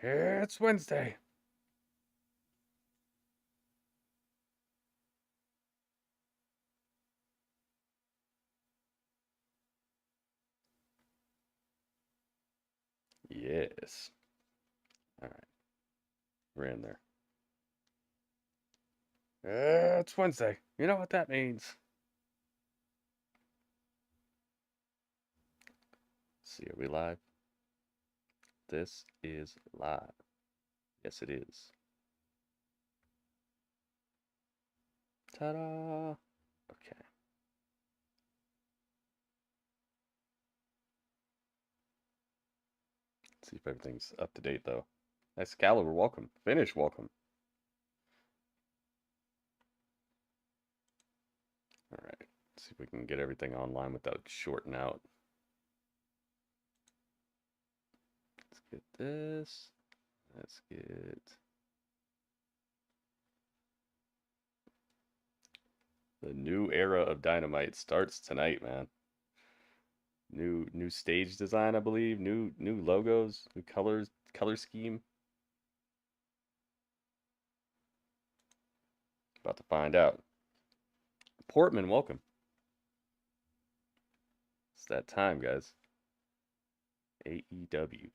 It's Wednesday. Yes. All right. We're in there. It's Wednesday. You know what that means. Let's see, are we live? This is live. Yes, it is. Ta-da! Okay. Let's see if everything's up to date, though. Excalibur, welcome. Finish, welcome. All right. Let's see if we can get everything online without shorting out. Let's get this. Let's get... The new era of Dynamite starts tonight, man. New stage design, I believe. New logos, new color scheme. About to find out. Portman, welcome. It's that time, guys. AEW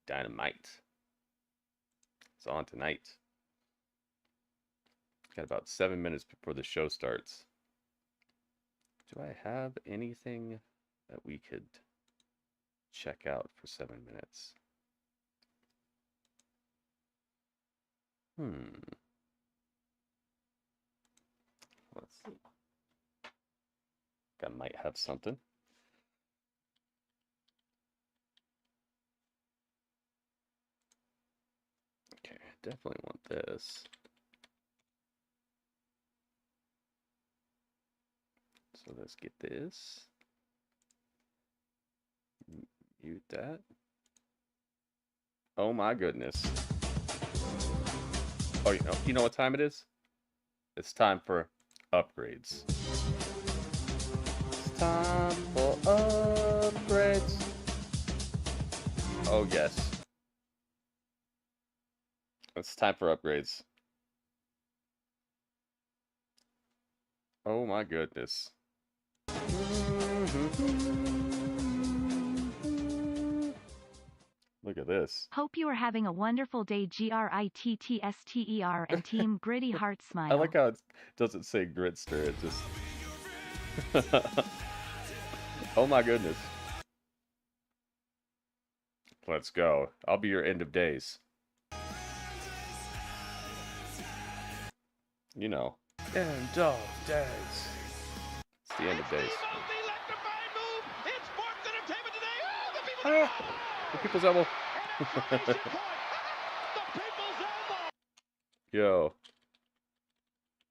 Dynamite. It's on tonight. Got about 7 minutes before the show starts. Do I have anything that we could check out for 7 minutes? Let's see. I might have something. Okay, definitely want this. So let's get this. Mute that. Oh my goodness. Oh, you know what time it is? It's time for upgrades. It's time for upgrades. Oh yes. It's time for upgrades. Oh my goodness. Look at this. Hope you are having a wonderful day, GRITTSTER and Team Gritty Heart Smile. I like how it doesn't say Gritster, it just... Oh my goodness. Let's go. I'll be your end of days. You know. End of days. It's the end of days. The people's elbow. Yo.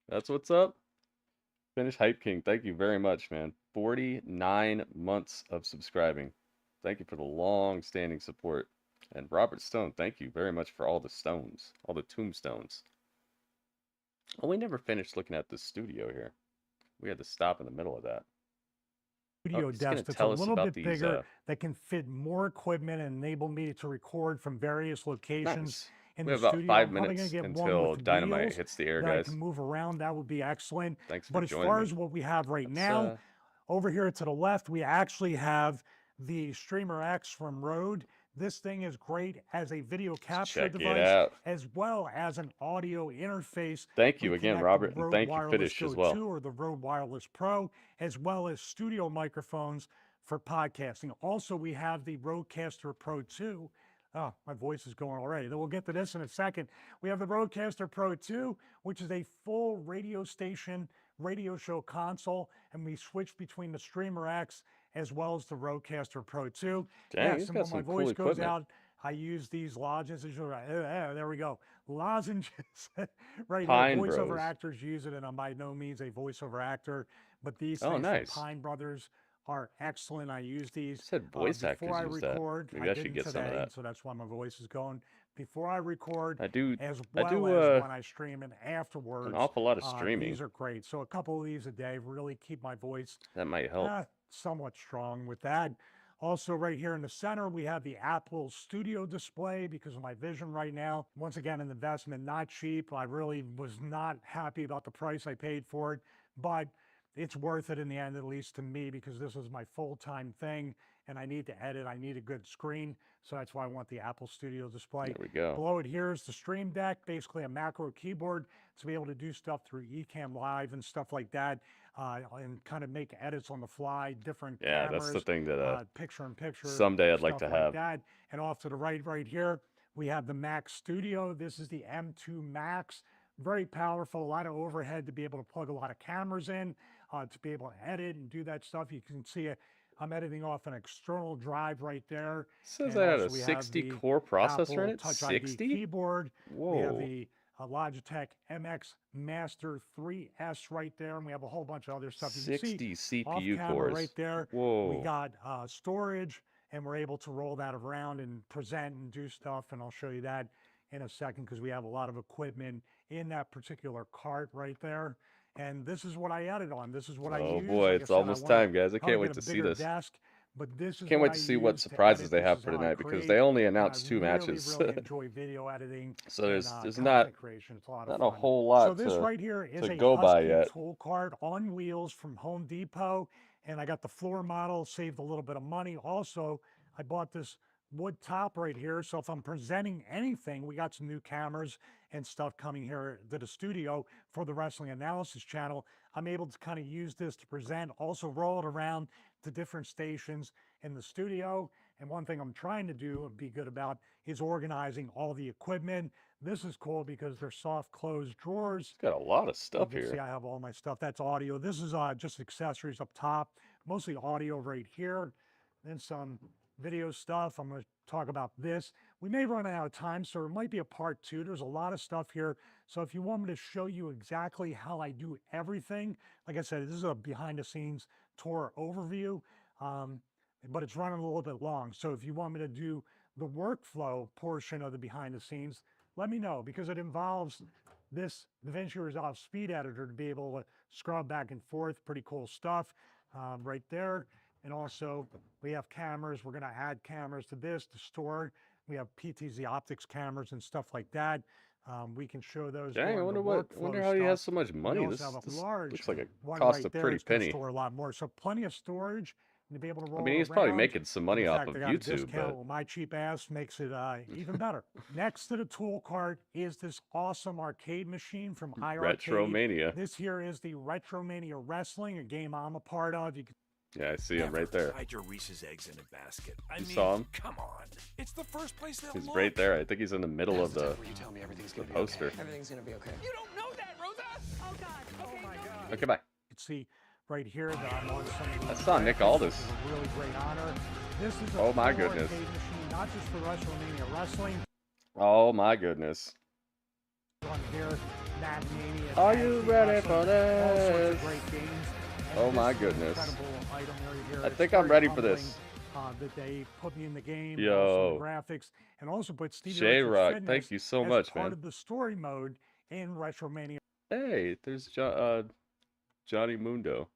That's what's up. Finish Hype King. Thank you very much, man. 49 months of subscribing. Thank you for the long-standing support. And Robert Stone, thank you very much for all the stones. All the tombstones. Oh, we never finished looking at the studio here. We had to stop in the middle of that. Studio desk that's a little bit bigger that can fit more equipment and enable me to record from various locations. Nice. We have about 5 minutes until Dynamite hits the air, guys. I can move around. That would be excellent. Thanks for But as far as what we have right now, over here to the left, we actually have the Streamer X from Rode. This thing is great as a video capture device, as well as an audio interface. Thank you again, Robert, and thank you, Finish, as well. Or the Rode Wireless Pro, as well as studio microphones for podcasting. Also, we have the Rodecaster Pro 2. Oh, my voice is going already. Then we'll get to this in a second. We have the Rodecaster Pro 2, which is a full radio station, radio show console, and we switch between the Streamer X as well as the Rodecaster Pro 2. Dang, yes, and when my voice goes out, I use these lozenges. There we go. Lozenges. Right Pine here. Voiceover Bros. Actors use it, and I'm by no means a voiceover actor, but these things from Pine Brothers are excellent. I use these. You said voice actors before I use record. That. Maybe I should get today, some of that. So that's why my voice is going. Before I record, I do as when I stream and afterwards. An awful lot of streaming. These are great. So a couple of these a day really keep my voice. That might help. Somewhat strong with that. Also, right here in the center, we have the Apple Studio display because of my vision right now. Once again, an investment, not cheap. I really was not happy about the price I paid for it, but it's worth it in the end, at least to me, because this is my full-time thing and I need to edit. I need a good screen. So that's why I want the Apple Studio display. There we go. Below it here is the Stream Deck, basically a macro keyboard to be able to do stuff through Ecamm Live and stuff like that, and kind of make edits on the fly, different Yeah, cameras, that's the thing that picture-in-picture, someday I'd like stuff to have. that. And off to the right here, we have the Mac Studio. This is the M2 Max. Very powerful, a lot of overhead to be able to plug a lot of cameras in, to be able to edit and do that stuff. You can see I'm editing off an external drive right there. It says And I had a also we have 60 the core processor in Apple it. Touch ID 60? keyboard. We have Whoa. the Logitech MX Master 3S right there, and we have a whole bunch of other stuff. You can 60 see CPU off camera cores. right there. Whoa. We got storage, and we're able to roll that around and present and do stuff, and I'll show you that in a second because we have a lot of equipment in that particular cart right there. And this is what I edit on. This is what I use. Oh boy, Like I it's said, I almost wanna time, guys. I probably can't wait get to a see bigger this. desk, but this is Can't what wait to I see what use to surprises edit. they This have is for how I tonight because create, they only and I announced 2 really, matches. really enjoy video editing. So and, there's content not creation. It's a lot of a fun. whole So lot this to right here is a go by Husky yet. tool cart on wheels from Home Depot, and I got the floor model, saved a little bit of money. Also, I bought this wood top right here, so if I'm presenting anything, we got some new cameras and stuff coming here to the studio for the Wrestling Analysis channel. I'm able to kind of use this to present, also roll it around to different stations in the studio. And one thing I'm trying to do and be good about is organizing all the equipment. This is cool because they're soft closed drawers. It's got a lot of stuff You can see here. I have all my stuff. That's audio. This is just accessories up top, mostly audio right here. Then some video stuff. I'm going to talk about this. We may run out of time, so it might be a part 2. There's a lot of stuff here. So if you want me to show you exactly how I do everything, like I said, this is a behind the scenes tour overview, but it's running a little bit long. So if you want me to do the workflow portion of the behind the scenes, let me know because it involves this DaVinci Resolve Speed Editor to be able to scrub back and forth. Pretty cool stuff right there. And also we have cameras. We're going to add cameras to this to store. We have PTZ optics cameras and stuff like that. We can show those. Dang, I wonder how he has so much money. We This, also have a this large looks like it one cost right a there. pretty It's gonna penny. store a lot more. So plenty of storage to be able to roll I mean, he's probably around. making some money In off fact, of I got a YouTube, discount. but Well, my cheap ass makes it even better. Next to the tool cart is this awesome arcade machine from iArcade. Retromania. This here is the Retromania Wrestling, a game I'm a part of. You can Yeah, I see him right there. Hide your Reese's eggs in a basket. I You mean, saw him? come on. It's the first place they'll He's look. right there. I think he's in the middle of That's the where you tell me everything's gonna be poster. Okay. Everything's gonna be okay. You don't know that, Rosa! Oh God. Okay, no. Okay, bye. see right here that I'm on some of I these saw Nick graphics, Aldis. which is a really great honor. This is a Oh my full goodness. arcade machine, not just for WrestleMania Wrestling. Oh my goodness. On here, Mad Mania, Are Tag you Team ready Wrestling, for all sorts of this? great games. And Oh this my is an goodness. incredible item right here. I It's think I'm very ready for humbling, this. that they put me in the game, Yo. also the graphics, and also put Stevie J-Rock, Fitness thank you so as much, part man. of the story mode in Retromania. Hey, there's Johnny Mundo.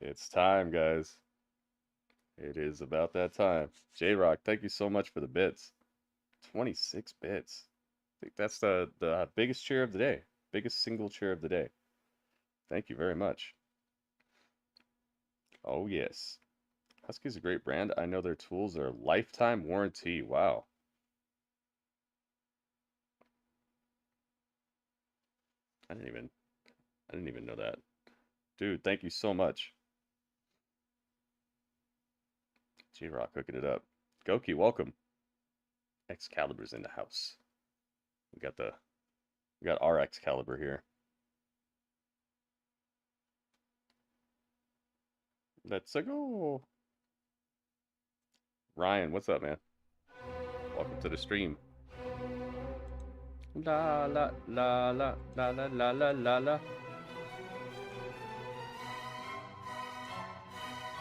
It's time, guys. It is about that time. J-Rock, thank you so much for the bits. 26 bits. I think that's the biggest cheer of the day. Biggest single cheer of the day. Thank you very much. Oh, yes. Husky's a great brand. I know their tools are lifetime warranty. Wow. I didn't even know that. Dude, thank you so much. J-Rock hooking it up. Goki, welcome. Excalibur's in the house. We got our Excalibur here. Let's go. Ryan, what's up, man? Welcome to the stream. La la la la la la la la la la.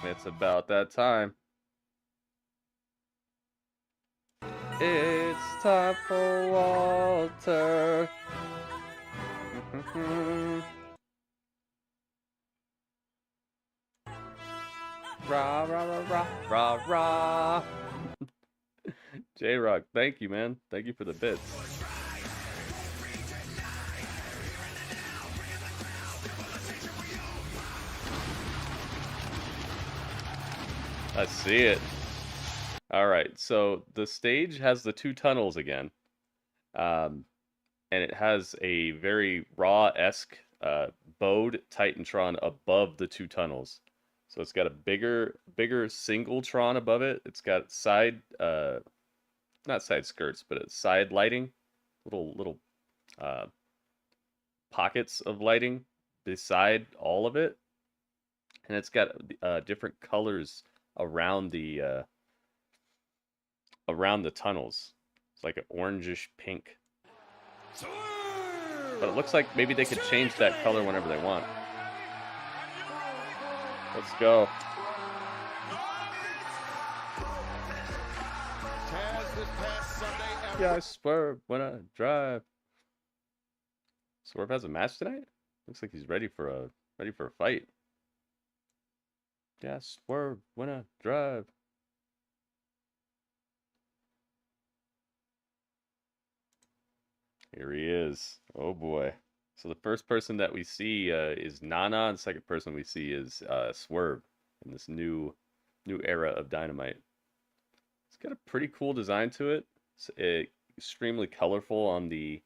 It's about that time. It's time for Walter. Rah, rah, rah, rah, rah, rah. J-Rock, thank you, man. Thank you for the bits. I see it. All right, so the stage has the two tunnels again. And it has a very Raw-esque bowed Titantron above the two tunnels. So it's got a bigger single Tron above it. It's got side, not side skirts, but it's side lighting, little pockets of lighting beside all of it, and it's got different colors around the tunnels. It's like an orangish pink. But it looks like maybe they could change that color whenever they want. Let's go. Yeah, I swerve when I drive. Swerve has a match tonight? Looks like he's ready for a fight. Yeah, I swerve when I drive. Here he is. Oh boy. So the first person that we see is Nana, and the second person we see is Swerve in this new era of Dynamite. It's got a pretty cool design to it. It's extremely colorful on the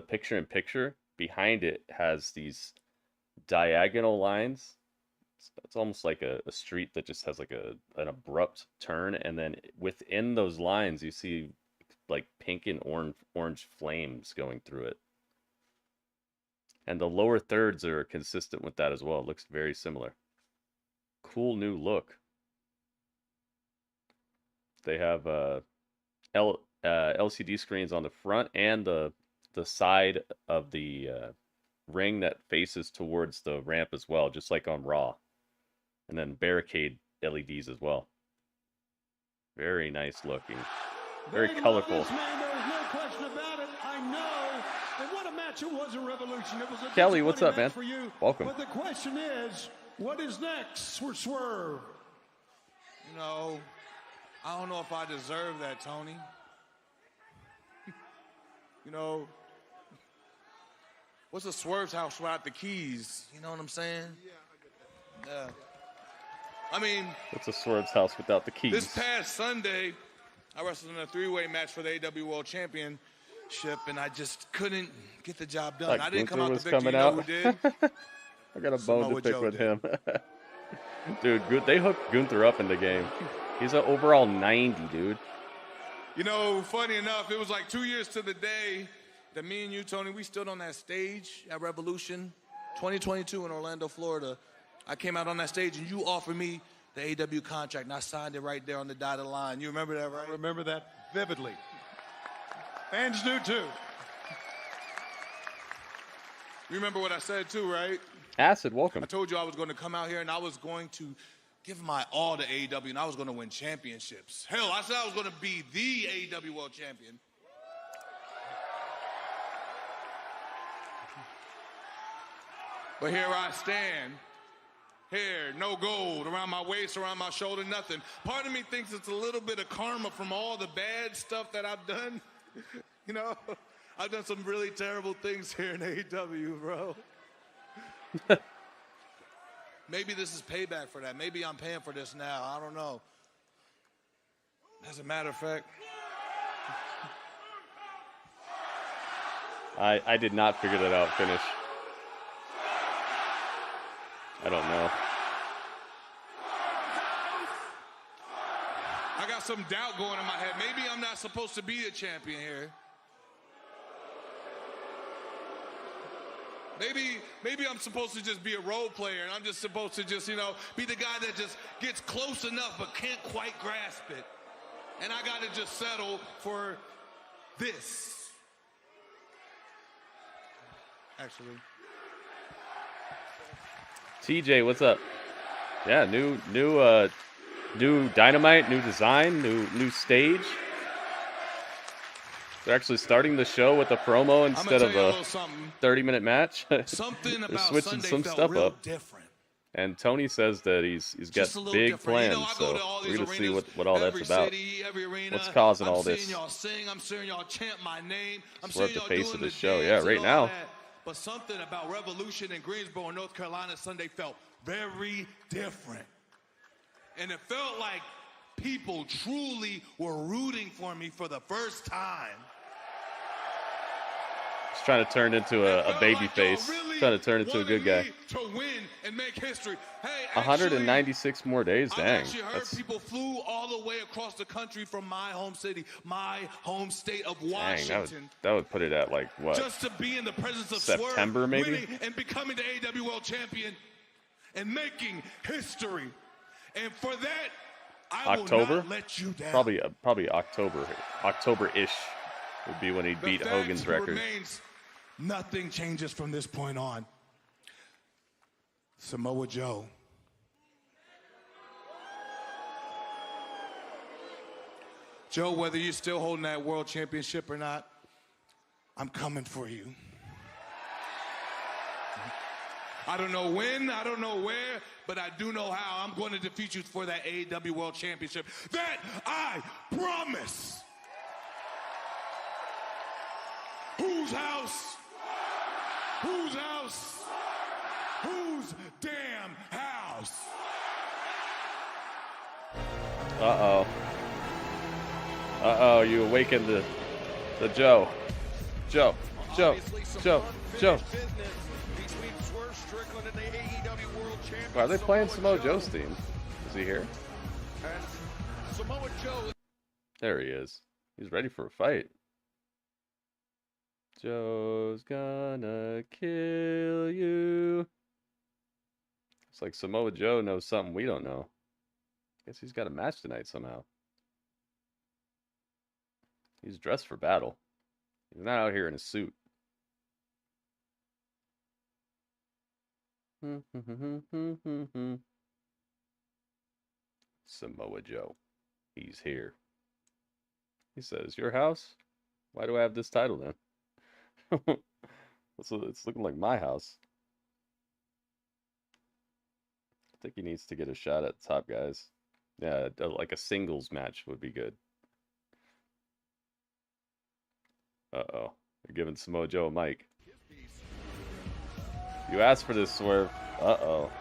picture-in-picture. Behind it has these diagonal lines. It's almost like a street that just has like an abrupt turn, and then within those lines you see like pink and orange flames going through it. And the lower thirds are consistent with that as well. It looks very similar. Cool new look. They have LCD screens on the front and the side of the ring that faces towards the ramp as well, just like on Raw. And then barricade LEDs as well. Very nice looking. Very colorful. There's no question about it. I know. And what a match it was in Revolution. It was a Kelly, what's up, man? for you. Welcome. But the question is, what is next for Swerve? You know, I don't know if I deserve that, Tony. You know, what's a Swerve's house without the keys? You know what I'm saying? Yeah, I get that. Yeah. I mean, what's a Swerve's house without the keys? This past Sunday, I wrestled in a three-way match for the AEW World Championship, and I just couldn't get the job done. Like I didn't Gunther come out the was victor. coming You know out. who did? I got a Samoa bone to pick Joe with did. him. Dude, they hooked Gunther up in the game. He's an overall 90, dude. You know, funny enough, it was like 2 years to the day that me and you, Tony, we stood on that stage at Revolution 2022 in Orlando, Florida. I came out on that stage, and you offered me the AEW contract, and I signed it right there on the dotted line. You remember that, right? I remember that vividly. Fans do too. You remember what I said too, right? Acid, welcome. I told you I was going to come out here, and I was going to give my all to AEW, and I was going to win championships. Hell, I said I was going to be the AEW World Champion. But here I stand. Hair, no gold, around my waist, around my shoulder, nothing. Part of me thinks it's a little bit of karma from all the bad stuff that I've done. You know, I've done some really terrible things here in AEW, bro. Maybe this is payback for that. Maybe I'm paying for this now. I don't know. As a matter of fact. I did not figure that out, finish. I don't know. I got some doubt going in my head. Maybe I'm not supposed to be a champion here. Maybe I'm supposed to just be a role player, and I'm just supposed to just, you know, be the guy that just gets close enough but can't quite grasp it. And I got to just settle for this. Actually. TJ, what's up? Yeah, new Dynamite, new design, new stage. They're actually starting the show with a promo instead of a 30-minute match. Something They're about switching Sunday some felt stuff real up. different. And Tony says that he's got Just a little big different. You plans, know, I so go to all we're these gonna see arenas, what all that's every about. city, every arena. What's causing all I'm this? seeing y'all sing. I'm seeing y'all chant my name. I'm Swerve seeing the y'all face doing of the the show. dance Yeah, and right all now. that. But something about Revolution in Greensboro, North Carolina Sunday felt very different. And it felt like people truly were rooting for me for the first time. He's trying to turn into a baby face. Trying to turn into a good guy. To win and make history. Hey, 196 more days. I've Dang. actually heard people flew all the way across the country from my home city, my home state of Dang, Washington, that would put it at like what? just to be in the presence of September, Swerve, maybe? winning and becoming the AEW World Champion and making history. And for that, I will October? not let you down. Probably October-ish would be when he The beat fact Hogan's record. remains, nothing changes from this point on. Samoa Joe. Joe, whether you're still holding that world championship or not, I'm coming for you. I don't know when, I don't know where, but I do know how. I'm going to defeat you for that AEW World Championship. That I promise. Whose house? Whose house? Whose damn house? Uh-oh. Uh-oh, you awakened the Joe. Joe. Why are they playing Samoa Joe's theme? Is he here? There he is. He's ready for a fight. Joe's gonna kill you. It's like Samoa Joe knows something we don't know. Guess he's got a match tonight somehow. He's dressed for battle. He's not out here in a suit. Samoa Joe. He's here. He says, your house? Why do I have this title then? It's looking like my house. I think he needs to get a shot at top guys. Yeah, like a singles match would be good. Uh-oh. They're giving Samoa Joe a mic. You asked for this, Swerve. Uh-oh.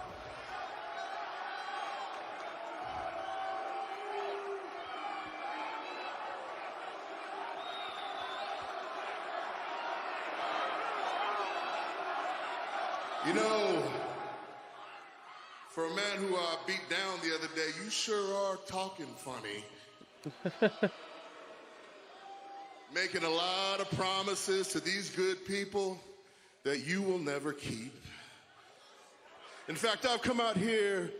You know, for a man who I beat down the other day, you sure are talking funny. Making a lot of promises to these good people that you will never keep. In fact, I've come out here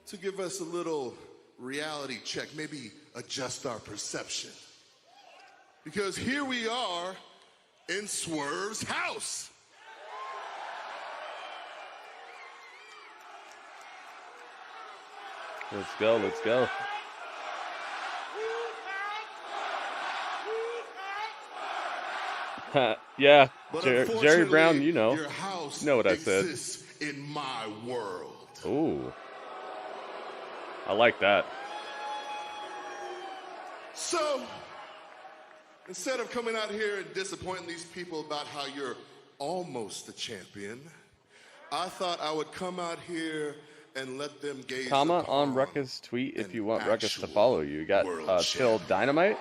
to give us a little reality check, maybe adjust our perception. Because here we are in Swerve's house. Let's go, let's go. Yeah, Jerry Brown, you know. Your house You know what I said. exists in my world. Ooh. I like that. So, instead of coming out here and disappointing these people about how you're almost the champion, I thought I would come out here and let them gaze Comment upon on Ruckus' tweet if an you want Ruckus to actual follow you. You got world Till champion. Dynamite.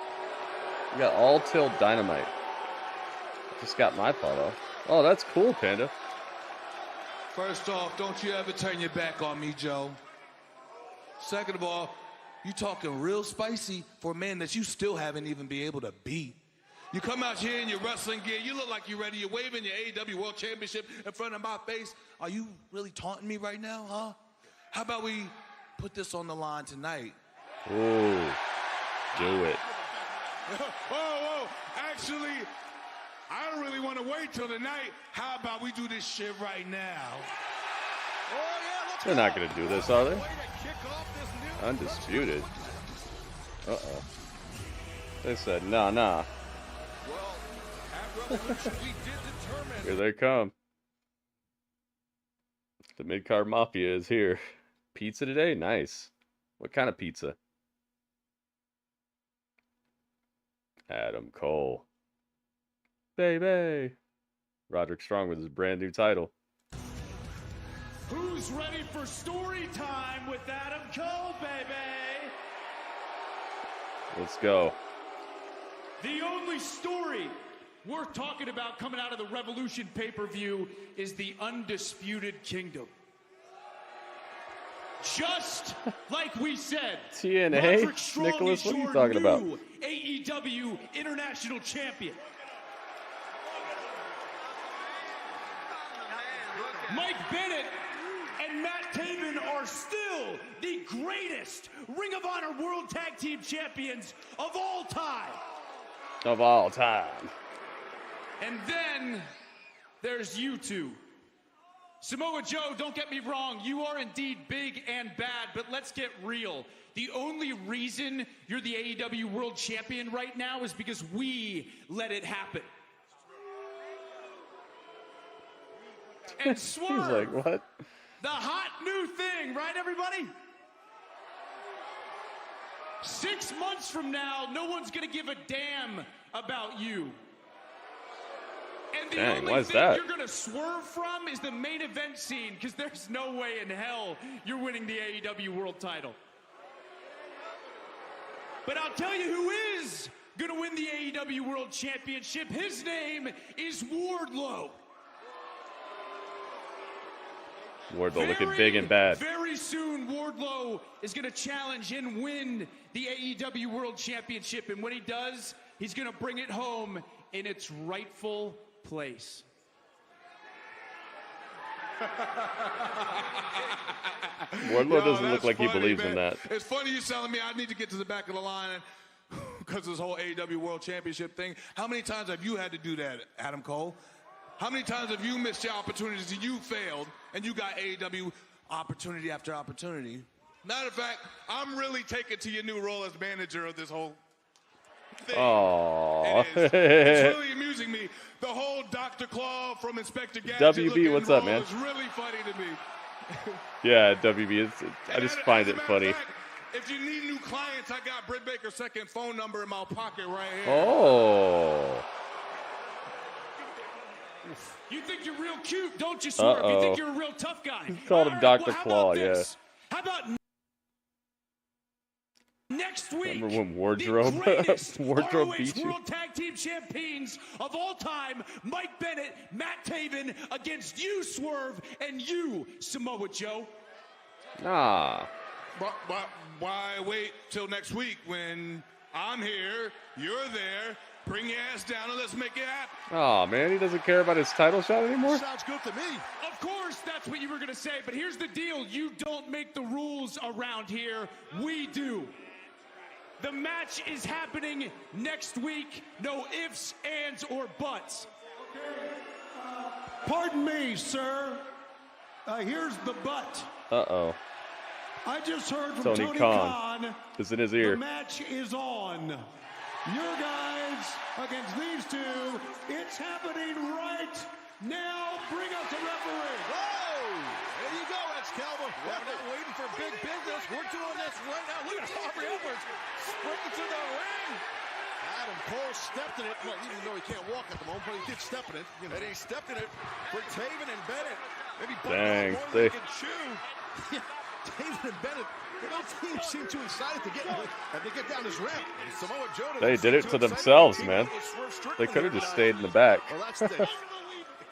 You got all Till Dynamite. Just got my follow. Oh, that's cool, Panda. First off, don't you ever turn your back on me, Joe. Second of all, you talking real spicy for a man that you still haven't even been able to beat. You come out here in your wrestling gear, you look like you're ready, you're waving your AEW World Championship in front of my face. Are you really taunting me right now, huh? How about we put this on the line tonight? Ooh. Do it. Whoa, actually, I don't really want to wait till tonight. How about we do this shit right now? They're not going to do this, are they? Undisputed. Uh-oh. They said, nah. Here they come. The mid-card mafia is here. Pizza today? Nice. What kind of pizza? Adam Cole. Baby. Roderick Strong with his brand new title. Who's ready for story time with Adam Cole, baby? Let's go. The only story worth talking about coming out of the Revolution pay-per-view is the Undisputed Kingdom. Just like we said, TNA? Roderick Strong Nicholas, is what are you your talking about? new AEW International Champion. Mike Bennett and Matt Taven are still the greatest Ring of Honor World Tag Team Champions of all time. Of all time. And then there's you two. Samoa Joe, don't get me wrong, you are indeed big and bad, but let's get real. The only reason you're the AEW World Champion right now is because we let it happen. And Swerve, He's like, what? the hot new thing, right, everybody? 6 months from now, no one's gonna give a damn about you. And the Dang, only why is thing that? you're gonna swerve from is the main event scene, because there's no way in hell you're winning the AEW World Title. But I'll tell you who is gonna win the AEW World Championship. His name is Wardlow. Wardlow looking big and bad. Very soon, Wardlow is going to challenge and win the AEW World Championship. And when he does, he's going to bring it home in its rightful place. Wardlow doesn't look that's like he funny, believes man. in that. It's funny you telling me I need to get to the back of the line because this whole AEW World Championship thing. How many times have you had to do that, Adam Cole? How many times have you missed your opportunities and you failed and you got AEW opportunity after opportunity? Matter of fact, I'm really taking to your new role as manager of this whole thing. Aww. It's really amusing me. The whole Dr. Claw from Inspector Gadget WB, what's up, man? It's really funny to me. Yeah, WB, I just find As a it matter funny. of fact, if you need new clients, I got Britt Baker's second phone number in my pocket right here. Oh. You think you're real cute, don't you, Swerve? You think you're a real tough guy. Called him All Dr. how Claw, about yeah. this? How about next week? Remember when Wardrobe the greatest Wardrobe ROH beat you? World Tag Team Champions of all time, Mike Bennett, Matt Taven, against you, Swerve, and you, Samoa Joe. Nah. But why wait till next week when I'm here, you're there, bring your ass down and let's make it happen. Oh man, he doesn't care about his title shot anymore? Sounds good to me. Of course, that's what you were going to say, but here's the deal. You don't make the rules around here. We do. The match is happening next week. No ifs, ands, or buts. Pardon me, sir. Here's the but. Uh-oh. I just heard from Tony Tony Khan. Khan. It's in his The ear. match is on. Your guys against these two. It's happening right now. Bring up the referee. Whoa! There you go, Excalibur. We're not waiting for big business. We're doing this right now. Look at Aubrey Edwards sprinting to the ring. Adam Cole stepped in it. Well, even though he can't walk at the moment, but he did step in it. And he stepped in it for Taven and Bennett. Maybe Dang, more than they can chew. Taven and Bennett, both teams seem too excited to get down this ramp. Samoa Joe They did it to themselves, man. They could have just stayed in the back. Well, that's the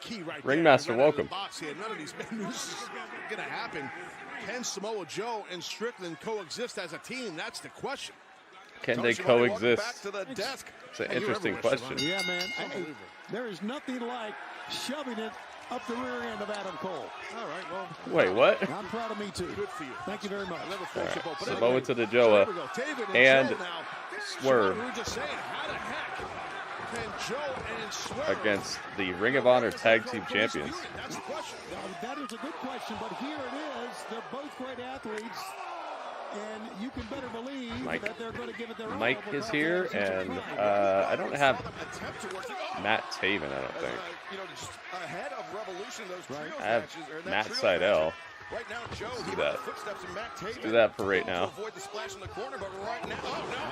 key right there. Ringmaster, Right out of the welcome. box here. None of these menus is going to happen. Can Samoa Joe and Strickland coexist as a team? That's the question. Can Tony they Schiavone, welcome coexist? back to the desk. It's an Hey, you're interesting everywhere, question. Schiavone. Yeah, man. Unbelievable. There is nothing like shoving it up the rear end of Adam Cole. All right, well. Wait, what? I'm proud of me, too. Good for you. Thank you very much. I never friendship All right, open. Samoa to the So Joa here we go. Taven and Joe now. Swerve We were just saying, how the heck can Joe and Swerve against the Ring of Honor Tag Team Champions. That's the question. That is a good question, but here it is. They're both great athletes. and you can better believe Mike. that they're going to give it their all. Mike is here, and I don't have Matt Taven, I don't think. You know, just ahead of Revolution, those trios I have matches, or that Matt trio Seidel. match. Right now, Joe, Let's he do got that. the footsteps of Matt Taven. Let's do that for right To now. avoid the splash in the corner, but right now, oh no.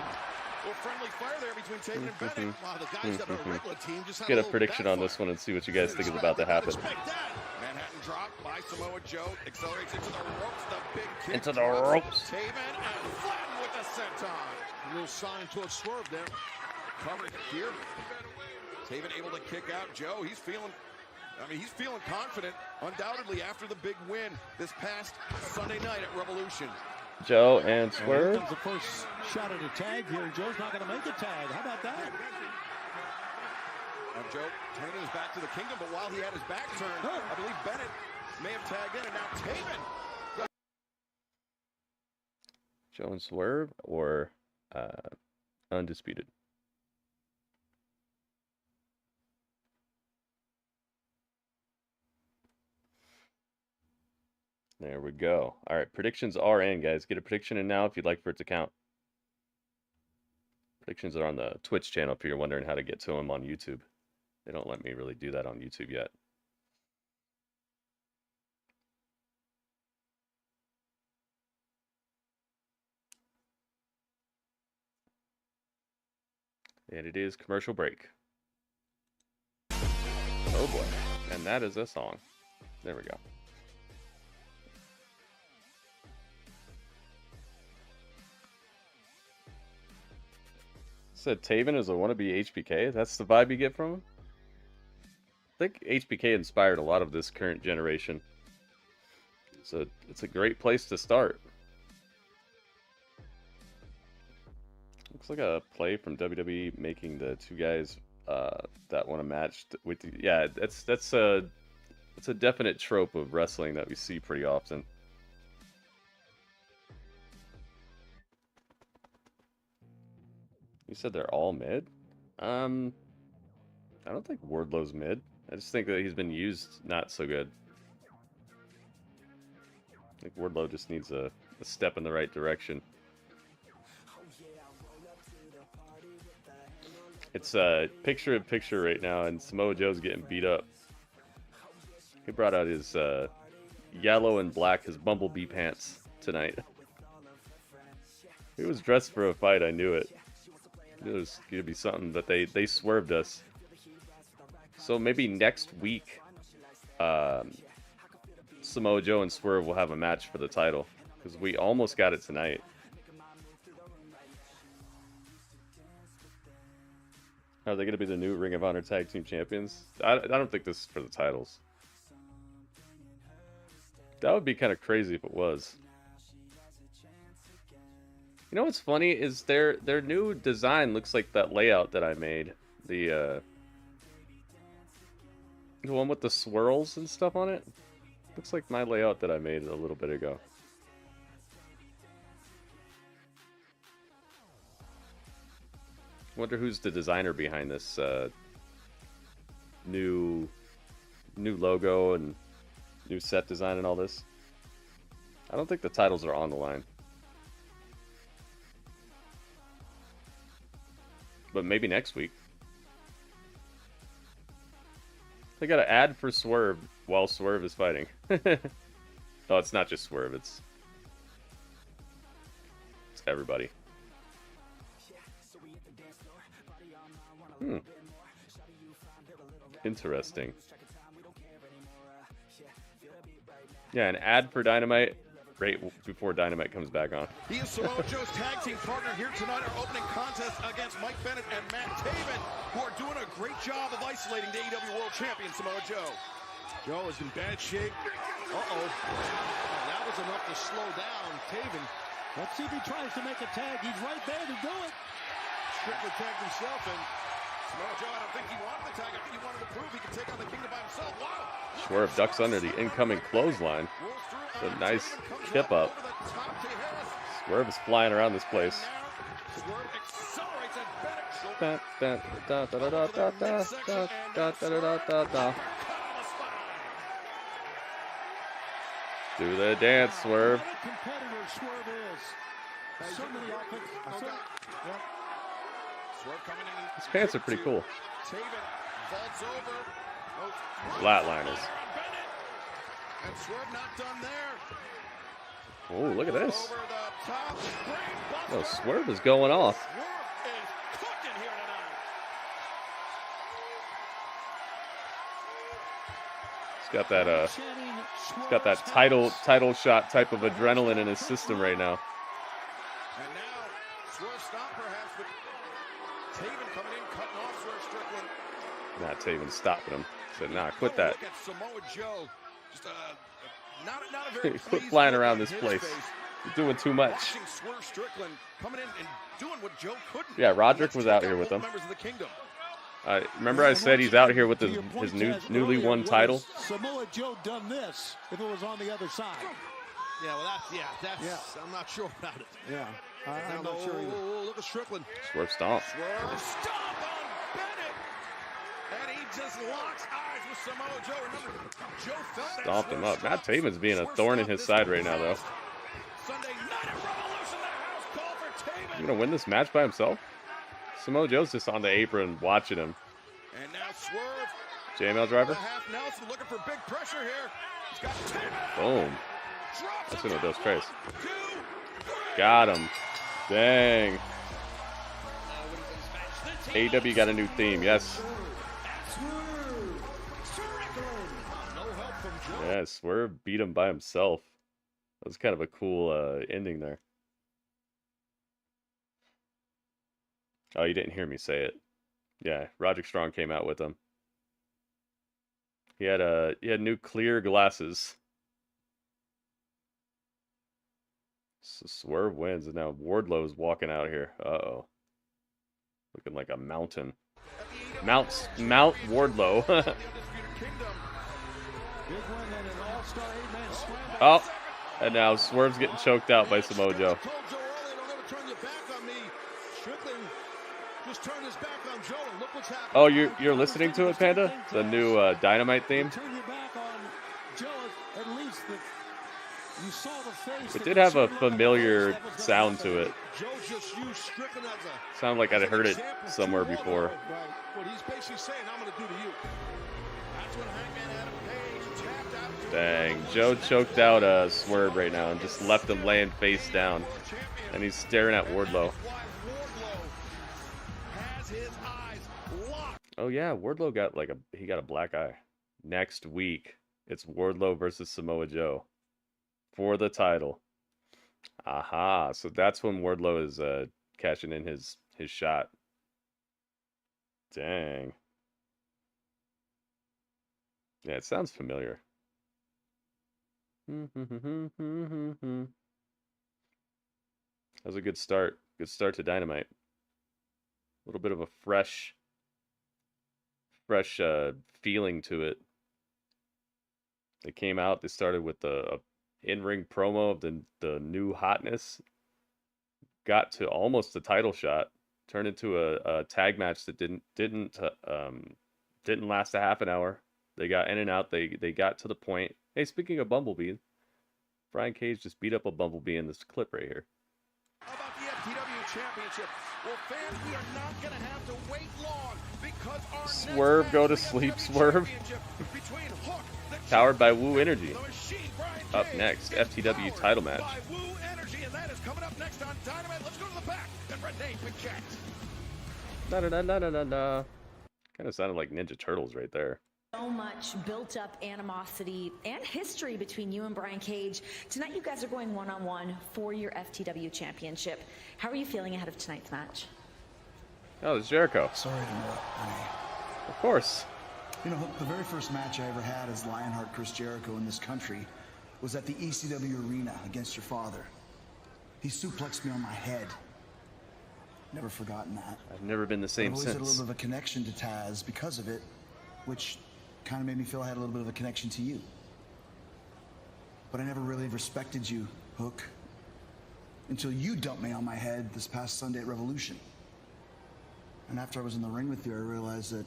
Little friendly fire there between Taven and Bennett. Wow, the guys that are a regular team just Let's get a prediction on this one and see what you guys think is about to happen. Manhattan drop by Samoa Joe, accelerates into the ropes, the big kick. Into the ropes. Taven and flattened with the senton. A little sign towards Swerve there. Covered here. Taven able to kick out Joe. He's feeling confident, undoubtedly, after the big win this past Sunday night at Revolution. Joe and Here Swerve. comes the first shot at a tag here. Joe's not going to make a tag. How about that? Now Joe turning his back to the Kingdom, but while he had his back turned, I believe Bennett may have tagged in, and now Taven. Joe and Swerve or Undisputed? There we go. All right, predictions are in, guys. Get a prediction in now if you'd like for it to count. Predictions are on the Twitch channel if you're wondering how to get to them on YouTube. They don't let me really do that on YouTube yet. And it is commercial break. Oh boy. And that is a song. There we go. Said Taven is a wannabe HBK. That's the vibe you get from him? I think HBK inspired a lot of this current generation. So it's a great place to start. Looks like a play from WWE making the two guys that want to match with the, yeah, that's a definite trope of wrestling that we see pretty often. You said they're all mid? I don't think Wardlow's mid. I just think that he's been used not so good. I think Wardlow just needs a step in the right direction. It's picture-in-picture right now, and Samoa Joe's getting beat up. He brought out his yellow and black, his bumblebee pants tonight. He was dressed for a fight, I knew it. It was going to be something that they swerved us. So maybe next week, Samoa Joe and Swerve will have a match for the title. Because we almost got it tonight. Are they going to be the new Ring of Honor Tag Team Champions? I don't think this is for the titles. That would be kind of crazy if it was. You know what's funny is their new design looks like that layout that I made. The one with the swirls and stuff on it. Looks like my layout that I made a little bit ago. Wonder who's the designer behind this new logo and new set design and all this. I don't think the titles are on the line. But maybe next week. They got an ad for Swerve while Swerve is fighting. Oh, it's not just Swerve, it's everybody. Interesting. Yeah, an ad for Dynamite right before Dynamite comes back on. He is Samoa Joe's tag team partner here tonight. Our opening contest against Mike Bennett and Matt Taven, who are doing a great job of isolating the AEW World Champion Samoa Joe. Joe is in bad shape. Uh-oh. That was enough to slow down Taven. Let's see if he tries to make a tag. He's right there to do it. Strictly tagged himself, and Samoa Joe, I don't think he wanted the tag. I think he wanted to prove he could take on the Kingdom by himself. Wow. Swerve ducks under the incoming clothesline. It's a nice kip up. Swerve is flying around this place. Do the dance, Swerve. What a competitor Swerve is. Certainly the offense. Yep. Swerve coming in. His pants are pretty cool. Taven vaults over. Flatliners. And Swerve not done there. Oh, look at this. Over the top. Oh, Swerve is going off. Swerve is cooking here tonight. He's got that title shot type of adrenaline in his system right now. And now Swerve stopped perhaps, but Taven coming in, cutting off Swerve Strickland. Not Taven stopping him. Said, nah, quit that. Look at Samoa Joe. Just not a very Quit flying around this place. You're doing too much. Watching Swerve Strickland coming in and doing what Joe couldn't. Yeah, Roderick was out here with him. Members of the Kingdom. Remember I said he's out here with his newly won title? Samoa Joe done this if it was on the other side. Yeah, well, that's I'm not sure about it. Yeah, I'm not sure either. Look at Strickland. Swerve stomp. Swerve stomp on Bennett. And he just locks eyes with Samoa Joe. Remember, Joe felt that Stomped him up. Swerve Matt Taven's being a thorn in his side right now, though. Sunday night at Revolution, the house call for Taven. You gonna win this match by himself? Samoa Joe's just on the apron watching him. And now Swerve. JML driver. The half Nelson looking for big pressure here. He's got Taven. Boom. Drops That's him. one of those Kris. 2, 3. Got him. Dang. AEW got a new theme, yes. Yeah, Swerve beat him by himself. That was kind of a cool ending there. Oh, you didn't hear me say it. Yeah, Roderick Strong came out with him. He had new clear glasses. So Swerve wins, and now Wardlow's walking out here. Uh-oh. Looking like a mountain. Mount Wardlow. Oh, and now Swerve's getting choked out by Samoa Joe. Oh, you're listening to it, Panda? The new Dynamite theme? It did have a familiar sound to it. Sounded like I'd heard it somewhere before. What he's basically saying, I'm going to do to you. That's when Hangman Adam Page tapped out. Dang, Joe choked out Swerve right now and just left him laying face down. And he's staring at Wardlow. Oh yeah, Wardlow got he got a black eye. Next week, it's Wardlow versus Samoa Joe for the title. Aha, so that's when Wardlow is cashing in his shot. Dang. Yeah, it sounds familiar. That was a good start. Good start to Dynamite. A little bit of a fresh feeling to it. They came out, they started with the in-ring promo of the new hotness. Got to almost a title shot. Turned into a tag match that didn't last a half an hour. They got in and out. They got to the point. Hey, speaking of Bumblebee, Brian Cage just beat up a Bumblebee in this clip right here. How about the FTW Championship? Well, fans, we are not going to have to wait long because our Swerve, go to sleep, Swerve. Powered by Woo Energy. Up next, FTW title match. By Woo Energy, and that is coming up next on Dynamite. Let's go to the back and Renee Paquette. Kind of sounded like Ninja Turtles right there. So much built up animosity and history between you and Brian Cage. Tonight you guys are going one-on-one for your FTW Championship. How are you feeling ahead of tonight's match? Oh, it's Jericho. Sorry to interrupt, Renee. Of course. You know, the very first match I ever had as Lionheart Chris Jericho in this country was at the ECW arena against your father. He suplexed me on my head. Never forgotten that. I've never been the same I've always since. had a little bit of a connection to Taz because of it, which kind of made me feel I had a little bit of a connection to you. But I never really respected you, Hook, until you dumped me on my head this past Sunday at Revolution. And after I was in the ring with you, I realized that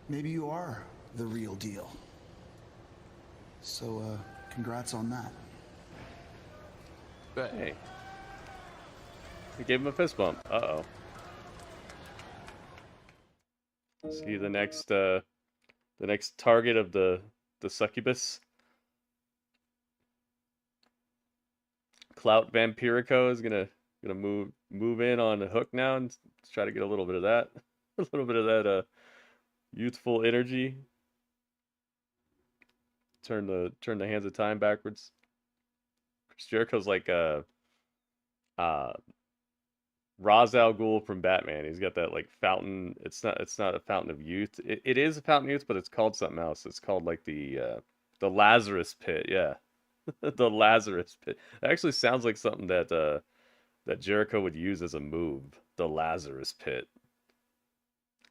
maybe you are the real deal. So, congrats on that. Hey, He gave him a fist bump. Uh-oh. See the next target of the succubus. Clout Vampirico is gonna move in on the Hook now and try to get a little bit of that. A little bit of that youthful energy. Turn the hands of time backwards. Chris Jericho's like Ra's al Ghul from Batman. He's got that like fountain. It's not a fountain of youth. It is a fountain of youth, but it's called something else. It's called like the Lazarus Pit. Yeah, the Lazarus Pit. It actually sounds like something that Jericho would use as a move. The Lazarus Pit.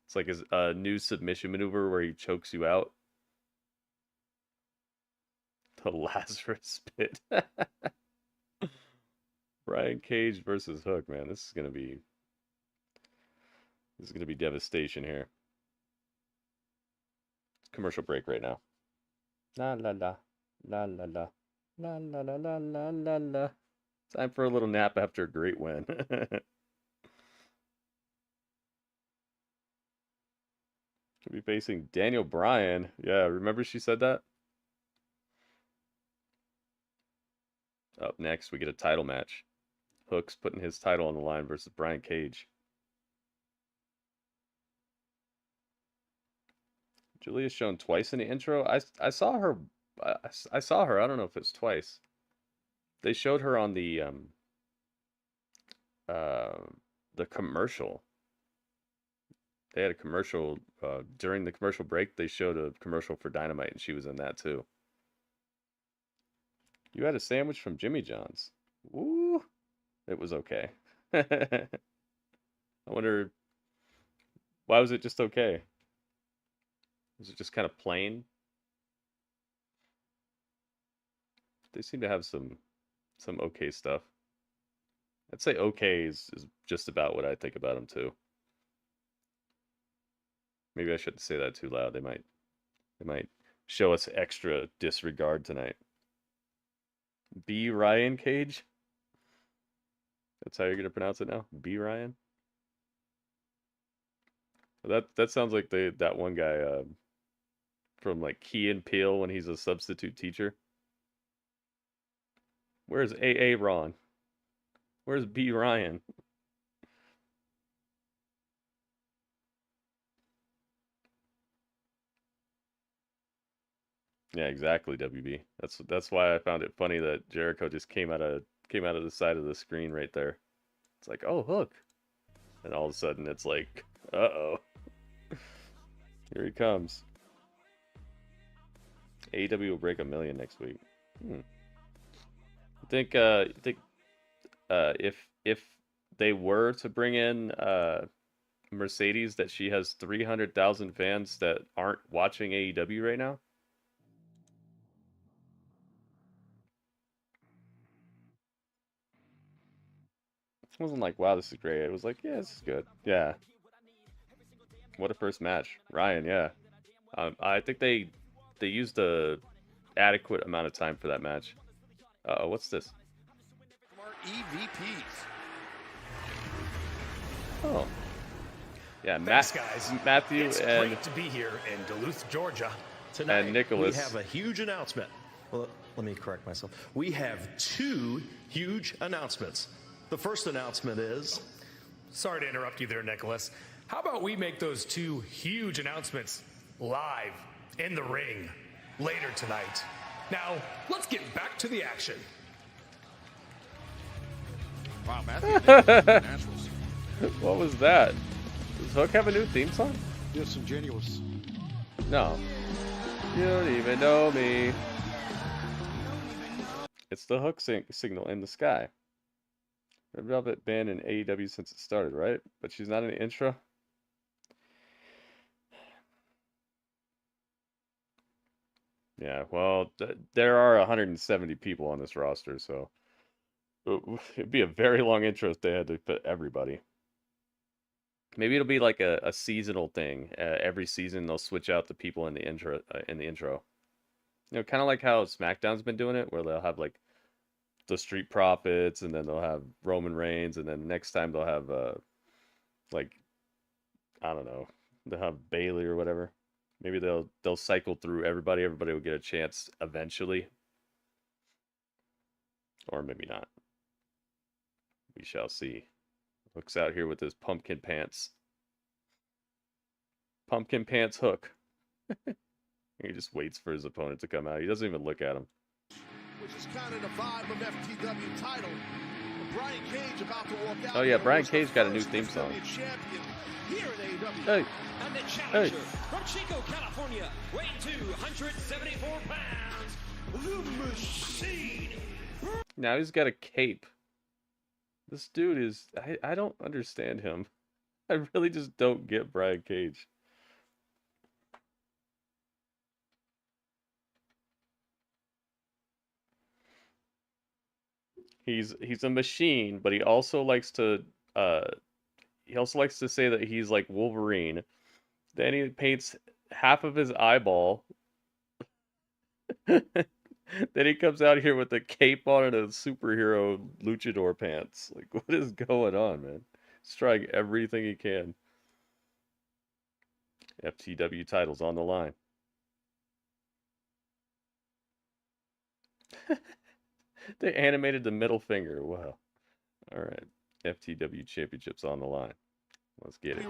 It's like his new submission maneuver where he chokes you out. The Lazarus Pit. Brian Cage versus Hook, man. This is gonna be devastation here. Commercial break right now. La la la la la la la la la la la la la. Time for a little nap after a great win. Should be facing Daniel Bryan. Yeah, remember she said that? Up next, we get a title match. Hook's putting his title on the line versus Brian Cage. Julia's shown twice in the intro. I saw her. I saw her. I don't know if it's twice. They showed her on the commercial. They had a commercial during the commercial break. They showed a commercial for Dynamite, and she was in that too. You had a sandwich from Jimmy John's. Ooh, it was okay. I wonder, why was it just okay? Was it just kind of plain? They seem to have some okay stuff. I'd say okay is just about what I think about them too. Maybe I shouldn't say that too loud. They might show us extra disregard tonight. B. Ryan Cage? That's how you're gonna pronounce it now? B. Ryan? That sounds like that one guy from like Key and Peele when he's a substitute teacher. Where's A.A. Ron? Where's B. Ryan? Yeah, exactly, WB. That's why I found it funny that Jericho just came out of the side of the screen right there. It's like, oh, Hook. And all of a sudden it's like, uh-oh. Here he comes. AEW will break 1 million next week. I think if they were to bring in Mercedes, that she has 300,000 fans that aren't watching AEW right now. It wasn't like, wow, this is great. It was like, yeah, this is good. Yeah. What a first match. Ryan, yeah. I think they used a adequate amount of time for that match. Uh-oh, what's this? EVPs. Oh. Yeah, Thanks, guys. Matthew it's and great to be here in Duluth, Georgia. Tonight, and Nicholas. We have a huge announcement. Well, let me correct myself. We have 2 huge announcements. The first announcement is... Sorry to interrupt you there, Nicholas. How about we make those 2 huge announcements live in the ring later tonight? Now, let's get back to the action. Wow, Matthew. What was that? Does Hook have a new theme song? Disingenuous. No. You don't even know me. It's the Hook signal in the sky. Red Velvet been in AEW since it started, right? But she's not in the intro. Yeah, well, there are 170 people on this roster, so it'd be a very long intro if they had to put everybody. Maybe it'll be like a seasonal thing. Every season they'll switch out the people in the intro. You know, kind of like how SmackDown's been doing it, where they'll have like the Street Profits, and then they'll have Roman Reigns, and then next time they'll have like, I don't know, they'll have Bailey or whatever. Maybe they'll cycle through everybody. Everybody will get a chance eventually, or maybe not. We shall see. Hook's out here with his pumpkin pants. Pumpkin pants Hook. He just waits for his opponent to come out. He doesn't even look at him. Which is kind of the vibe of FTW title. Brian Cage about to walk out. Oh yeah, Brian Cage got a new theme song. Here at AEW. Hey. And the challenger from Chico, California, weighing 274 pounds, the Machine. Now he's got a cape. This dude is... I don't understand him. I really just don't get Brian Cage. He's a machine, but he also likes to say that he's like Wolverine. Then he paints half of his eyeball. Then he comes out here with a cape on and a superhero luchador pants. Like, what is going on, man? He's trying everything he can. FTW titles on the line. They animated the middle finger. Wow. All right. FTW Championship's on the line. Let's get it.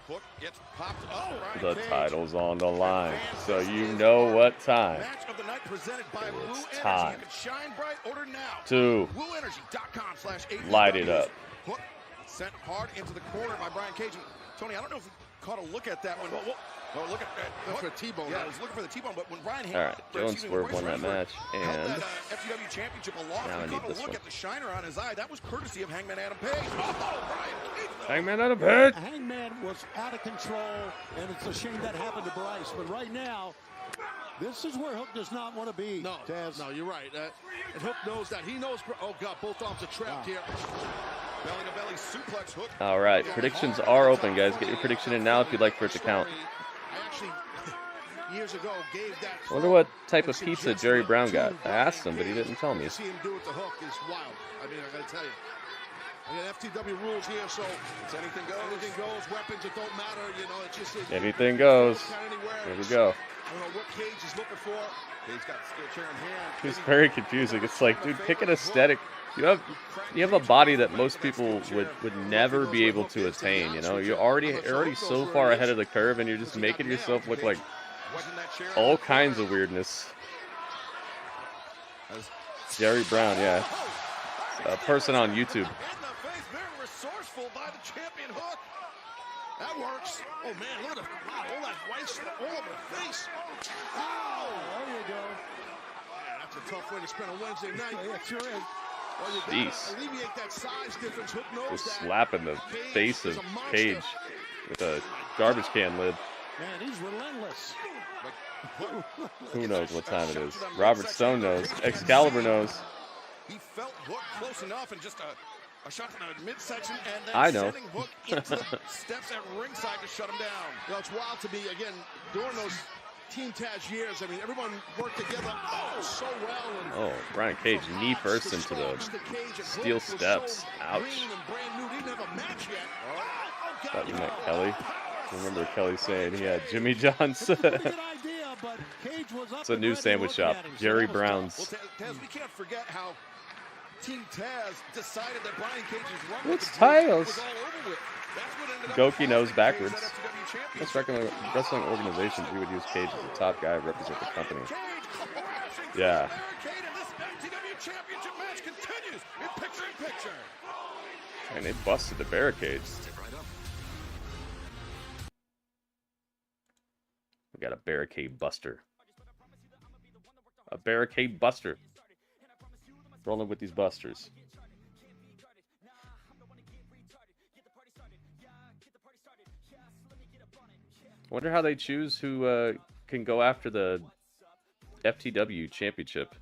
Hook gets popped up. The title's on the line, so you know what time. Match of the night presented by It's Blue time Energy. You can shine bright. Order now. to BlueEnergy.com/AEW. light it up. Hook sent hard into the corner by Brian Cage. And Tony, I don't know if you caught a look at that one. Oh, look at that. That's for a T-bone. Yeah, I was looking for the T-bone, but when Brian... All right, Joe and Swerve won that match, and FTW Championship aloft. now I And need caught a this look one. at the shiner on his eye. That was courtesy of Hangman Adam Page. Oh, Brian Cage, though. Hangman Adam Page. Hangman was out of control, and it's a shame that happened to Bryce. But right now, this is where Hook does not want to be. No, Taz. no, you're right. And Hook knows that. He knows. Oh God, both arms are trapped here. Belly to belly suplex. Hook. All right, predictions are open, guys. Get your prediction in now if you'd like for it to count. I actually years ago gave that. I wonder what type of pizza Jerry Brown got. I asked him, but he didn't tell me. To see him do it to Hook is wild. I mean, I gotta tell you. Again, FTW rules here, so it's anything goes. Anything goes. Weapons, it don't matter. You know, it's just Anything goes. Here we go. I don't know what Cage is looking for. He's got the steel chair in hand. It's very confusing. It's like, dude, pick an aesthetic. You have a body that most people would never be able to attain. You know, you're already so far ahead of the curve, and you're just making yourself look like all kinds of weirdness. Jerry Brown, yeah, a person on YouTube. Very resourceful by the champion Hook. That works. Oh man, look at all that white stuff all over the face. Oh, there you go. Man, that's a tough way to spend a Wednesday night. It sure is. Well, you Jeez. gotta alleviate that size difference. Hook knows Just that. slapping the face of Cage with a garbage can lid. Man, he's relentless. Who knows what time it is? Robert Stone knows. Excalibur knows. He felt Hook close enough, and just a shot from the midsection, and then I know. sending Hook into the steps at ringside to shut him down. You know, it's wild to be, again, during those Team Taz years. I mean, everyone worked together so well. And Oh, Brian Cage knee first into the steel steps. Ouch. Thought you meant Kelly. Remember Kelly saying he had Jimmy John's. It's a new sandwich shop. Jerry Brown's. Well, Taz, we can't forget how Team Taz decided that Brian Cage's run What's with the group titles? was all over with. That's what ended up Goki knows costing backwards. Cage that FTW Most championship. wrestling organizations, you would use Cage as the top guy to represent the company. Yeah. Barricade, and this FTW championship match continues in picture. And they busted the barricade. We got a barricade buster. A barricade buster. Rolling with these busters. Wonder how they choose who can go after the FTW Championship.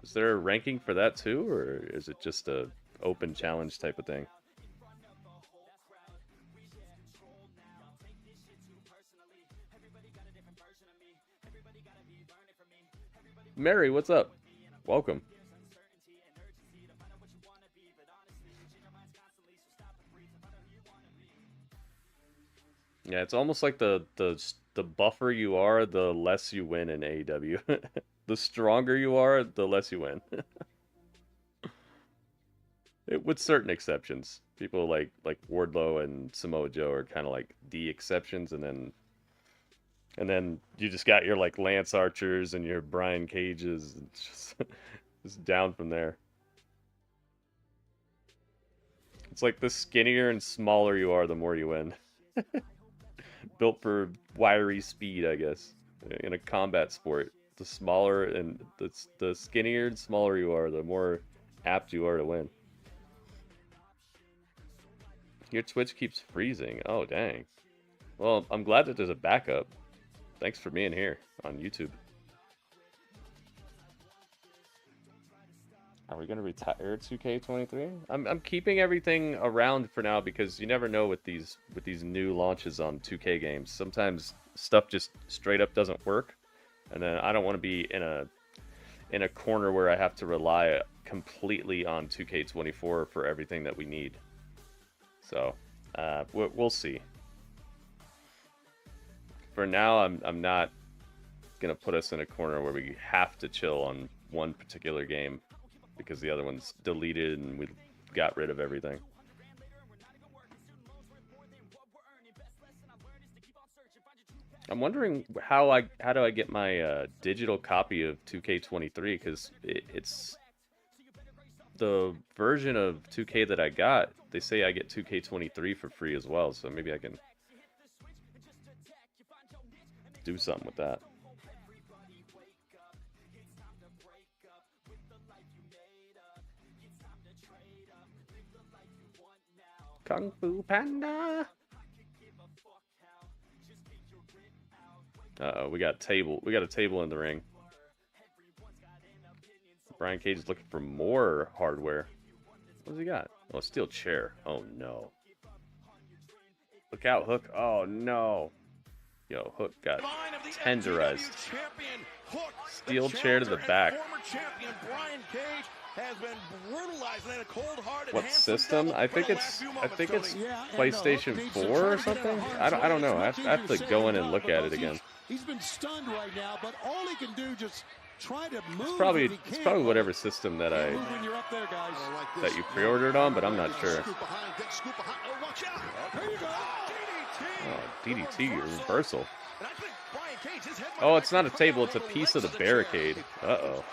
Is there a ranking for that too, or is it just a open challenge type of thing? Mary, what's up? Welcome. Yeah, it's almost like the buffer you are, the less you win in AEW. The stronger you are, the less you win. With certain exceptions. People like Wardlow and Samoa Joe are kind of like the exceptions, and then you just got your like Lance Archers and your Brian Cages, and just down from there. It's like the skinnier and smaller you are, the more you win. Built for wiry speed, I guess, in a combat sport. The smaller and the skinnier and smaller you are, the more apt you are to win. Your Twitch keeps freezing. Oh, dang. Well, I'm glad that there's a backup. Thanks for being here on YouTube. Are we gonna retire 2K23? I'm keeping everything around for now because you never know with these new launches on 2K games. Sometimes stuff just straight up doesn't work, and then I don't want to be in a corner where I have to rely completely on 2K24 for everything that we need. So we'll see. For now, I'm not gonna put us in a corner where we have to chill on one particular game because the other one's deleted and we got rid of everything. I'm wondering how do I get my digital copy of 2K23, because it's the version of 2K that I got. They say I get 2K23 for free as well, so maybe I can do something with that. Kung Fu Panda. Uh-oh, we got a table in the ring. Brian Cage is looking for more hardware. What does he got? Oh, a steel chair. Oh no. Look out, Hook. Oh no. Yo, Hook got tenderized. Steel chair to the back. Has been brutalized and had a cold-hearted. What system? I think it's PlayStation 4 or something. I don't know. I have to go in and look at it again. He's been stunned right now, but all he can do just try to move. It's probably whatever system that that you pre-ordered on, but I'm not sure. Oh, DDT reversal. Oh, it's not a table. It's a piece of the barricade. Uh-oh.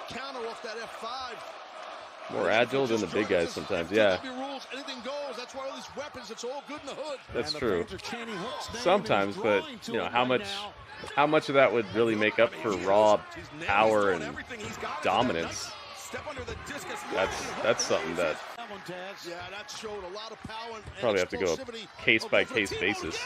Counter off that F5. More agile than the big guys sometimes, yeah. Anything goes. That's why all these weapons, it's all good in the hood. That's true. Sometimes, but you know how much of that would really make up for raw power and dominance. That's something that probably have to go case by case basis.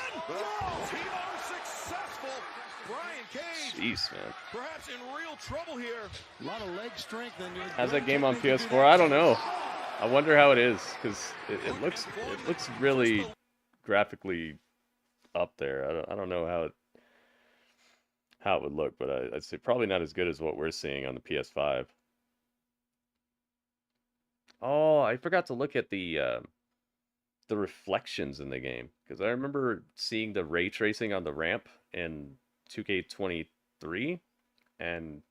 Jeez, man. Perhaps in real trouble here. A lot of leg strength. How's that game on PS4? I don't know. I wonder how it is, because it looks really graphically up there. I don't know how it would look, but I'd say probably not as good as what we're seeing on the PS5. Oh, I forgot to look at the reflections in the game, because I remember seeing the ray tracing on the ramp in 2K23 and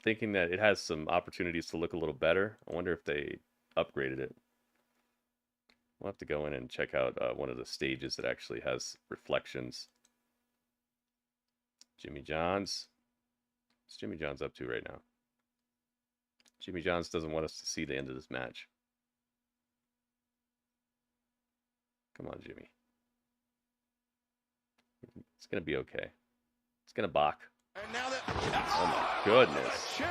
thinking that it has some opportunities to look a little better. I wonder if they upgraded it. We'll have to go in and check out one of the stages that actually has reflections. Jimmy Johns. What's Jimmy Johns up to right now? Jimmy Johns doesn't want us to see the end of this match. Come on, Jimmy. It's going to be okay. It's going to balk. Oh my goodness.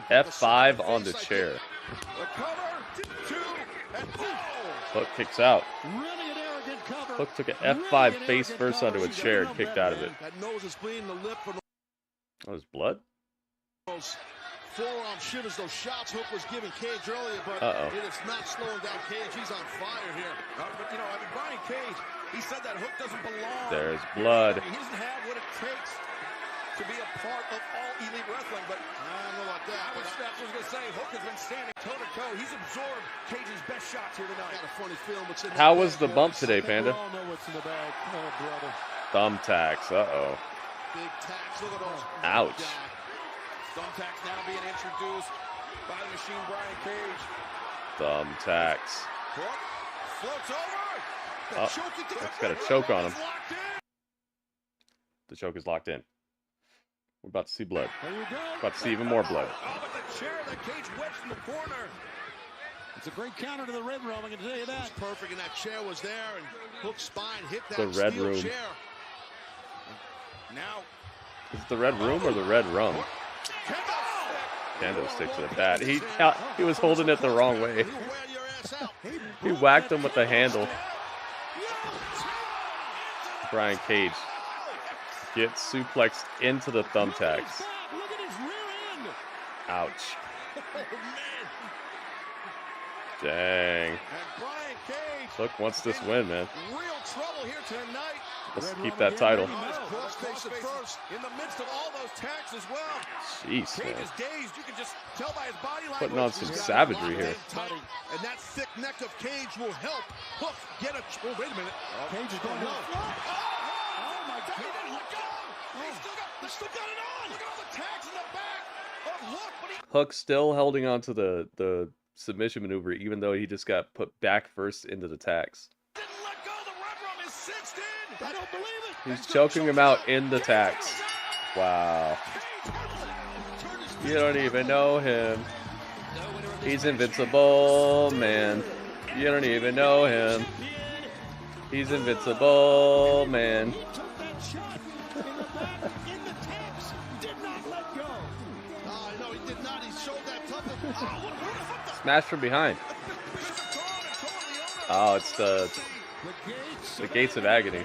F5 on the chair. Hook kicks out. Hook took an F5 face first onto a chair and kicked out of it. Oh, there's blood? Forearm shivers, those shots Hook was giving Cage earlier, but it is not slowing down Cage. He's on fire here. But you know, I mean, Brian Cage, he said that Hook doesn't belong. There's blood. He doesn't have what it takes to to be a part of All Elite Wrestling, but I don't know about that. I was going to say, Hook has been standing toe-to-toe. He's absorbed Cage's best shots here tonight. I got a funny feeling what's in How was the bump today, Panda? We all know what's in the bag. Oh, brother. Thumbtacks. Uh-oh. Big tax. Look at those. Ouch. Thumbtacks now being introduced by the Machine Brian Cage. Thumbtacks. Hook floats over. Oh, it's got a choke on him. The choke is locked in. We're about to see blood. There you go. About to see even more blood. Oh, but the chair that Cage wedged in the corner. It's a great counter to the Red Room, I can tell you that. It was perfect, and that chair was there, and Hook's spine hit that The Red steel Room. chair. Now, Is it the Red Room or the Red Rum? Kendo stick to the bat. He was holding it the wrong way. He whacked him with the handle. Brian Cage gets suplexed into the thumbtacks. Ouch. Dang. Hook wants this win, man. real trouble here tonight. Let's keep that title. First, in the midst of all those tacks as well. Jeez, Cage man. is dazed. You can just tell by his body language. Putting on some savagery here. And that thick neck of Cage will help Hook get a... Oh, wait a minute. Cage is going no. Oh, my God. He didn't let go. They still got it on. Look at all the tags in the back of Hook. But he... Hook still holding on to the submission maneuver, even though he just got put back first into the tags. didn't let go. The Red Rum is cinched in. I don't believe it. He's choking him out in the tags. Wow. You don't even know him. He's invincible, man. You don't even know him. He's invincible, man. Smash from behind. Oh, it's the gates of agony.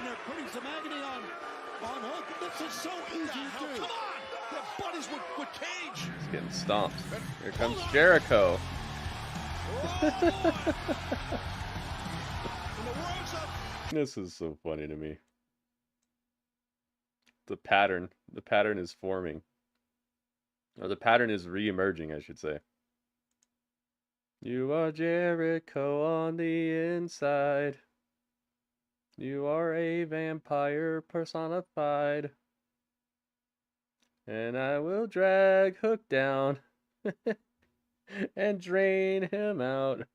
He's getting stomped. Here comes Jericho. This is so funny to me. The pattern is forming. Or the pattern is re-emerging, I should say. You are Jericho on the inside. You are a vampire personified. And I will drag Hook down and drain him out.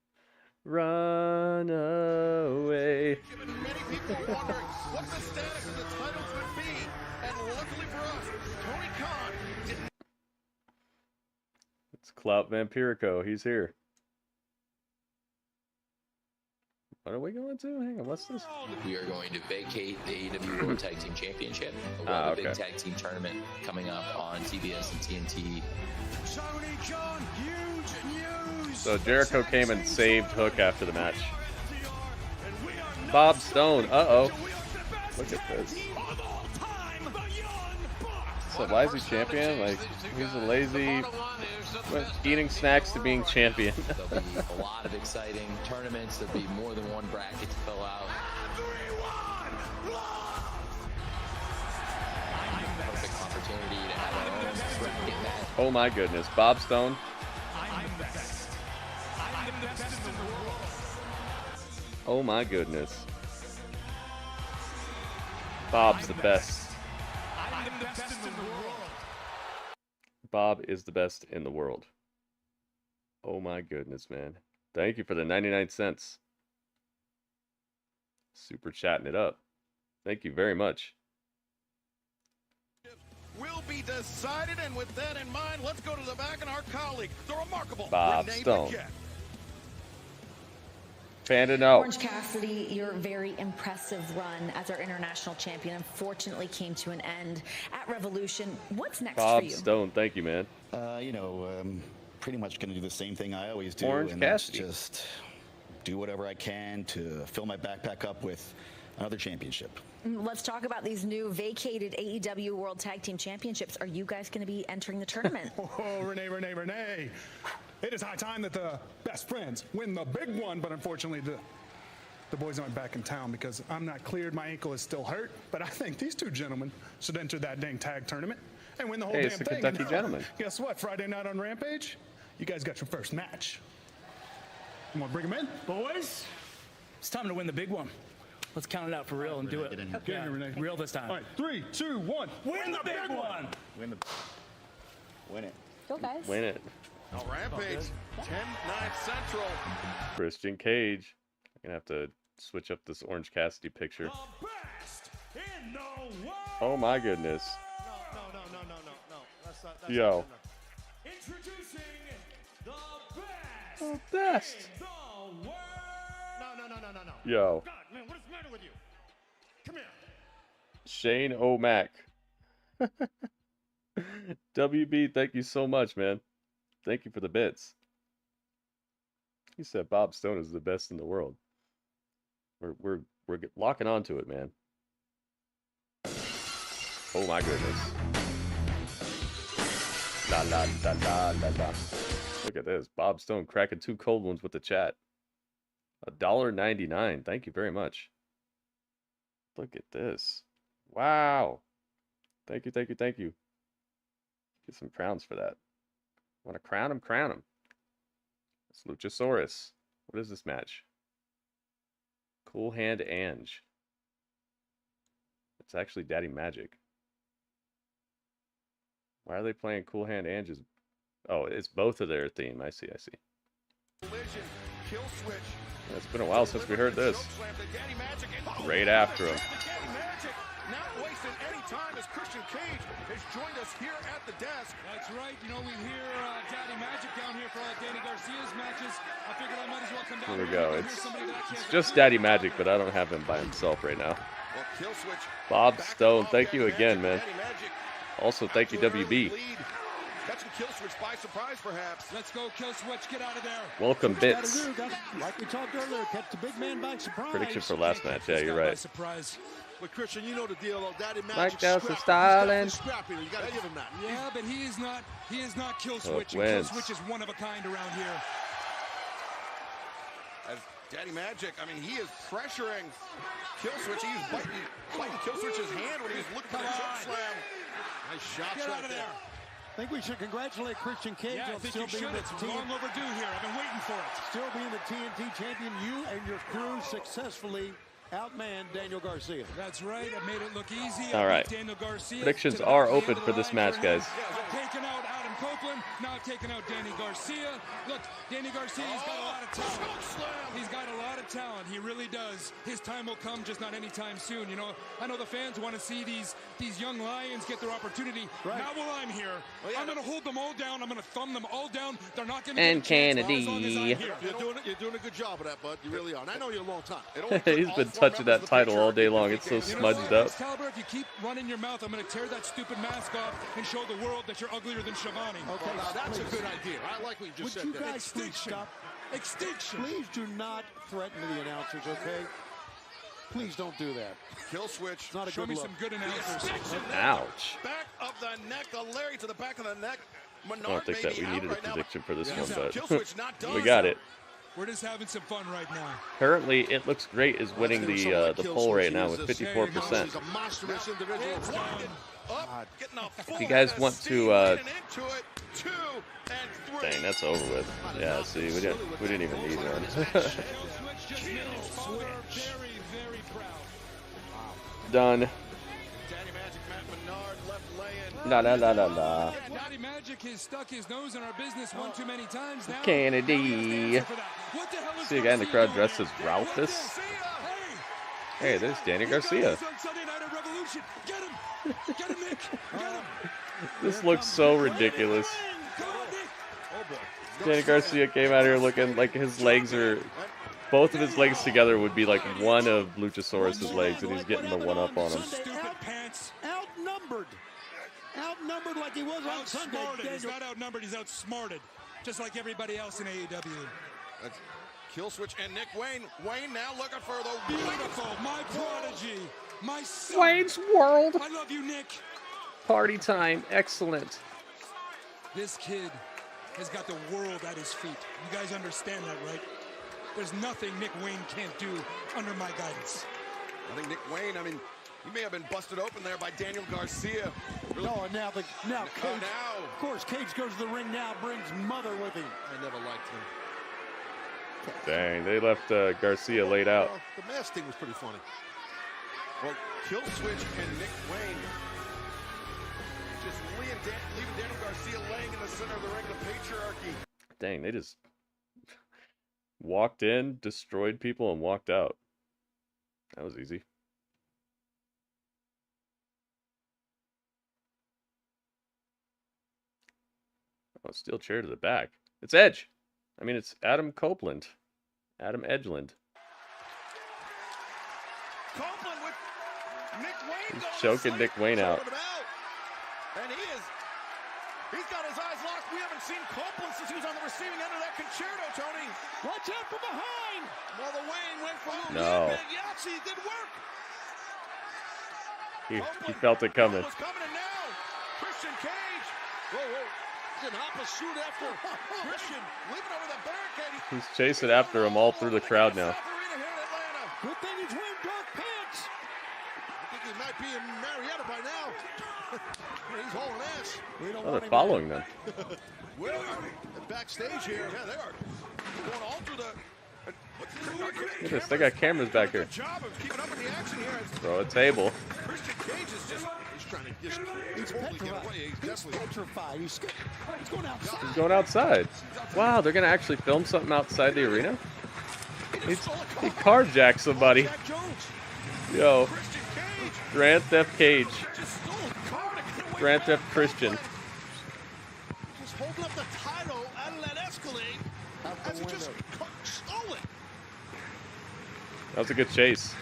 Run away. Many people wondering what the status of the titles would be. And luckily for us, Tony Khan didn't. It's Clout Vampirico. He's here. What are we going to? Hang on, what's this? We are going to vacate the AEW World Tag Team Championship. We'll have a big tag team tournament coming up on TBS and TNT. Tony Khan, huge news. So Jericho came and saved Hook after the match. Bob Stone. Uh-oh. Look at this. So why is he champion? Like, he's a lazy... eating snacks to being champion. There'll be a lot of exciting tournaments. There'll be more than one bracket to fill out. Perfect opportunity to have our own bracket match. Oh my goodness. Bob Stone. Oh my goodness. Bob's the best. Bob is the best in the world. Oh my goodness, man. Thank you for the 99 cents. Super chatting it up. Thank you very much. Will be decided, and with that in mind, let's go to the back and our colleague, the remarkable Bob Renee Stone. Paquette. Panda, no. Orange Cassidy, your very impressive run as our international champion unfortunately came to an end at Revolution. What's next for Bob you? Stone, thank you, man. Pretty much going to do the same thing I always do. Orange and Cassidy. that's just do whatever I can to fill my backpack up with another championship. Let's talk about these new vacated AEW World Tag Team Championships. Are you guys going to be entering the tournament? Oh, Renee. It is high time that the best friends win the big one, but unfortunately the boys aren't back in town because I'm not cleared. My ankle is still hurt, but I think these two gentlemen should enter that dang tag tournament. and win the whole Hey, damn it's the thing. Kentucky Gentleman. Guess what? Friday night on Rampage, you guys got your first match. You want to bring him in? Boys, it's time to win the big one. Let's count it out for real and do it. Get in, Renee. Real this time. All right, 3, 2, 1. Win the big one. Win it. Go, guys. Win it. Now Rampage, 10-9 Central. Christian Cage. I'm gonna have to switch up this Orange Cassidy picture. Oh my goodness. No. That's Yo. not Introducing the The best. No. Yo. God, man, what is the matter with you? Come here. Shane O'Mac. WB, thank you so much, man. Thank you for the bits. He said Bob Stone is the best in the world. We're locking onto it, man. Oh my goodness. La la la la la la. Look at this. Bob Stone cracking 2 cold ones with the chat. $1.99. Thank you very much. Look at this. Wow. Thank you. Get some crowns for that. Want to crown him? Crown him. It's Luchasaurus. What is this match? Cool Hand Ange. It's actually Daddy Magic. Why are they playing Cool Hand Ange's? Oh, it's both of their theme. I see. Collision, kill switch. It's been a while since we heard this. Right after him. Not wasting any time as Christian Cage has joined us here at the desk. That's right. You know, we hear Daddy Magic down here for all Danny Garcia's matches. I figured I might as well come down Here we here go. and hear somebody that I can't It's just Daddy Magic, but I don't have him by himself right now. Well, kill switch. Bob Stone, thank you again, man. Also, thank you, WB. Catching kill switch by surprise, perhaps. Let's go, kill switch. Get out of there. Welcome, Bits. Like we talked earlier, catch the big man by surprise. Prediction for last match. Yeah, you're right. Surprise. But Christian, you know the deal, though. Daddy Magic. Mike Dow's scrappy. styling. He's scrappy. You gotta give him that. Yeah, but he is not kill switch. And kill wins. switch is one of a kind around here. As Daddy Magic, I mean, he is pressuring kill switch. He's biting kill switch's hand when he was looking for the choke slam. Nice shots Get right out of there. I think we should congratulate Christian Cage Yeah, I on think still you being should. the It's long overdue here. I've been waiting for it. Still being the TNT champion, you and your crew successfully outmanned Daniel Garcia. That's right. I made it look easy. All right. Daniel Garcia. Predictions are open for this match, guys. I've taken out Adam Copeland. Now I've taken out Danny Garcia. Look, Danny Garcia's got a lot of talent. He's got a lot of talent. He really does. His time will come, just not anytime soon. You know, I know the fans want to see these young lions get their opportunity. Right. Not while I'm here. I'm going to hold them all down. I'm going to thumb them all down. They're not going to And get a chance Kennedy. as long as I'm here. You're doing a good job of that, bud. You really are. And I know you a long time. He's been touching that title all day long. It's so smudged up. Excalibur, if you keep running your mouth, I'm going to tear that stupid mask off and show the world that you're uglier than Shivani. Okay, Now, that's a good idea. I like what you just Would said you there. guys please stop? Extinction. Please do not threaten the announcers, okay? Please don't do that. Kill switch. It's not a Show good me look. some good announcers. Ouch. Back of the neck, a Larry to the back of the neck. I don't think that we needed a prediction for this one, Kill but switch not done. we got it. We're just having some fun right now. Currently, It Looks Great is winning the poll right now with 54%. He's a monstrous individual. Up, getting a full If you guys want to, into it, 2 and 3. dang, that's over with. Yeah, see, we didn't even need one. Very, very proud. Done. Daddy Magic, Matt Menard left laying. La la la la la. Daddy Magic has stuck his nose in our business one too many times now. Kennedy. What the hell is See a guy in the crowd Garcia dressed doing as here? Ralphus. Hey, Hey, there's Danny he's got Garcia. his on Sunday Night at Revolution. Get him! Get him, Nick! Get him! This looks so ridiculous. Come on, Nick! Oh, boy. Danny Garcia came out here looking like his legs are... Both of his legs together would be like one of Luchasaurus's legs, and he's getting the one up on him. Stupid pants. Outnumbered. Outnumbered like he was on Sunday. Outsmarted. He's Daniel. not outnumbered. He's outsmarted. Just like everybody else in AEW. That's kill switch and Nick Wayne. Wayne now looking for the Beautiful. My prodigy. My son. Wayne's World. I love you, Nick. Party time. Excellent. This kid has got the world at his feet. You guys understand that, right? There's nothing Nick Wayne can't do under my guidance. I think Nick Wayne, I mean, He may have been busted open there by Daniel Garcia. Really? No, and now Cage, of course, Cage goes to the ring now, brings Mother with him. I never liked him. Dang, they left Garcia laid out. Well, the mask thing was pretty funny. Well, Kill Switch and Nick Wayne just leaving Daniel Garcia laying in the center of the ring, the patriarchy. Dang, they just walked in, destroyed people, and walked out. That was easy. Oh, steel chair to the back. It's Edge. I mean, it's Adam Copeland. Adam Edgeland. Copeland with Nick Wayne. He's choking Nick Wayne out. And he's got his eyes locked. We haven't seen Copeland since he was on the receiving end of that concerto, Tony. Watch out from behind. Well, the Wayne went for a No. big Yahtzee. It did work. He felt it coming. Was coming, and now Christian Cage. Whoa. He's in hot pursuit after Christian. Leaving over the barricade. He's chasing after him all through the crowd now. Good thing he's wearing dark pants. I think he might be in Marietta by now. He's hauling ass. Oh, they're following them. Where are they? Backstage here. Yeah, they are Going all through the. Look at this. They got cameras back here. Job of keeping up with the action here. Throw a table. Christian Cage is just. He's trying to He's totally get petrified. away. He's petrified. He's going outside. He's going outside. Wow, they're going to actually film something outside the arena? He carjacked somebody. Yo. Grand Theft Cage. Grand Theft Christian. Just holding up the title out of that Escalade as he just stole it. That was a good chase.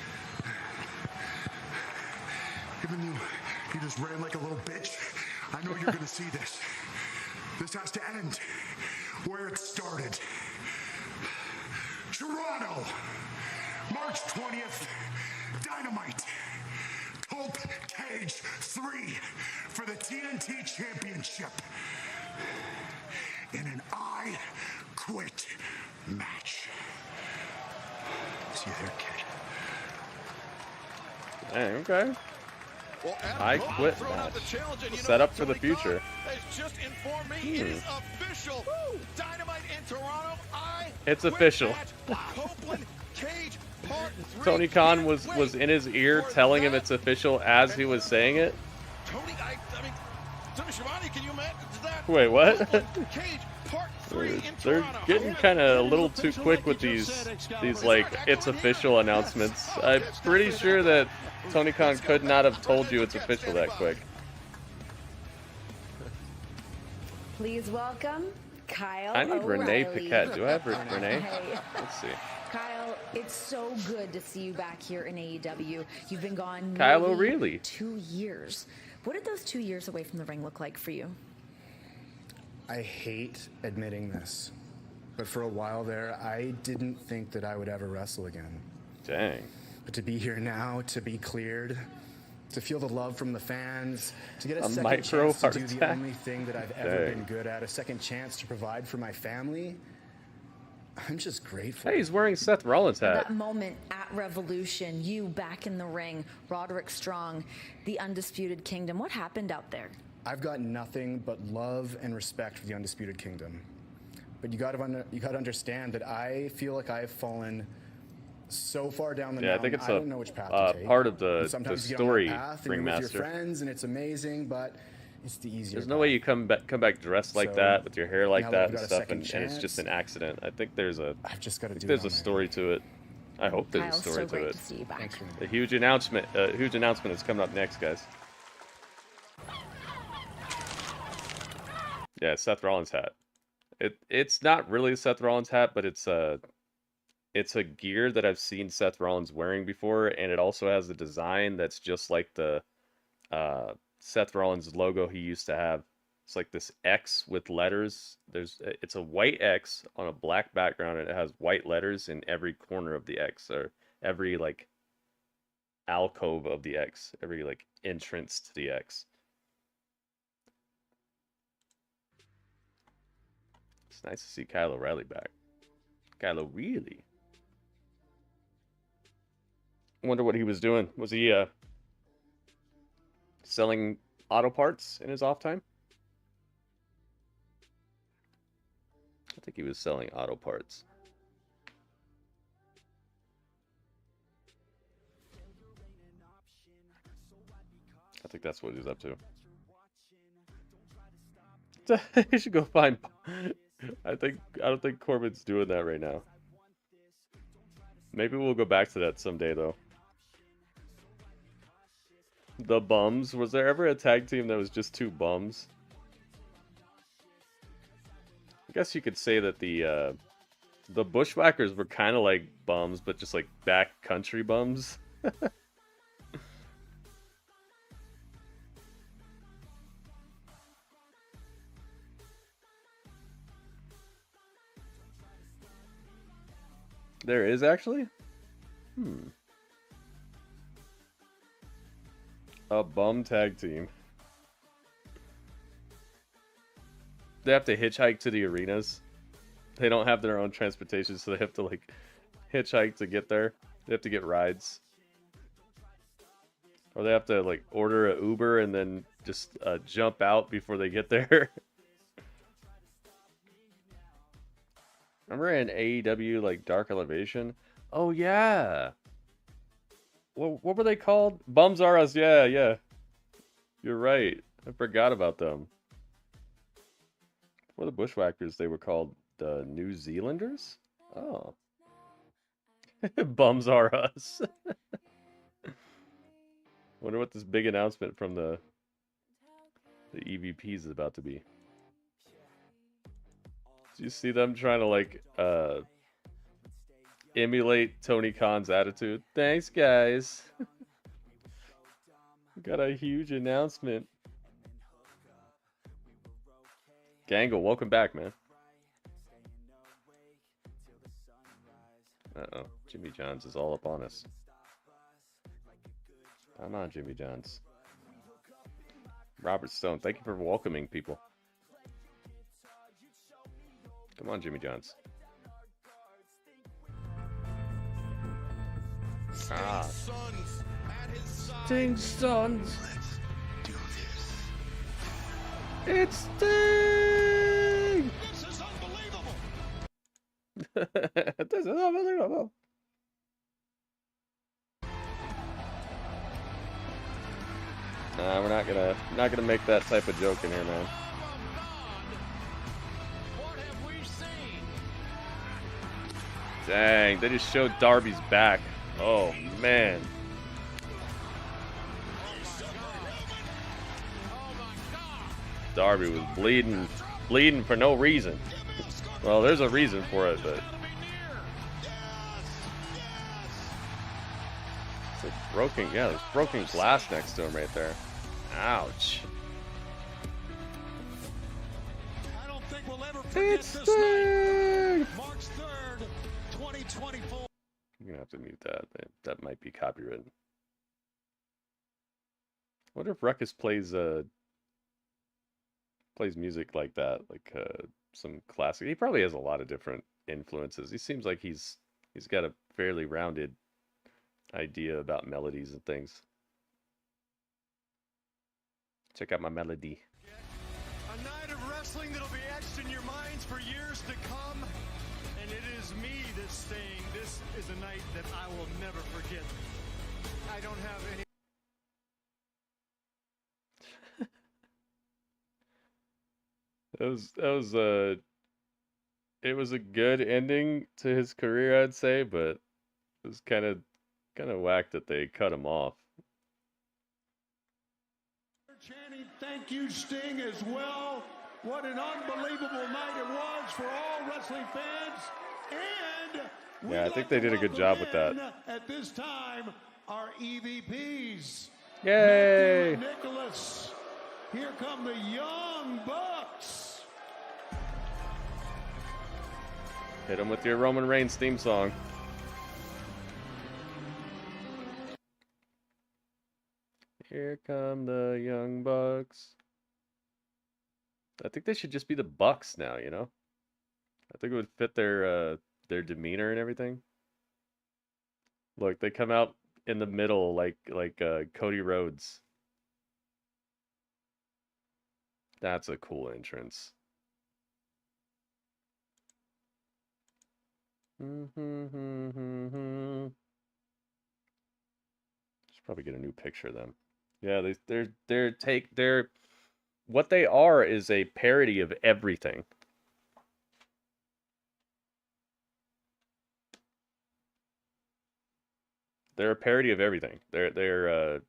Even you just ran like a little bitch. I know you're gonna see this. This has to end where it started. Toronto, March 20th, Dynamite. Colt Cage 3 for the TNT Championship in an I Quit match. See you there, kid. Dang, okay. Well, I Quit match. Set up for the future. Has just informed me it is official. Dynamite in Toronto. It's official. Copeland Cage Part 3. Tony Khan was in his ear telling him it's official as he was saying it. Tony, I mean, Tony Schiavone, can you imagine that? Wait, what? Cage Part 3 in They're Toronto. getting kind of a little too quick with these like it's official announcements. I'm pretty sure that Tony Khan could not have told you it's official that quick. Please welcome Kyle I need Renee O'Reilly. Paquette. Do I have Renee? Hey. Let's see. Kyle, it's so good to see you back here in AEW. You've been gone Kyle nearly O'Reilly. 2 years. What did those 2 years away from the ring look like for you? I hate admitting this, but for a while there, I didn't think that I would ever wrestle again. Dang. But to be here now, to be cleared, to feel the love from the fans, to get a second micro chance to heart do the attack. only thing that I've ever Dang. been good at, a second chance to provide for my family, I'm just grateful. Hey, he's wearing Seth Rollins' hat. That moment at Revolution, you back in the ring, Roderick Strong, the Undisputed Kingdom. What happened out there? I've got nothing but love and respect for the Undisputed Kingdom. But you got to understand that I feel like I've fallen so far down the Yeah, I mountain. think it's I don't know which path to take. part of the Sometimes you story, get on that path and you're with your Ringmaster. friends and it's amazing, but it's the easier There's no way you come back dressed like So, that with your hair like now that that and we've got a stuff, second and it's just chance, an accident. I think there's a. I've just got to do there's it on a my story to it. I hope there's Kyle, a story so to great it. to see you back. A huge announcement. Huge announcement is coming up next, guys. Yeah, Seth Rollins hat. It's not really a Seth Rollins hat, but it's a gear that I've seen Seth Rollins wearing before, and it also has a design that's just like the Seth Rollins logo he used to have. It's like this X with letters. It's a white X on a black background, and it has white letters in every corner of the X, or every like alcove of the X, every like entrance to the X. It's nice to see Kyle O'Reilly back. Kyle O'Reilly. I wonder what he was doing. Was he selling auto parts in his off time. I think he was selling auto parts. I think that's what he's up to. You should go find. I don't think Corbin's doing that right now. Maybe we'll go back to that someday, though. The Bums. Was there ever a tag team that was just two bums? I guess you could say that the Bushwhackers were kind of like bums, but just like backcountry bums. There is actually? A bum tag team. They have to hitchhike to the arenas. They don't have their own transportation, so they have to like hitchhike to get there. They have to get rides. Or they have to like order an Uber and then just jump out before they get there. Remember in AEW like Dark Elevation? Oh yeah. What were they called? Bums Are Us. Yeah, yeah. You're right. I forgot about them. For the Bushwhackers, they were called the New Zealanders? Oh. Bums Are Us. Wonder what this big announcement from the EVPs is about to be. Do you see them trying to like emulate Tony Khan's attitude? Thanks, guys. Got a huge announcement. Gangle, welcome back, man. Uh-oh. Jimmy Johns is all up on us. Come on, Jimmy Johns. Robert Stone, thank you for welcoming people. Come on, Jimmy Johns. Ah. Sting Sons. Let's do this. It's Sting! This is unbelievable. This is unbelievable. Nah, we're not gonna make that type of joke in here, man. Dang, they just showed Darby's back. Oh, man. Darby was bleeding for no reason. Well, there's a reason for it, but it's like broken. Yeah, there's broken glass next to him right there. Ouch. I don't think we'll ever forget this night. March 3rd, 2024. You're gonna have to mute that. That might be copywritten. I wonder if Ruckus plays music like that, like some classic. He probably has a lot of different influences. He seems like he's got a fairly rounded idea about melodies and things. Check out my melody. A night of wrestling that'll be etched in your minds for years to come. And it is me that's saying this is a night that I will never forget. I don't have any. It was a good ending to his career, I'd say, but it was kind of whack that they cut him off. Chanting, thank you, Sting, as well. What an unbelievable night it was for all wrestling fans. And yeah, I think they did a good job with that. At this time, our EVPs. Yay! Matthew and Nicholas. Here come the Young Bucks. Hit him with your Roman Reigns theme song. Here come the Young Bucks. I think they should just be the Bucks now, you know? I think it would fit their demeanor and everything. Look, they come out in the middle like Cody Rhodes. That's a cool entrance. Should probably get a new picture of them. Yeah, they're what they are is a parody of everything. They're a parody of everything. They're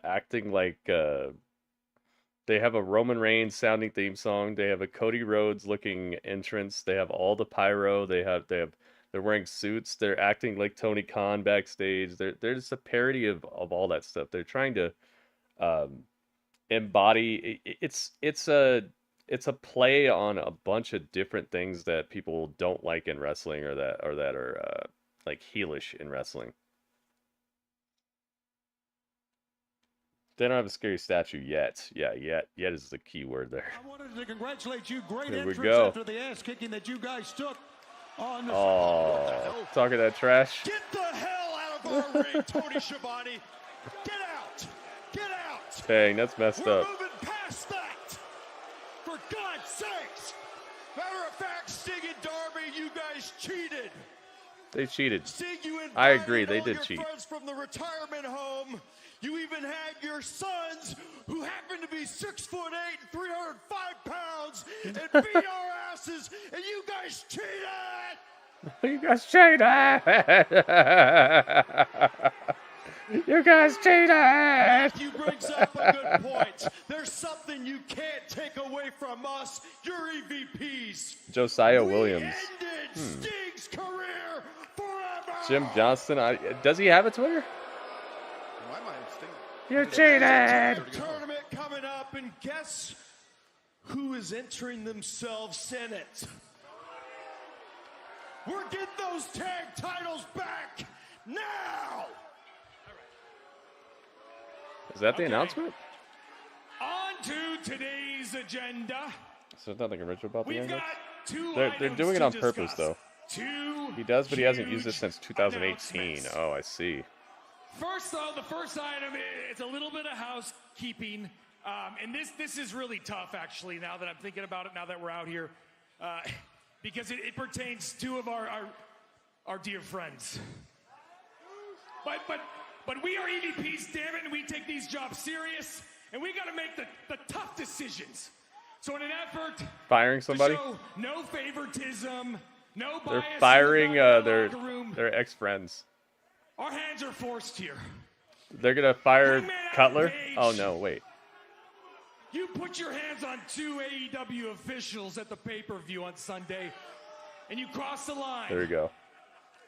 acting like they have a Roman Reigns sounding theme song. They have a Cody Rhodes looking entrance. They have all the pyro. They're wearing suits. They're acting like Tony Khan backstage. They're just a parody of all that stuff. They're trying to embody. It's a play on a bunch of different things that people don't like in wrestling, or that are like heelish in wrestling. They don't have a scary statue yet. Yeah, yet is the key word there. I wanted to congratulate you. Great Here we entrance go. after the ass kicking that you guys took on the talking that trash. Get the hell out of our ring, Tony Schiavone. Get out. Get out. Dang, that's messed We're up. moving past that. For God's sakes. Matter of fact, Sting and Darby, you guys cheated. They cheated. Sting, you I agree, they all did your cheat. friends from the retirement home. You even had your sons, who happen to be 6'8" and 305 pounds, and beat our asses, and you guys cheated! You guys cheated! You guys cheated! Matthew brings up a good point. There's something you can't take away from us. You're EVPs. Josiah Williams. Ended Sting's career forever. Jim Johnston. Does he have a Twitter? In my mind, Sting. You cheated! Tournament coming up, and guess who is entering themselves in it? We're getting those tag titles back now! Is that the announcement? On to today's agenda. So there's nothing original about the We've angle? got two They're items doing it to on purpose, discuss. though. Two He does, but he hasn't used huge this since 2018. announcements. Oh, I see. First, though, the first item, it's a little bit of housekeeping. And this is really tough, actually, now that I'm thinking about it, now that we're out here. Because it pertains to two of our dear friends. But we are EVPs, damn it, and we take these jobs serious. And we got to make the tough decisions. So in an effort Firing somebody? to show no favoritism, no bias, They're firing in the their locker room, ex-friends. our hands are forced here. They're gonna fire Hangman Cutler? Page. Oh no, wait. You put your hands on two AEW officials at the pay-per-view on Sunday, and you cross the line. There we go.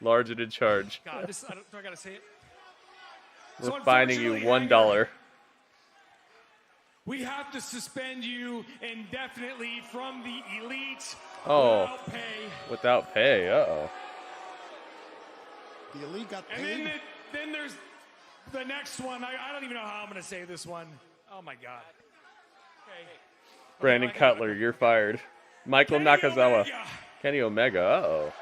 Large and in charge. God, do I gotta say it? We're fining you $1. We have to suspend you indefinitely from the elite Oh. without pay. Without pay. Uh-oh. The elite got And paid. then there's the next one. I don't even know how I'm going to say this one. Oh, my God. Okay. Brandon Cutler, you're fired. Michael Nakazawa. Omega. Kenny Omega. Uh-oh.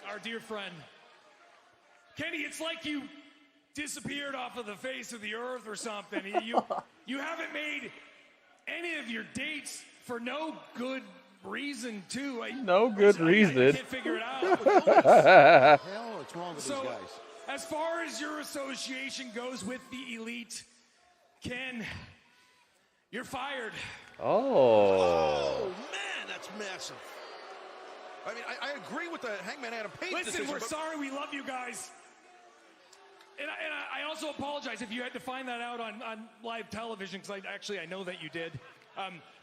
Our dear friend. Kenny, it's like you disappeared off of the face of the earth or something. You haven't made any of your dates for no good reason, too. No good reason. I can't figure it out. Hell, what's wrong with So, these guys? as far as your association goes with the elite, Ken, you're fired. Oh. Man, that's massive. I mean, I agree with the Hangman Adam Page Listen, decision, we're but- sorry. We love you guys. And I also apologize if you had to find that out on live television, because I know that you did.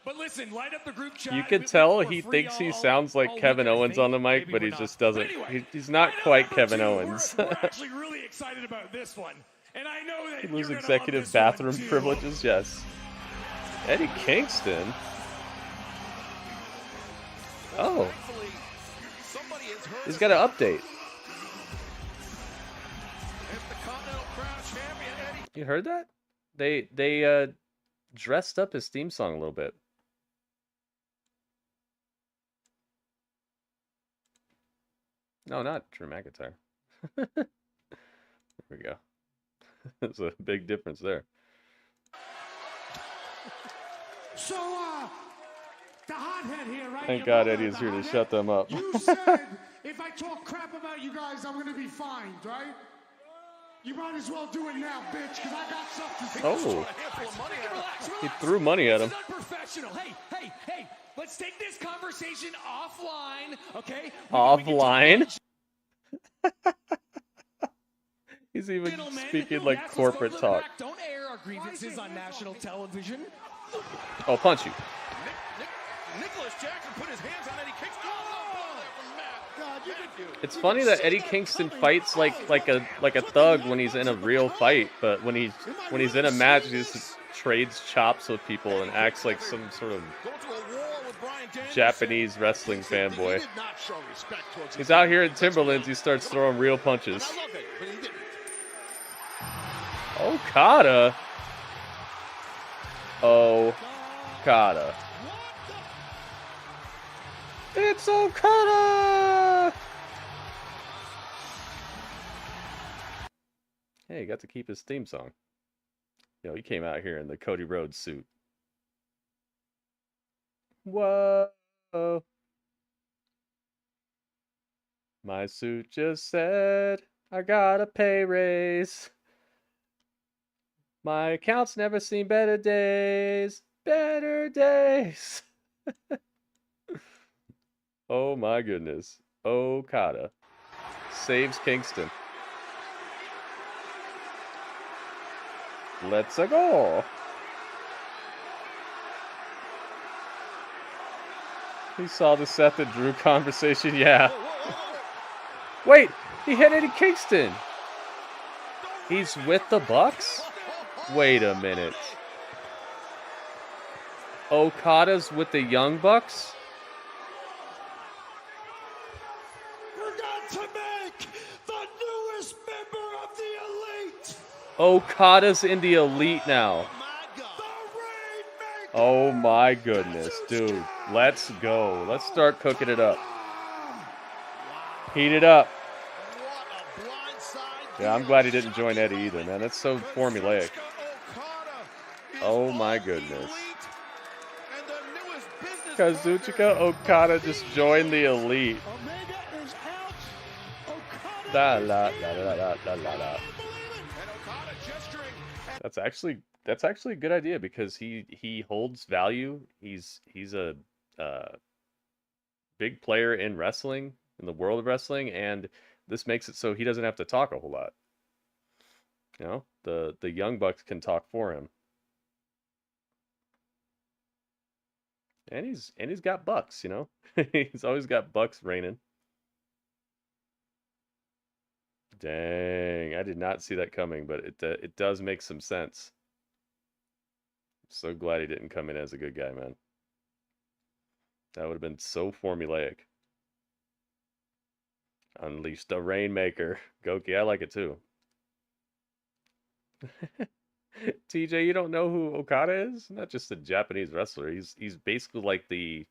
But listen, light up the group chat. You can tell he thinks he sounds like Kevin Owens on the mic, but he just doesn't. He's not quite Kevin Owens. We're actually really excited about this one. And I know that He you're lose gonna executive love this one, bathroom too. privileges, yes. Eddie Kingston. Oh. He's got an update. You heard that? They dressed up his theme song a little bit. No, not Drew McIntyre. There we go. There's a big difference there. So, the hothead here, right? Thank Your God brother, Eddie is the here to hothead, shut them up. You said if I talk crap about you guys, I'm gonna be fined, right? You might as well do it now, bitch, because I got stuff to say. Oh. Relax, He threw money at him. This is unprofessional. Hey, let's take this conversation offline, okay? Offline? He's even speaking like Yes, let's corporate go to the talk. back. Don't air our grievances on national television. I'll punch you. Nicholas Jackson put his hands on Eddie Kingston. It's funny that Eddie Kingston fights like a thug when he's in a real fight, but when he's in a match, he just trades chops with people and acts like some sort of Japanese wrestling fanboy. He's out here in Timberlands, he starts throwing real punches. Okada. Okada. It's Okada! Hey, he got to keep his theme song. You know, he came out here in the Cody Rhodes suit. Whoa. My suit just said I got a pay raise. My account's never seen better days. Better days. Oh my goodness. Okada saves Kingston. Let's go. He saw the Seth and Drew conversation, yeah. Wait, he hit Eddie Kingston. He's with the Bucks? Wait a minute. Okada's with the Young Bucks? We're going to make the newest member of the Elite. Okada's in the Elite now. Oh my goodness, dude. Let's go. Let's start cooking it up. Heat it up. Yeah, I'm glad he didn't join Eddie either, man. That's so formulaic. Oh my goodness. Kazuchika Okada just joined the Elite. La la la la la la la la. That's actually a good idea because he holds value. He's a big player in wrestling, in the world of wrestling, and this makes it so he doesn't have to talk a whole lot. You know, the Young Bucks can talk for him. And he's got Bucks, you know? He's always got Bucks reigning. Dang, I did not see that coming, but it does make some sense. I'm so glad he didn't come in as a good guy, man. That would have been so formulaic. Unleash the Rainmaker. Goki, I like it too. TJ, you don't know who Okada is? Not just a Japanese wrestler. He's basically like the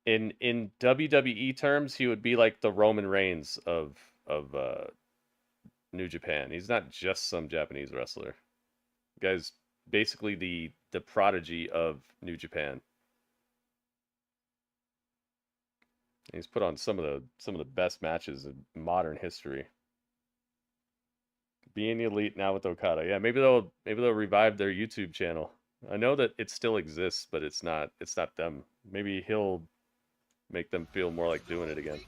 in WWE terms, he would be like the Roman Reigns of New Japan. He's not just some Japanese wrestler. The guy's basically the prodigy of New Japan. He's put on some of the best matches in modern history. Being the Elite now with Okada. Yeah, maybe they'll revive their YouTube channel. I know that it still exists, but it's not them. Maybe he'll make them feel more like doing it again.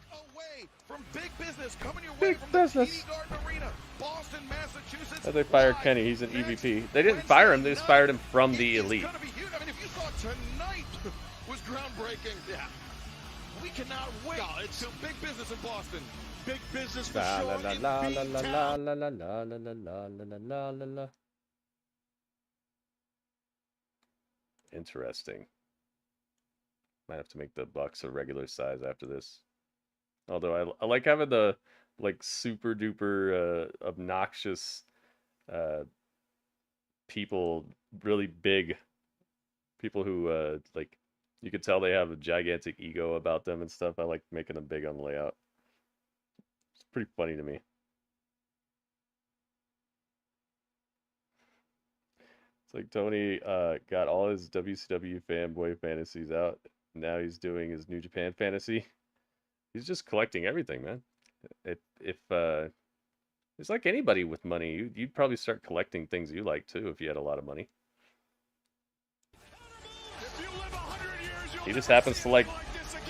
From big business coming your way Big from business. the TD Garden Arena, Boston, Massachusetts. How they fired Kenny? He's an EVP. They didn't fire him. They just fired him from the Elite. It's gonna be huge. I mean, if you thought tonight was groundbreaking, yeah, we cannot wait. No, it's big business in Boston. Big business for La sure. la in la la la B-Town. la la la la la la la la la la. Interesting. Might have to make the Bucks a regular size after this. Although I like having the like super duper obnoxious people, really big people who like you could tell they have a gigantic ego about them and stuff. I like making them big on the layout. It's pretty funny to me. It's like Tony got all his WCW fanboy fantasies out. Now he's doing his New Japan fantasy. He's just collecting everything, man. If it's like anybody with money, you'd probably start collecting things you like too if you had a lot of money. He just happens to like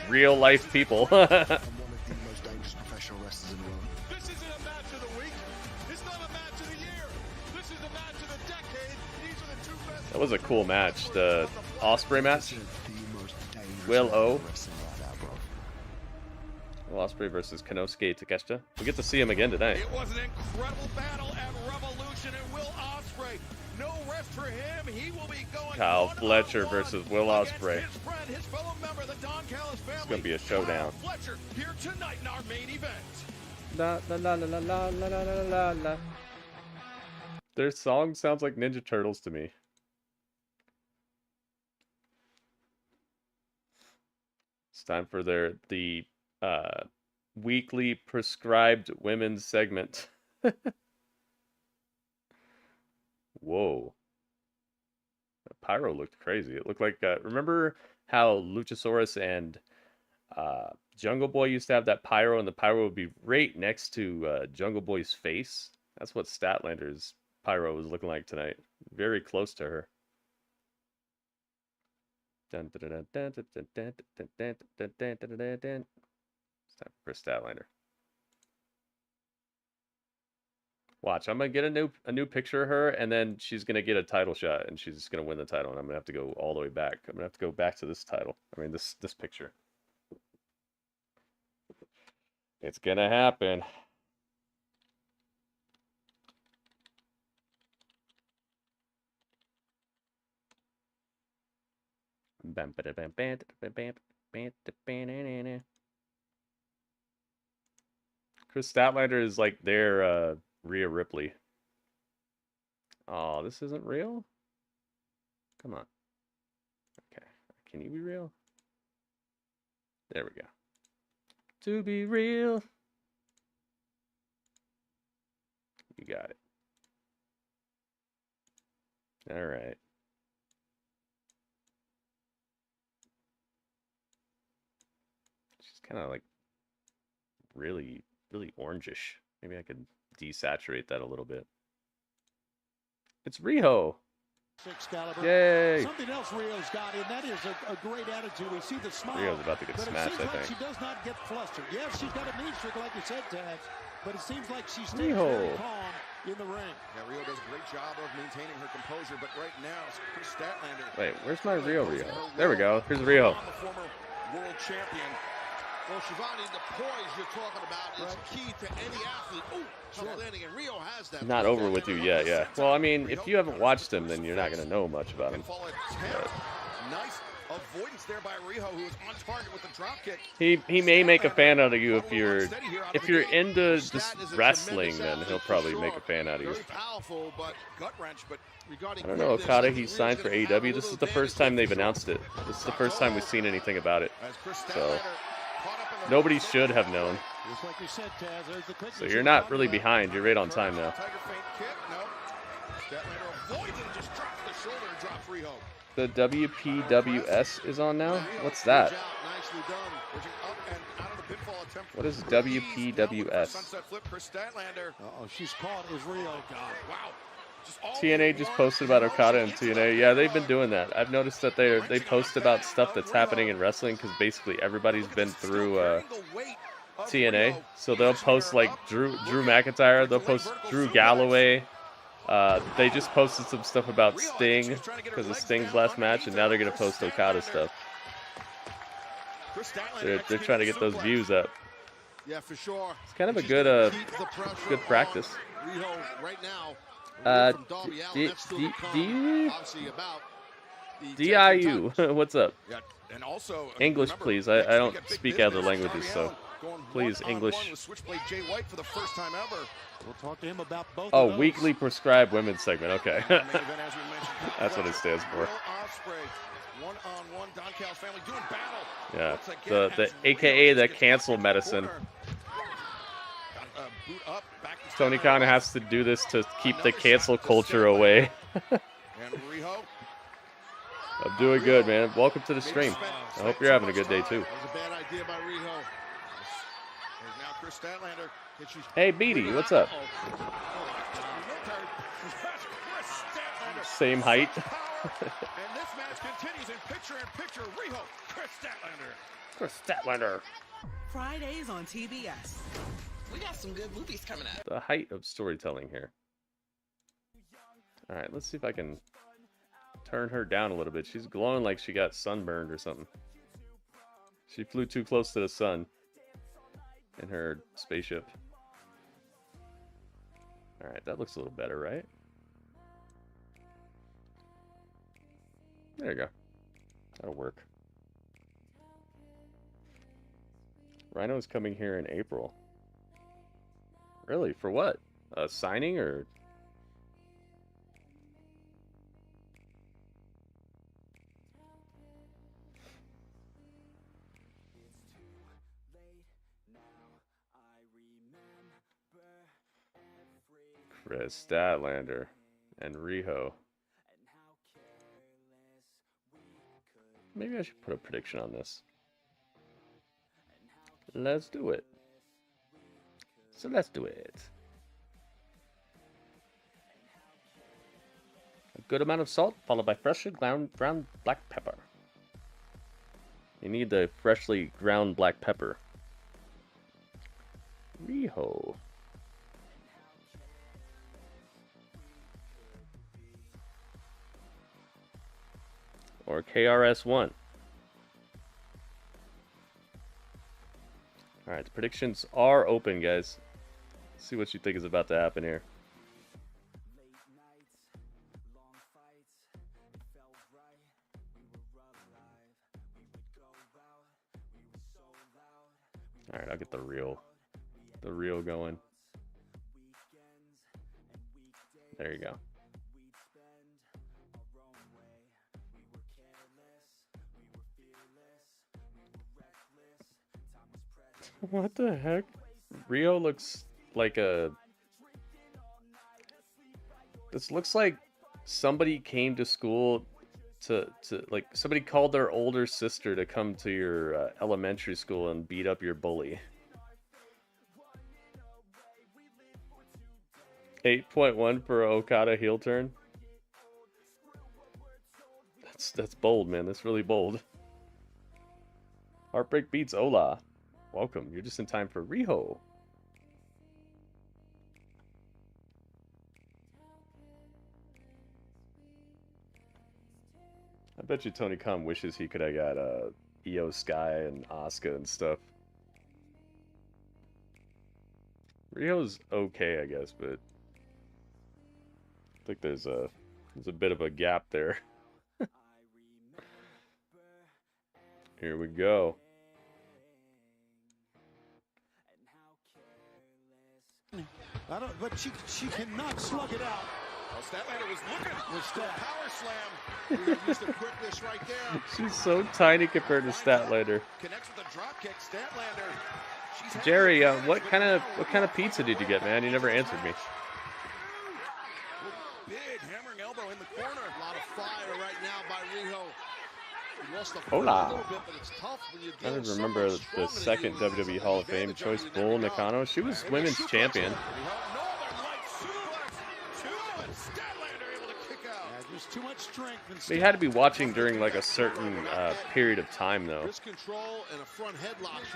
real life people. I'm one of the most dangerous professional wrestlers in the world. This isn't a match of the week. It's not a match of the year. This is a match of the decade. These are the two best. That was a cool match. The Osprey match. Will O. Osprey versus Konosuke Takeshita. We get to see him again tonight. It was an incredible battle at Revolution, and Will Osprey, no rest for him. He will be going Kyle Fletcher versus Will Osprey. his friend, his fellow member, the Don Callis family. It's gonna be a showdown. Fletcher here tonight in our main event. La la la la la la la la la la. Their song sounds like Ninja Turtles to me. It's time for the weekly prescribed women's segment. Whoa. The pyro looked crazy. It looked like remember how Luchasaurus and Jungle Boy used to have that pyro, and the pyro would be right next to Jungle Boy's face? That's what Statlander's pyro was looking like tonight. Very close to her. It's time for Kris Statlander. Watch, I'm gonna get a new picture of her, and then she's gonna get a title shot, and she's just gonna win the title, and I'm gonna have to go all the way back. I'm gonna have to go back to this title. I mean, this picture. It's gonna happen. Kris Statlander is like their Rhea Ripley. Oh, this isn't real? Come on. Okay. Can you be real? There we go. To be real. You got it. All right. She's kind of like really orangish. Maybe I could desaturate that a little bit. It's Riho. Yay! Something else Rio's got, and that is a great attitude. We see the smile. Rio's about to get smashed, I think. She does not get flustered. Yes, she's got a mean streak, like you said, Taz, but it seems like she stays very calm in the ring. Yeah, Riho does a great job of maintaining her composure, but right now, Kris Statlander. Wait, where's my Riho? There we go. Here's Riho. The former world champion. Well, Shivani, the poise you're talking about is key to any athlete. Ooh, landing, and Riho has that. Not over with you yet, yeah. Well, I mean, if you haven't watched him, then you're not going to know much about him. Nice avoidance there by Riho, who is on target with the drop kick. He may make a fan out of you if you're into just wrestling, then he'll probably make a fan out of you. Powerful, but gut wrench. But I don't know, Okada, he signed for AEW. This is the first time they've announced it. This is the first time we've seen anything about it. So nobody should have known. So you're not really behind. You're right on time now. The WPWS is on now? What's that? What is WPWS? Uh-oh, she's caught as Riho. Wow. TNA just posted about Okada and TNA. Yeah, they've been doing that. I've noticed that they post about stuff that's happening in wrestling because basically everybody's been through TNA. So they'll post like Drew McIntyre. They'll post Drew Galloway. They just posted some stuff about Sting because of Sting's last match, and now they're gonna post Okada stuff. They're trying to get those views up. Yeah, for sure. It's kind of a good practice. Riho right now. DIU, what's up? Yeah, and also English, please. I don't speak other languages, so please, English. Switchblade Jay White for the first time ever. We'll talk to him about both. Oh, weekly prescribed women's segment. Okay, that's what it stands for. One-on-one, Don Callis family doing battle. Yeah, the AKA the cancel medicine. Boot up, back Tony Khan has to do this to keep the cancel culture away. And Riho. I'm doing good, man. Welcome to the stream. I hope you're having a good day too. That was a bad idea by Riho. There's now Kris Statlander. Hey, Beatty, what's up? Same height. And this match continues in picture-in-picture. Riho, Kris Statlander. Kris Statlander. Fridays on TBS. We got some good movies coming up. The height of storytelling here. All right, let's see if I can turn her down a little bit. She's glowing like she got sunburned or something. She flew too close to the sun in her spaceship. All right, that looks a little better, right? There you go. That'll work. Rhino's coming here in April. Really? For what? A signing or? Kris Statlander and Riho. Maybe I should put a prediction on this. Let's do it. So let's do it. A good amount of salt, followed by freshly ground black pepper. You need the freshly ground black pepper. Riho. Or KRS-One. Alright, the predictions are open, guys. Let's see what you think is about to happen here. Alright, I'll get the reel going. There you go. What the heck? Riho looks like a... This looks like somebody came to school to like somebody called their older sister to come to your elementary school and beat up your bully. 8.1 for Okada heel turn. That's bold, man. That's really bold. Heartbreak beats Ola. Welcome. You're just in time for Riho. I bet you Tony Khan wishes he could have got Io Sky and Asuka and stuff. Riho's okay, I guess, but I think there's a bit of a gap there. Here we go. But she cannot slug it out. Well, Statlander was looking with for a power slam. We used the quickness right there. She's so tiny compared to Statlander. Connects with a drop kick. Statlander. Jerry, what kind of pizza did you get, man? You never answered me. Big hammering elbow in the corner. A lot of fire right now by Riho. He lost the Hola. a little bit, but it's tough when you I don't remember the second WWE Hall of Fame choice, Bull Nakano. She was women's champion. There's too much strength. They had to be watching during like a certain period of time, though.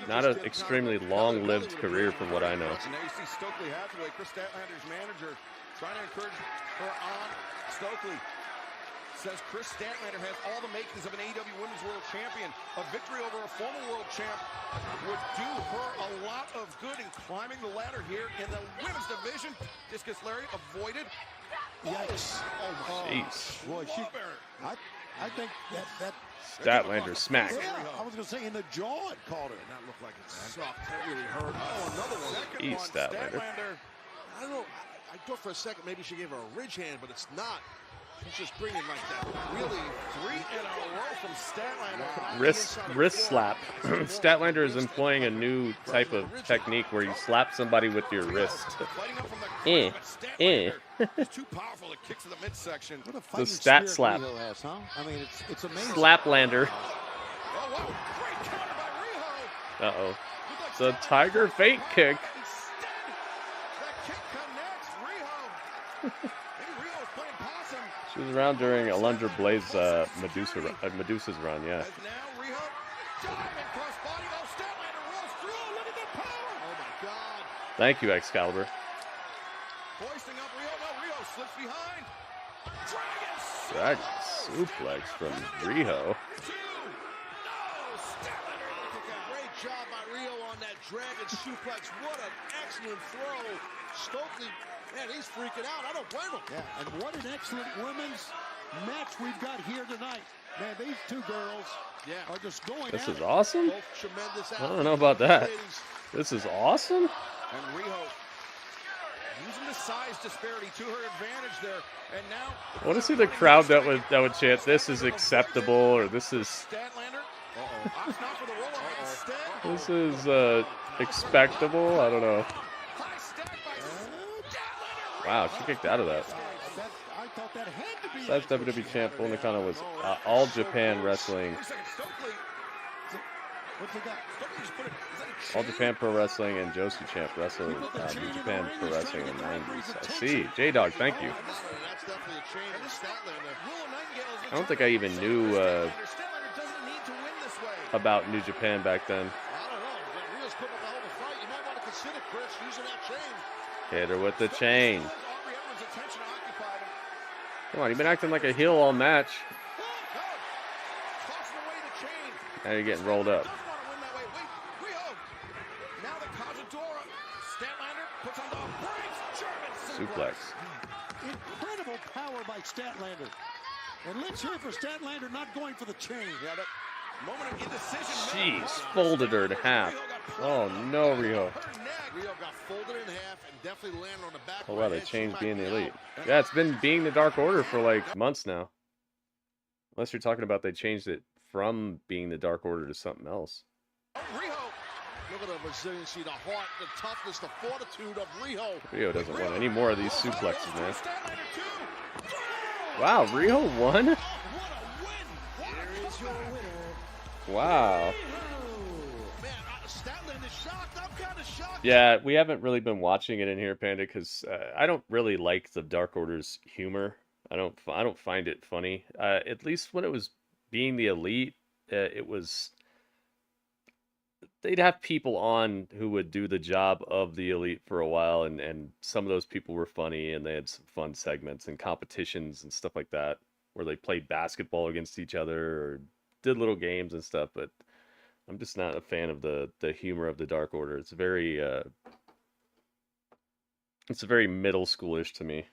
Not an extremely long-lived career, from what I know. And now you see Stokely Hathaway, Kris Statlander's manager, trying to encourage her on. Stokely says Kris Statlander has all the makings of an AEW Women's World Champion. A victory over a former world champ would do her a lot of good in climbing the ladder here in the women's division. Discus Lariat avoided. Yikes. Oh, jeez. Boy, I think that Statlander smack. Yeah, I was going to say in the jaw it caught her. And that looked like it sucked. That really hurt. Oh, another one. Jeez, Statlander. I don't know. I thought for a second maybe she gave her a ridge hand, but it's not. He's just bringing like that. Really, 3 in a row from Statlander. Wrist slap. Statlander is employing a new type of technique where you slap somebody with your wrist. He's too powerful. It kicks to the midsection. The stat slap. Has, huh? I mean, it's amazing. Slaplander. Oh, great counter by Riho. Uh-oh. It's a tiger fake kick. That kick connects. Riho. Maybe Riho's playing possum. She was around during Alundra Blaze Medusa's run, yeah. As now Riho diving crossbody. Oh, Statlander rolls through. Look at the power. Oh my God. Thank you, Excalibur. Hoisting up Riho. No, Riho slips behind. Dragon suplex from Riho. Great job by Riho on that dragon suplex. What an excellent throw. Stokely, man, he's freaking out. I don't blame him. Yeah, and what an excellent women's match we've got here tonight. Man, these two girls are just going This at is it. awesome? Both tremendous I don't know about that. ladies. This is awesome? And Riho using the size disparity to her advantage there. And now I want to see the crowd that would chant, "This is acceptable," or "This is Statlander. Opts not for the roll up instead. this is expectable." I don't know. High stack by Wow, she kicked out of that. I thought that had to be. That's WWE champ. Full Nakano was All Japan Wrestling. What's he got? All Japan Pro Wrestling and Joshi Champ wrestled New Japan Pro Wrestling in the 90s. I see. J-Dog, thank you. That's definitely a change in Statlander. I don't think I even knew Statlander doesn't need to win this way. about New Japan back then. I don't know. Riho's putting up a hell of a fight. You might want to consider, Kris, using that chain. Hit her with the chain. Aubrey Edwards' attention occupied him. Come on, you've been acting like a heel all match. Tossing away the chain. Now you're getting rolled up. Doesn't want to win that way. Wait, Riho. Now the Cazadora. Statlander puts on the brakes. German Suplex. Incredible power by Statlander. And let's hear for Statlander not going for the chain. Yeah, that moment of indecision. Jeez, folded her in half. Oh no, Riho. Riho got folded in half and definitely landed on the back. Oh wow, they changed being the elite. Yeah, it's been being the Dark Order for like months now. Unless you're talking about they changed it from being the Dark Order to something else. Riho. Look at the resiliency, the heart, the toughness, the fortitude of Riho. Riho doesn't want any more of these suplexes, man. Wow, Riho won? Wow. Yeah, we haven't really been watching it in here, Panda, because I don't really like the Dark Order's humor. I don't find it funny. At least when it was being the elite, it was. They'd have people on who would do the job of the elite for a while, and some of those people were funny, and they had some fun segments and competitions and stuff like that, where they played basketball against each other or did little games and stuff. But I'm just not a fan of the humor of the Dark Order. It's very middle schoolish to me,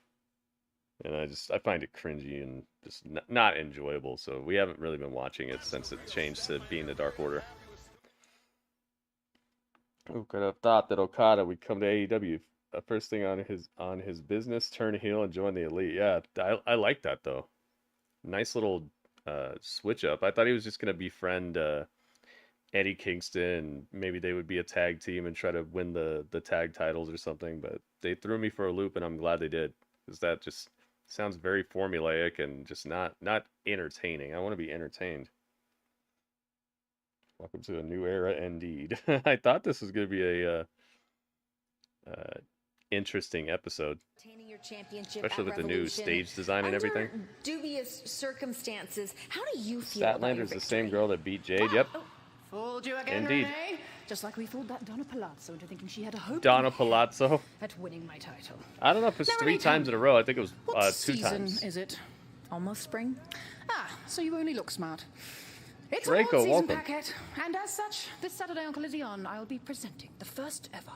and I find it cringy and just not enjoyable. So we haven't really been watching it since it changed to being the Dark Order. Who could have thought that Okada would come to AEW first thing on his business, turn heel, and join the elite? Yeah, I like that though. Nice little switch up. I thought he was just gonna befriend Eddie Kingston, and maybe they would be a tag team and try to win the tag titles or something. But they threw me for a loop, and I'm glad they did, because that just sounds very formulaic and just not entertaining. I want to be entertained. Welcome to a new era, indeed. I thought this was going to be a interesting episode, Your championship especially with the new Revolution. stage design and everything. Under dubious circumstances, how do you feel about your Statlander's the same girl that beat Jade. Yep. Fooled you again, Indeed. Renee? Just like we fooled that Donna Palazzo into thinking she had a hope Donna Palazzo. at winning my title. I don't know if it's Now, 3 Renee, times in a row. I think it was What 2 season times. is it? Almost spring. Ah, so you only look smart. It's Draco, a one-season welcome. packet, and as such, this Saturday on Collision, I'll be presenting the first ever.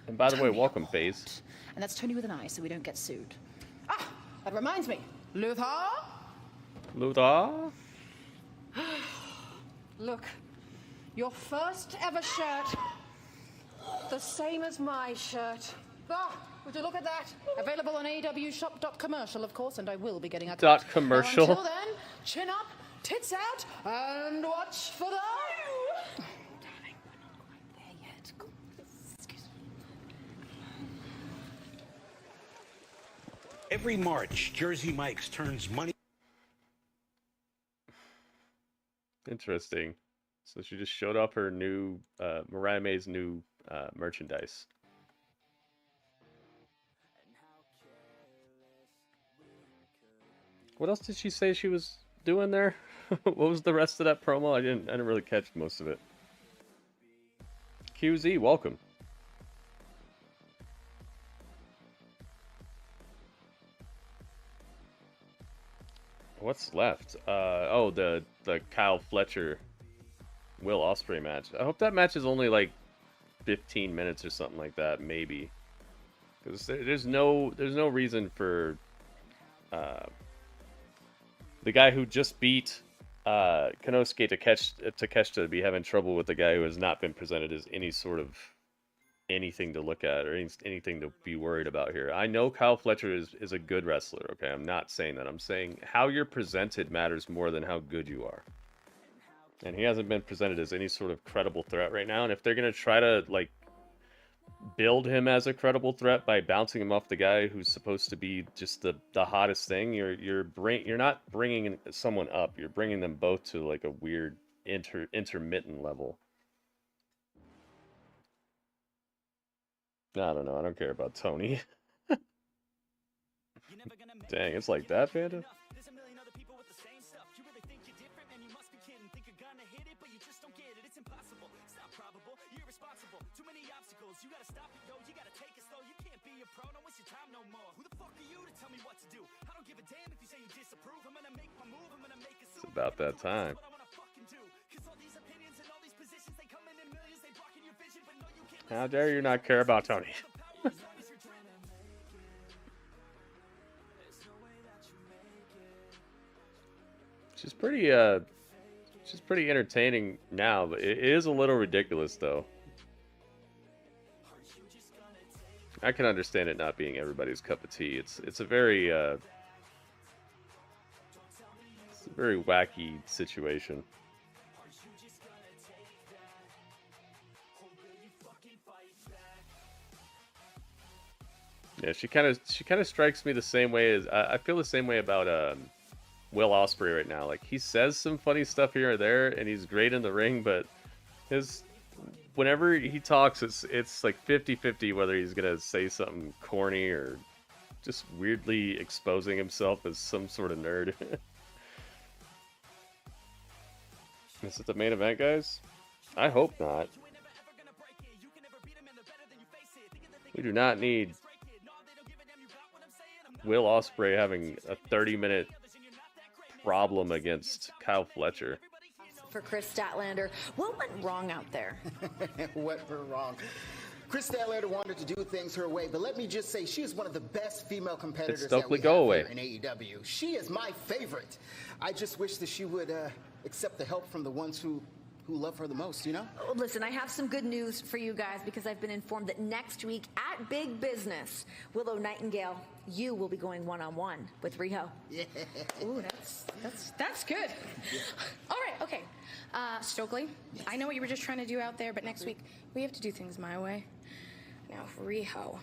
And by the way, welcome, FaZe. And that's Tony with an I, so we don't get sued. Ah, that reminds me. Luther? Luther? Look, your first ever shirt, the same as my shirt. Ah, would you look at that? Available on AEW shop.commercial, of course, and I will be getting a Dot cut. commercial. Now, until then, chin up, tits out, and watch for the... Every March, Jersey Mike's turns money. Interesting. So she just showed off her new, Mariah May's new merchandise. What else did she say she was doing there? What was the rest of that promo? I didn't really catch most of it. QZ, welcome. What's left? Oh, the Kyle Fletcher Will Osprey match. I hope that match is only like 15 minutes or something like that, maybe. Because there's no reason for the guy who just beat Konosuke Takeshita to be having trouble with the guy who has not been presented as any sort of anything to look at or anything to be worried about here. I know Kyle Fletcher is a good wrestler, okay? I'm not saying that. I'm saying how you're presented matters more than how good you are. And he hasn't been presented as any sort of credible threat right now. And if they're going to try to, like, build him as a credible threat by bouncing him off the guy who's supposed to be just the hottest thing, you're not bringing someone up. You're bringing them both to, like, a weird intermittent level. I don't know. I don't care about Tony. Dang, it's like that, Panda? It's about that time. How dare you not care about Tony? She's pretty entertaining now, but it is a little ridiculous though. I can understand it not being everybody's cup of tea. It's a very wacky situation. Yeah, she kind of strikes me the same way as I feel the same way about Will Osprey right now. Like, he says some funny stuff here or there, and he's great in the ring, but whenever he talks, it's like 50-50 whether he's gonna say something corny or just weirdly exposing himself as some sort of nerd. Is it the main event, guys? I hope not. We do not need Will Osprey having a 30-minute problem against Kyle Fletcher. For Kris Statlander, what went wrong out there? What went wrong? Kris Statlander wanted to do things her way, but let me just say she is one of the best female competitors that we have here in AEW. She is my favorite. I just wish that she would accept the help from the ones who love her the most, you know? Oh, listen, I have some good news for you guys because I've been informed that next week at Big Business, Willow Nightingale, you will be going one-on-one with Riho. Yeah. Ooh, that's good. All right, okay. Stokely, I know what you were just trying to do out there, but next week we have to do things my way. Now, Riho.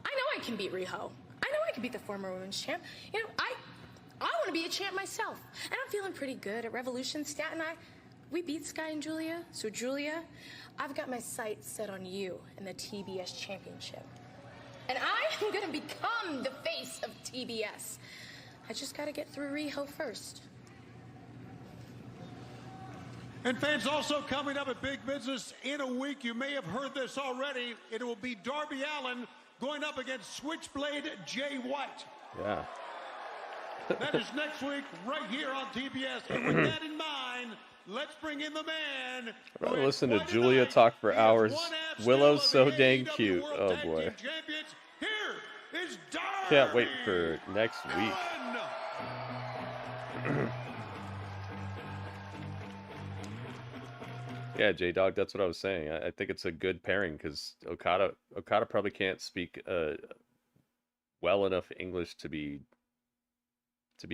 I know I can beat Riho. I know I can beat the former women's champ. You know, I want to be a champ myself. And I'm feeling pretty good at Revolution. Stat and I, we beat Sky and Julia. So, Julia, I've got my sights set on you in the TBS Championship. And I am going to become the face of TBS. I just got to get through Riho first. And fans, also coming up at Big Business in a week, you may have heard this already, it will be Darby Allin going up against Switchblade Jay White. Yeah. That is next week right here on TBS. And with that in mind, let's bring in the man. I'd rather listen to Julia talk for hours. Willow's so dang cute. Oh boy. Here is Darby. Can't wait for next week. Yeah, J-Dog, that's what I was saying. I think it's a good pairing because Okada probably can't speak well enough English to be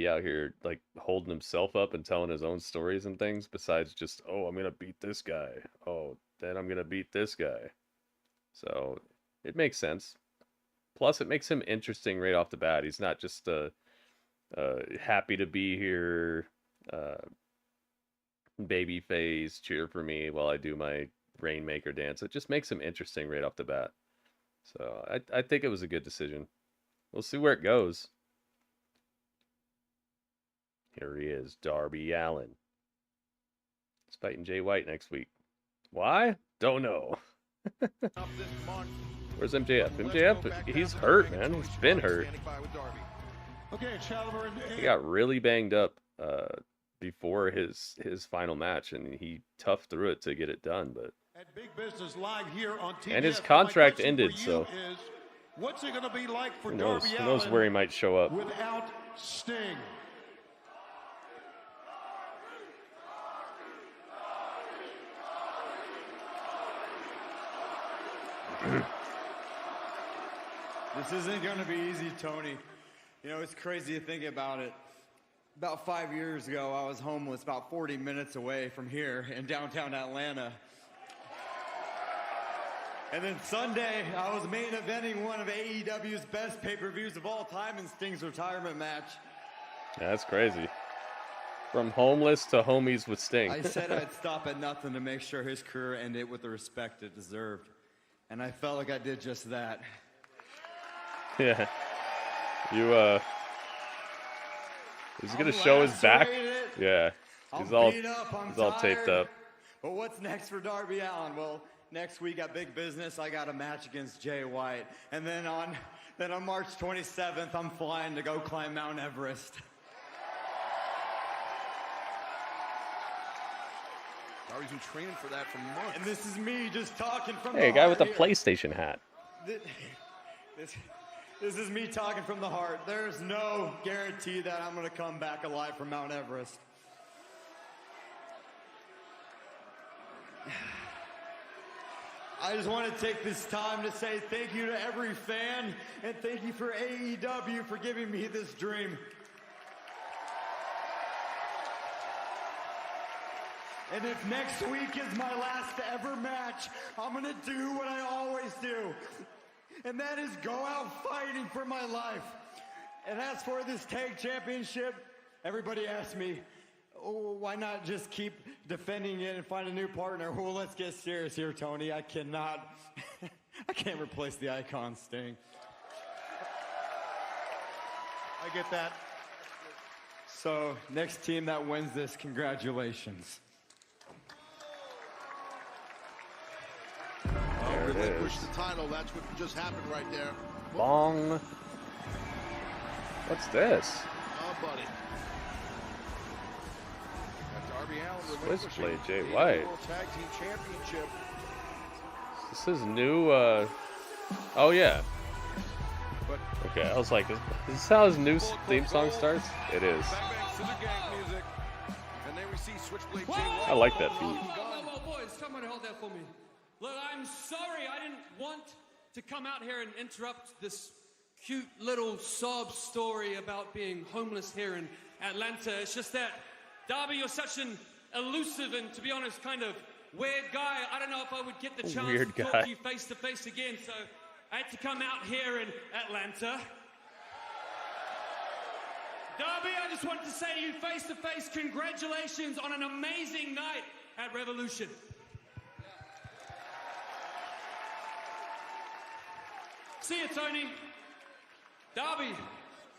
out here like holding himself up and telling his own stories and things besides just, oh, I'm gonna beat this guy. Oh, then I'm gonna beat this guy. So it makes sense. Plus, it makes him interesting right off the bat. He's not just happy to be here, baby face, cheer for me while I do my Rainmaker dance. It just makes him interesting right off the bat. So I think it was a good decision. We'll see where it goes. Here he is, Darby Allin. He's fighting Jay White next week. Why? Don't know. Where's MJF? MJF, he's hurt, man. He's been hurt. He got really banged up before his final match, and he toughed through it to get it done. But Big Business Live here on TBS. And his contract ended, so what's it going to be like for who knows? Darby Who knows Allin where he might show up? without Sting? This isn't going to be easy, Tony. You know, it's crazy to think about it. About 5 years ago, I was homeless about 40 minutes away from here in downtown Atlanta. And then Sunday, I was main eventing one of AEW's best pay-per-views of all time in Sting's retirement match. Yeah, that's crazy. From homeless to homies with Sting. I said I'd stop at nothing to make sure his career ended with the respect it deserved. And I felt like I did just that. Yeah. He's gonna show his back. Yeah. He's all taped up. But what's next for Darby Allin? Well, next week at Big Business, I got a match against Jay White. And then on March 27th, I'm flying to go climb Mount Everest. Darby's been training for that for months. And this is me just talking from Hey, a the guy heart with a here. PlayStation hat. This is me talking from the heart. There's no guarantee that I'm going to come back alive from Mount Everest. I just want to take this time to say thank you to every fan, and thank you for AEW for giving me this dream. And if next week is my last ever match, I'm going to do what I always do. And that is go out fighting for my life. And as for this tag championship, everybody asks me, oh, why not just keep defending it and find a new partner? Well, let's get serious here, Tony. I can't replace the icon Sting. I get that. So, next team that wins this, congratulations. Relinquish the title. That's what just happened right there. Bong. What's this? Oh, buddy. Darby Allin Switchblade Jay White. Tag Team Championship. This is new. Oh yeah. Okay, I was like, is this how his new theme song starts? It is. And then we see Switchblade Jay White. I like that beat. Whoa, boys, somebody hold that for me. Look, I'm sorry I didn't want to come out here and interrupt this cute little sob story about being homeless here in Atlanta. It's just that, Darby, you're such an elusive and, to be honest, kind of weird guy. I don't know if I would get the chance to talk to you face to face again, so I had to come out here in Atlanta. Darby, I just wanted to say to you face to face, congratulations on an amazing night at Revolution. See you, Tony. Darby,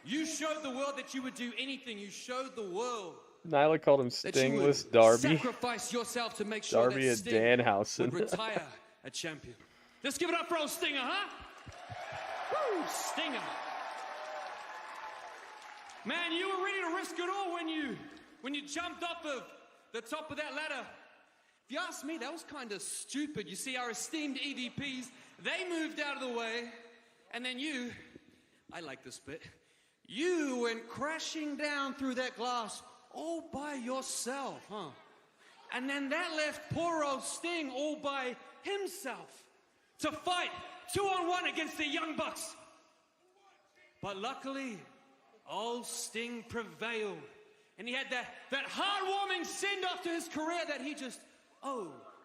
you showed the world that you would do anything. You showed the world. Nyla called him Stingless Darby. Sacrifice yourself to make sure Darby that and Sting Danhausen. would retire a champion. Let's give it up for old Stinger, huh? Woo, Stinger. Man, you were ready to risk it all when you jumped off of the top of that ladder. If you ask me, that was kind of stupid. You see, our esteemed EVPs, they moved out of the way. And then you, I like this bit, you went crashing down through that glass all by yourself, huh? And then that left poor old Sting all by himself to fight 2-on-1 against the Young Bucks. But luckily, old Sting prevailed. And he had that heartwarming send-off to his career that he just,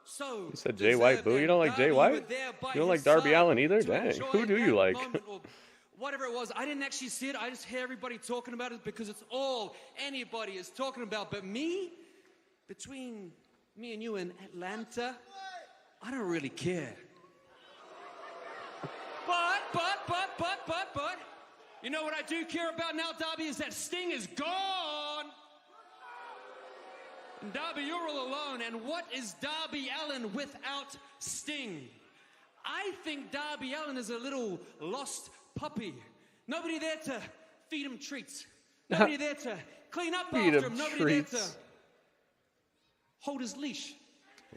so You said Jay White, boo. You don't like Jay White? You don't like Darby Allin either? Dang. Who do you like? Whatever it was, I didn't actually see it. I just hear everybody talking about it because it's all anybody is talking about. But me, between me and you in Atlanta, I don't really care. But, you know what I do care about now, Darby, is that Sting is gone. And Darby, you're all alone. And what is Darby Allin without Sting? I think Darby Allin is a little lost puppy. Nobody there to feed him treats. Nobody there to clean up after him. Nobody there to hold his leash.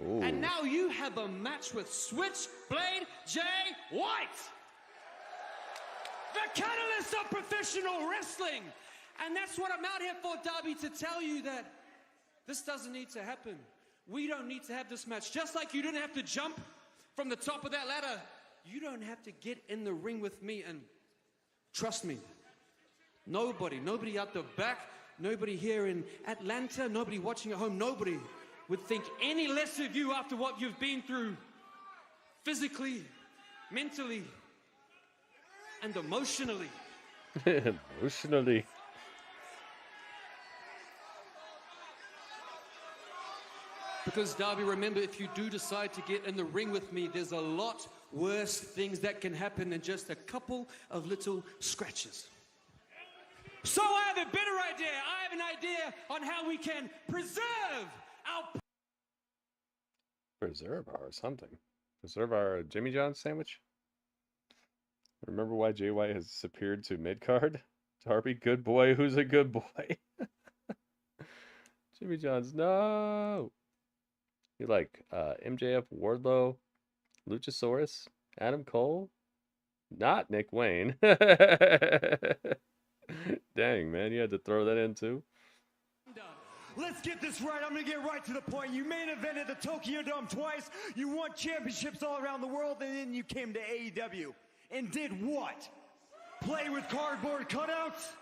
Ooh. And now you have a match with Switchblade Jay White. The catalyst of professional wrestling. And that's what I'm out here for, Darby, to tell you that this doesn't need to happen. We don't need to have this match. Just like you didn't have to jump from the top of that ladder, you don't have to get in the ring with me. And trust me, nobody out the back, nobody here in Atlanta, nobody watching at home, nobody would think any less of you after what you've been through physically, mentally, and emotionally. Emotionally. Because, Darby, remember, if you do decide to get in the ring with me, there's a lot worse things that can happen than just a couple of little scratches. So I have a better idea. I have an idea on how we can preserve our... Preserve our something. Preserve our Jimmy John's sandwich? Remember why Jay White has disappeared to mid-card? Darby, good boy, who's a good boy? Jimmy John's, no! You like MJF, Wardlow, Luchasaurus, Adam Cole? Not Nick Wayne. Dang, man, you had to throw that in too? Let's get this right. I'm going to get right to the point. You main evented the Tokyo Dome twice. You won championships all around the world, and then you came to AEW. And did what? Play with cardboard cutouts?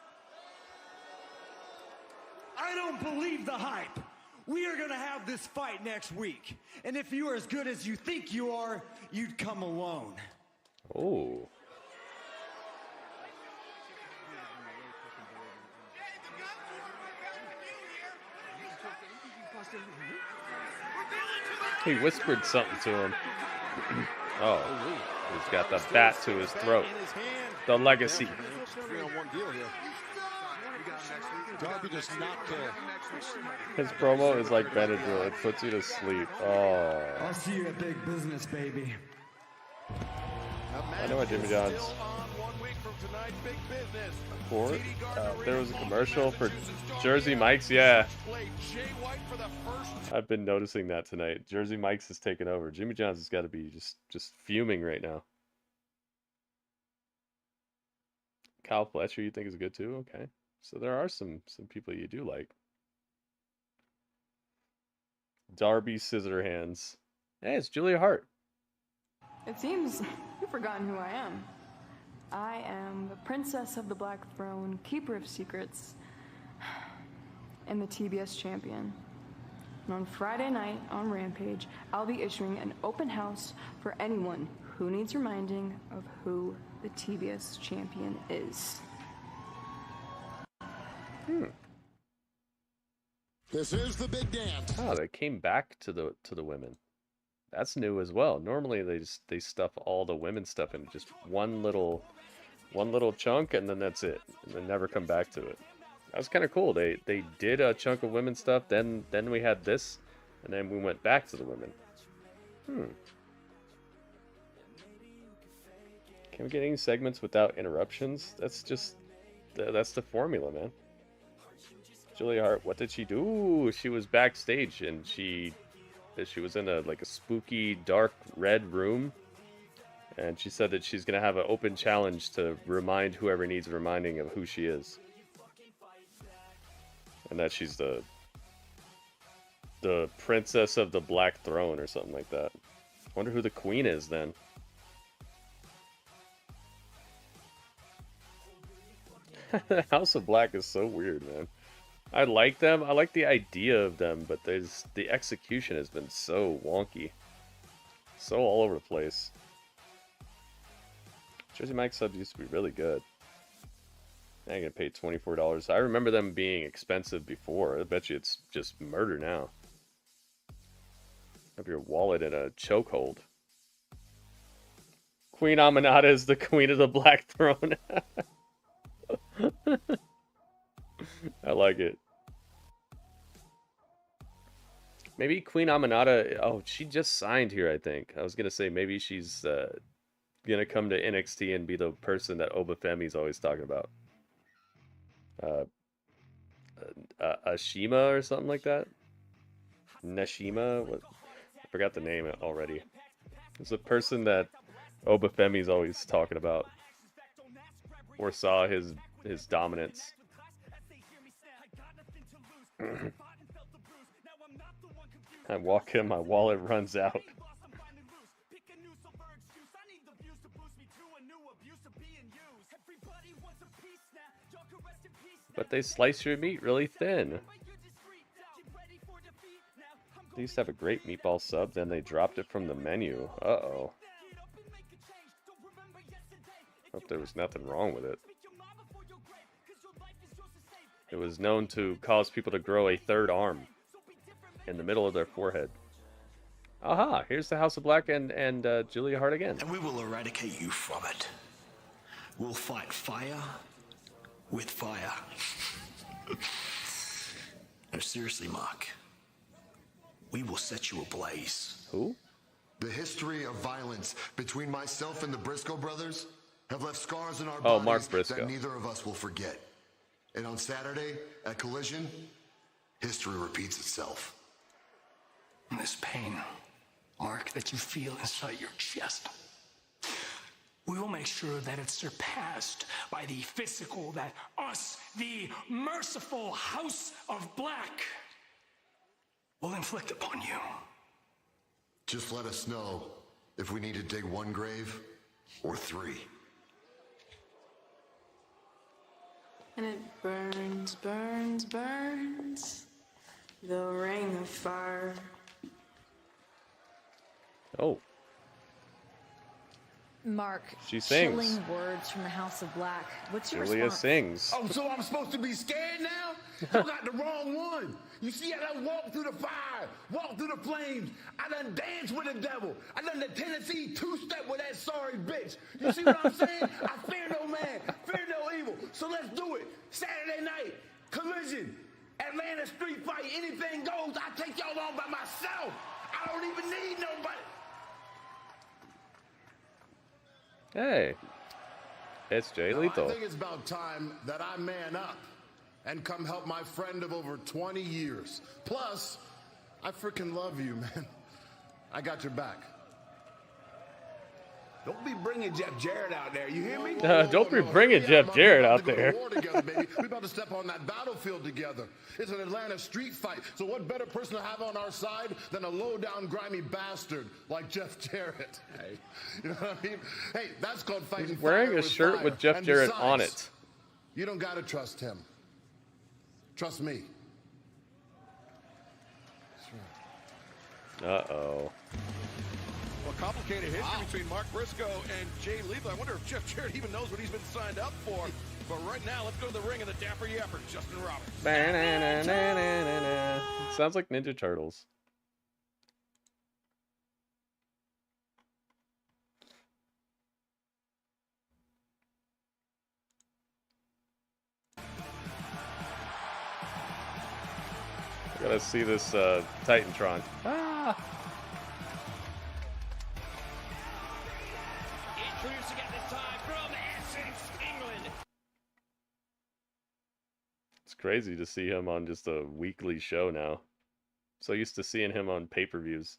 I don't believe the hype. We are going to have this fight next week. And if you are as good as you think you are, you'd come alone. Oh. He whispered something to him. Oh, he's got the bat to his throat. The legacy. 3-on-1 deal here. Darby does not care. His promo is like Benadryl. It puts you to sleep. Oh. I'll see you at big business, baby. I know what Jimmy John's. There was a commercial for Jersey Mike's. Yeah. I've been noticing that tonight. Jersey Mike's has taken over. Jimmy John's has got to be just fuming right now. Kyle Fletcher, you think is good too? Okay. So there are some people you do like. Darby Scissorhands. Hey, it's Julia Hart. It seems you've forgotten who I am. I am the Princess of the Black Throne, Keeper of Secrets, and the TBS Champion. And on Friday night on Rampage, I'll be issuing an open house for anyone who needs reminding of who the TBS Champion is. This is the big dance. Oh, they came back to the women. That's new as well. Normally they stuff all the women stuff into just one little chunk and then that's it. And then never come back to it. That was kind of cool. They did a chunk of women stuff, then we had this, and then we went back to the women. Can we get any segments without interruptions? That's the formula, man. Julia Hart, what did she do? She was backstage and she was in a spooky dark red room, and she said that she's gonna have an open challenge to remind whoever needs reminding of who she is, and that she's the the princess of the Black Throne or something like that. I wonder who the queen is then. The House of Black is so weird, man. I like them. I like the idea of them, but the execution has been so wonky. So all over the place. Jersey Mike subs used to be really good. Now you're gonna pay $24. I remember them being expensive before. I bet you it's just murder now. Have your wallet in a chokehold. Queen Aminata is the queen of the Black Throne. I like it. Maybe Queen Aminata... Oh, she just signed here, I think. I was going to say maybe she's going to come to NXT and be the person that Obafemi's always talking about. Ashima or something like that? Nashima? What? I forgot the name already. It's a person that Obafemi's always talking about. Or saw his dominance. I walk in, my wallet runs out. But they slice your meat really thin. They used to have a great meatball sub, then they dropped it from the menu. Uh-oh. Hope there was nothing wrong with it. It was known to cause people to grow a third arm in the middle of their forehead. Aha, here's the House of Black and Julia Hart again. And we will eradicate you from it. We'll fight fire with fire. No, seriously, Mark. We will set you ablaze. Who? The history of violence between myself and the Briscoe brothers have left scars in our bodies Mark Briscoe. that neither of us will forget. And on Saturday, at Collision, history repeats itself. This pain, Mark, that you feel inside your chest, we will make sure that it's surpassed by the physical that us, the merciful House of Black, will inflict upon you. Just let us know if we need to dig one grave or three. And it burns, burns, burns. The ring of fire. Oh. Mark, She sings. chilling words from the House of Black. What's your Julia response? sings. Oh, so I'm supposed to be scared now? You got the wrong one. You see, I done walked through the fire, walked through the flames. I done danced with the devil. I done the Tennessee two-step with that sorry bitch. You see what I'm saying? I fear no man, fear no evil. So let's do it. Saturday night, Collision, Atlanta street fight, anything goes. I take y'all on by myself. I don't even need nobody. Hey. It's Jay Now, Lethal. I think it's about time that I man up and come help my friend of over 20 years. Plus, I freaking love you, man. I got your back. Don't be bringing Jeff Jarrett out there. You hear me? Don't be bringing Jeff Jarrett out there. We're about to step on that battlefield together. It's an Atlanta street fight. So what better person to have on our side than a low-down, grimy bastard like Jeff Jarrett? Hey, you know what I mean? Hey, that's called fighting. He's wearing a shirt with Jeff Jarrett on it. You don't gotta trust him. Trust me. Uh-oh. Well, complicated history between Mark Briscoe and Jay Lethal. I wonder if Jeff Jarrett even knows what he's been signed up for. But right now, let's go to the ring and the Dapper Yapper, Justin Roberts. Sounds like Ninja Turtles. I gotta see this Titantron. Ah! Introducing at this time from Essex, England. It's crazy to see him on just a weekly show now. So used to seeing him on pay-per-views.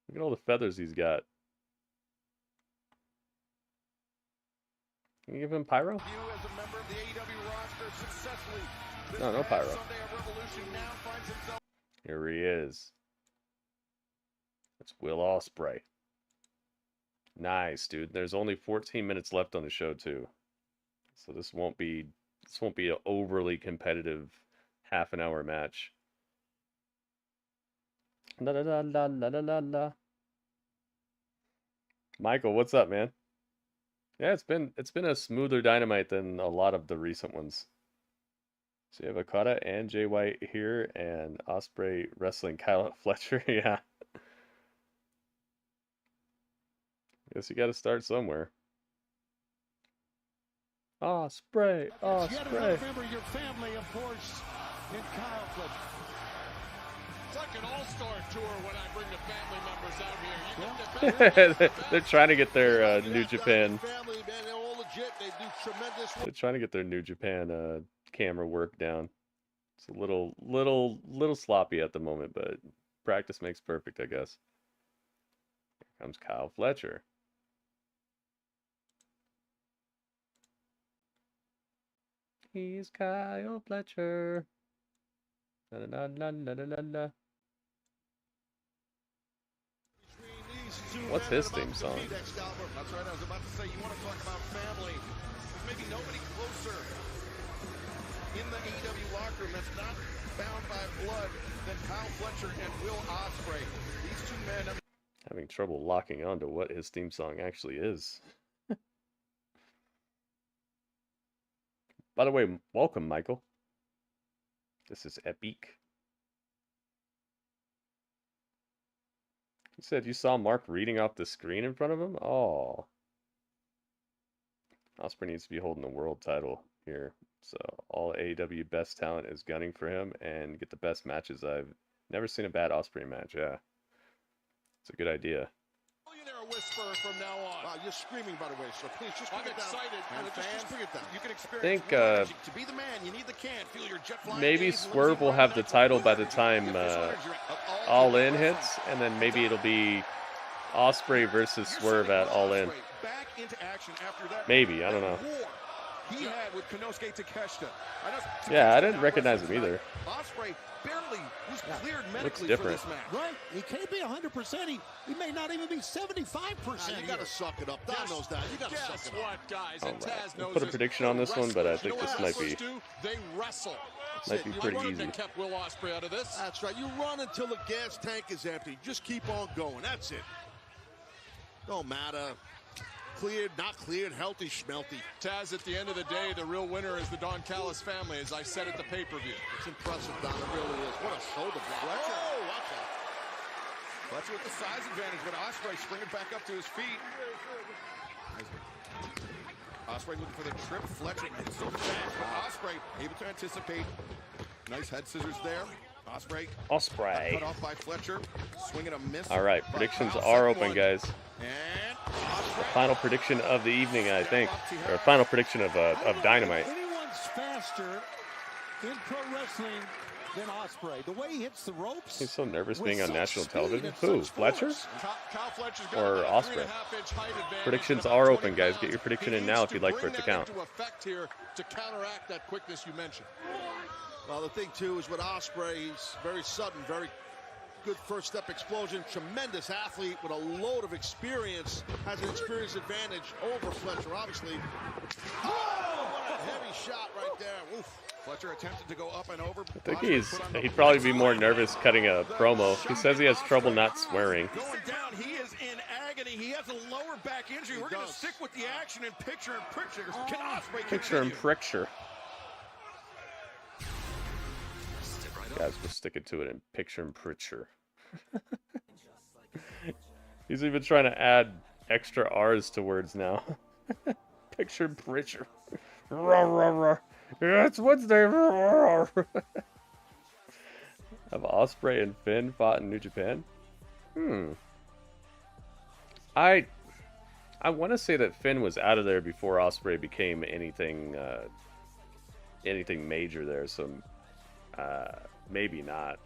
Look at all the feathers he's got. Can you give him pyro? You as a member of the AEW roster. No, no pyro. Here he is. That's Will Osprey. Nice, dude. There's only 14 minutes left on the show too, so this won't be an overly competitive half an hour match. La la la la la la la. Michael, what's up, man? Yeah, it's been a smoother Dynamite than a lot of the recent ones. So you have Okada and Jay White here, and Osprey wrestling Kyle Fletcher. Yeah. Guess you got to start somewhere. Osprey, Osprey. You gotta remember your family, of course, and Kyle Fletcher. It's like an all-star tour when I bring the family members out here. You get the They're trying to get their New Japan. family, man, they're all legit. They do tremendous work. They're trying to get their New Japan camera work down. It's a little sloppy at the moment, but practice makes perfect, I guess. Here comes Kyle Fletcher. He's Kyle Fletcher. La la la la la la la. What's his theme song? That's right, I was about to say, you want to talk about family. There's maybe nobody closer in the AEW locker room that's not bound by blood than Kyle Fletcher and Will Osprey. These two men... Having trouble locking on to what his theme song actually is. By the way, welcome, Michael. This is epic. You said you saw Mark reading off the screen in front of him? Oh. Osprey needs to be holding the world title here. So all AEW best talent is gunning for him and get the best matches. I've never seen a bad Osprey match. Yeah. It's a good idea. Whisper from now on. Wow, you're screaming, by the way, so please just bring it excited. Down. Just bring it down. You can experience to be the man, you need the can. Feel your jet flying maybe Swerve will have the title by the time Allin hits, and then maybe it'll be Osprey versus Swerve at Allin. Back into action after that. Maybe, I don't know. He had with Konosuke Takeshita. Yeah, I didn't recognize him either. Osprey barely was cleared Looks medically different. for this match. Right? He can't be 100%. He may not even be 75%. You got to suck it up. Don knows that. You got to suck it up. Guys, All right. We'll put a prediction on this one, but I think this might be pretty easy. Kept Will Osprey out of this. That's right. You run until the gas tank is empty. Just keep on going. That's it. Don't matter. Cleared, not cleared, healthy, schmelty. Taz, at the end of the day, the real winner is the Don Callis family, as I said at the pay-per-view. It's impressive, Don. It really is. What a shoulder block. Fletcher. Oh, watch out. Fletcher with the size advantage, but Osprey springing back up to his feet. Osprey looking for the trip. Fletcher so fast, but Osprey able to anticipate. Nice head scissors there. Osprey. Cut off by Fletcher. Swing and a miss. All right, predictions are open, guys. The final prediction of the evening, I think, or final prediction of Dynamite. Anyone's faster in pro wrestling than Osprey. The way he hits the ropes. He's so nervous being on national television. Who? Fletcher? Or Osprey? Predictions are open, guys. Get your prediction in now if you'd like for it to count. To counteract that quickness you mentioned. Well, the thing too is with Osprey, he's very sudden, very good first step explosion, tremendous athlete with a load of experience, has an experience advantage over Fletcher, obviously. Oh, what a heavy shot right there. Oof. Fletcher attempted to go up and over. I think he'd probably be more nervous cutting a promo. He says he has trouble not swearing. Going down, he is in agony. He has a lower back injury. We're going to stick with the action and picture in picture. Can Osprey Picture in continue? picture. Guys, we're sticking to it in picture in picture. He's even trying to add extra R's to words now. Picture in picture. That's Wednesday. Have Osprey and Finn fought in New Japan? I want to say that Finn was out of there before Osprey became anything major there, so maybe not.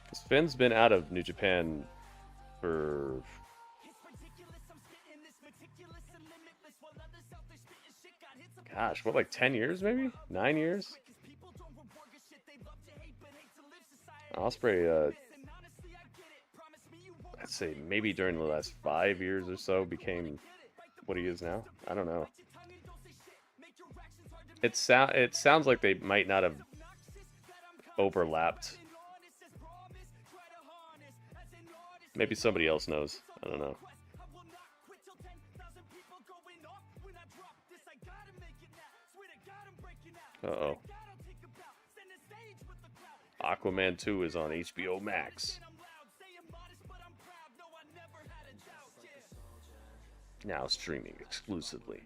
Because Finn's been out of New Japan for Gosh, what, like 10 years maybe? 9 years? Osprey, I'd say maybe during the last 5 years or so became what he is now. I don't know. It sounds like they might not have overlapped. Maybe somebody else knows. I don't know. Uh-oh. Aquaman 2 is on HBO Max. Now streaming exclusively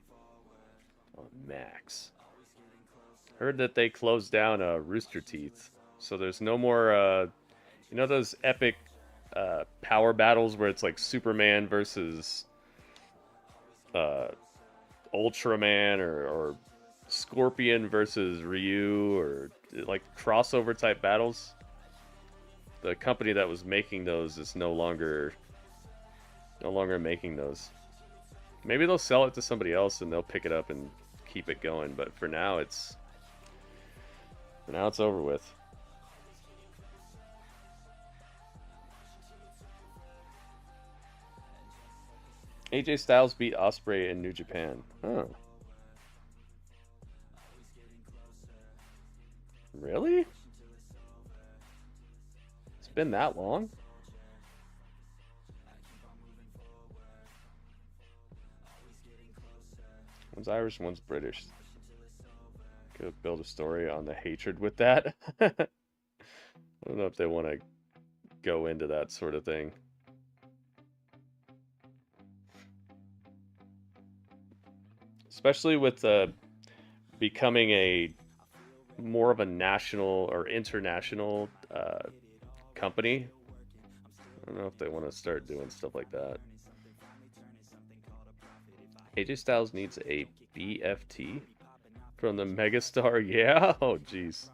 on Max. Heard that they closed down Rooster Teeth, so there's no more, you know those epic power battles where it's like Superman versus Ultraman or Scorpion versus Ryu, or like crossover type battles? The company that was making those is no longer making those. Maybe they'll sell it to somebody else and they'll pick it up and keep it going, but for now it's over with. AJ Styles beat Osprey in New Japan. Oh. Really? It's been that long? One's Irish, one's British. Could build a story on the hatred with that. I don't know if they want to go into that sort of thing. Especially with becoming a more of a national or international company. I don't know if they want to start doing stuff like that. AJ Styles needs a BFT from the megastar. Yeah, oh jeez.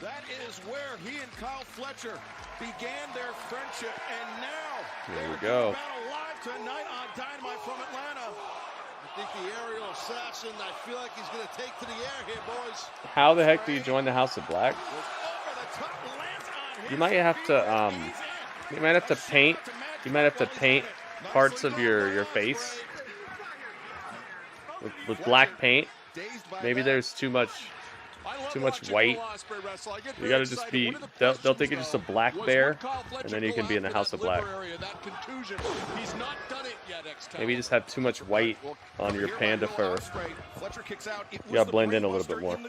That is where he and Kyle Fletcher began their friendship, and now there we go. battle live tonight on Dynamite from Atlanta. I think the aerial assassin, I feel like he's going to take to the air here, boys. How the heck do you join the House of Black? You might have to paint. You might have to paint parts of your face with black paint. Maybe there's too much white. You gotta just be. They'll think you're just a black bear, and then you can be in the House of Black. Maybe you just have too much white on your panda fur. You gotta blend in a little bit more.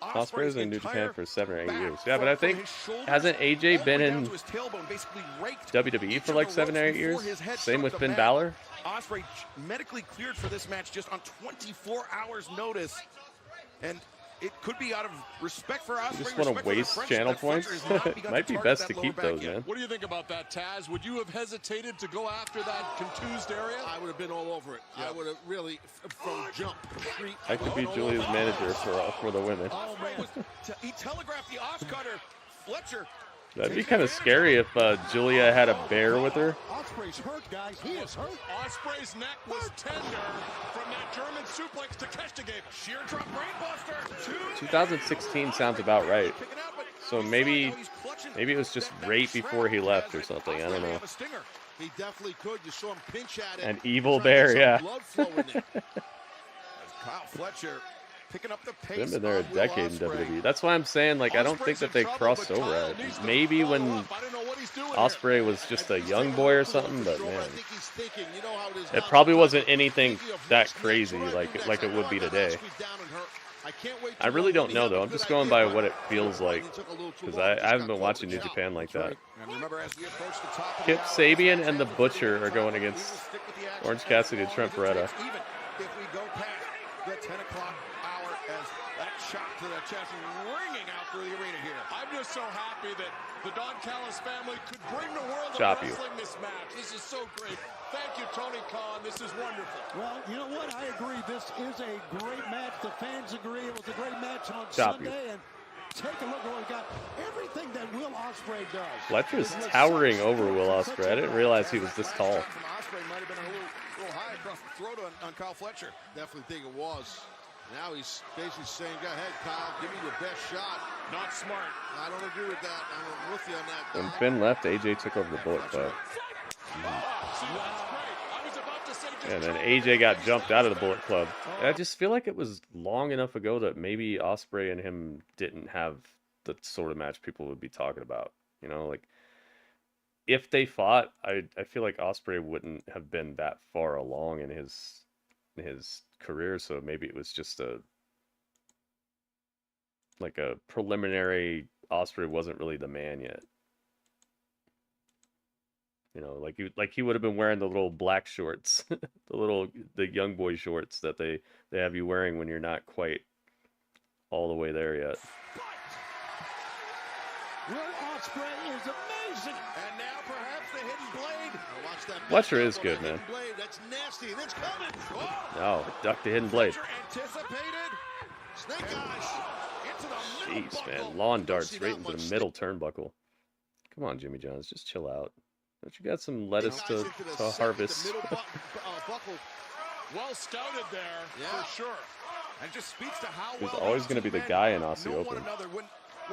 Osprey was in New Japan for 7 or 8 years. Yeah, but I think, hasn't AJ been in WWE for like 7 or 8 years? Same with Finn Balor. Osprey medically cleared for this match just on 24 hours notice, and it could be out of respect for Osprey. You just want to waste channel points? Might be best to keep those, man. What do you think about that, Taz? Would you have hesitated to go after that contused area? I would have been all over it. I would have really, from jump. I could be Julia's manager for the women. He telegraphed the off-cutter. Fletcher. That'd be kind of scary if Julia had a bear with her. Osprey's hurt, guys. He is hurt. Osprey's neck was tender from that German suplex to Kestegate. Sheer drop brainbuster. 2016 sounds about right. So maybe it was just right before he left or something. I don't know. He definitely could. You saw him pinch at it. An evil bear, yeah. Kyle Fletcher picking up the pace. They've been there a decade in WWE. That's why I'm saying, like, I don't think that they crossed over. Maybe when Osprey was just a young boy or something, but man, it probably wasn't anything that crazy like it would be today. I really don't know though. I'm just going by what it feels like because I haven't been watching New Japan like that. Kip Sabian and the Butcher are going against Orange Cassidy and Trent Beretta. The 10 o'clock hour as that shot to the chest ringing out through the arena here. I'm just so happy that the Don Callis family could bring the world of wrestling this match. This is so great. Thank you, Tony Khan. This is wonderful. Well, you know what? I agree. This is a great match. The fans agree. It was a great match on Sunday. And take a look at what we got. Everything that Will Osprey does. Fletcher's towering over Will Osprey. I didn't realize he was this tall. Osprey might have been a little high across the throat on Kyle Fletcher. Definitely think it was. Now he's basically saying, go ahead, Kyle, give me your best shot. Not smart. I don't agree with that. I'm with you on that. When Finn left, AJ took over the Bullet Club. And then AJ got jumped out of the Bullet Club. I just feel like it was long enough ago that maybe Osprey and him didn't have the sort of match people would be talking about. You know, like, if they fought, I feel like Osprey wouldn't have been that far along in his career, so maybe it was just a preliminary. Osprey wasn't really the man yet. You know, like he would have been wearing the little black shorts, the young boy shorts that they have you wearing when you're not quite all the way there yet. Will Osprey is amazing. And now perhaps the hidden blade. Watch that. Fletcher is good, man. Blade. That's nasty. That's coming. Oh, duck the hidden blade. Anticipated. Snake eyes. Into the Jeez, man. Lawn darts right into the middle turnbuckle. Come on, Jimmy Johns. Just chill out. Don't you got some lettuce to harvest? Well scouted there, for sure. And just speaks to how He's well always going to be the guy in Aussie know Open. one another. When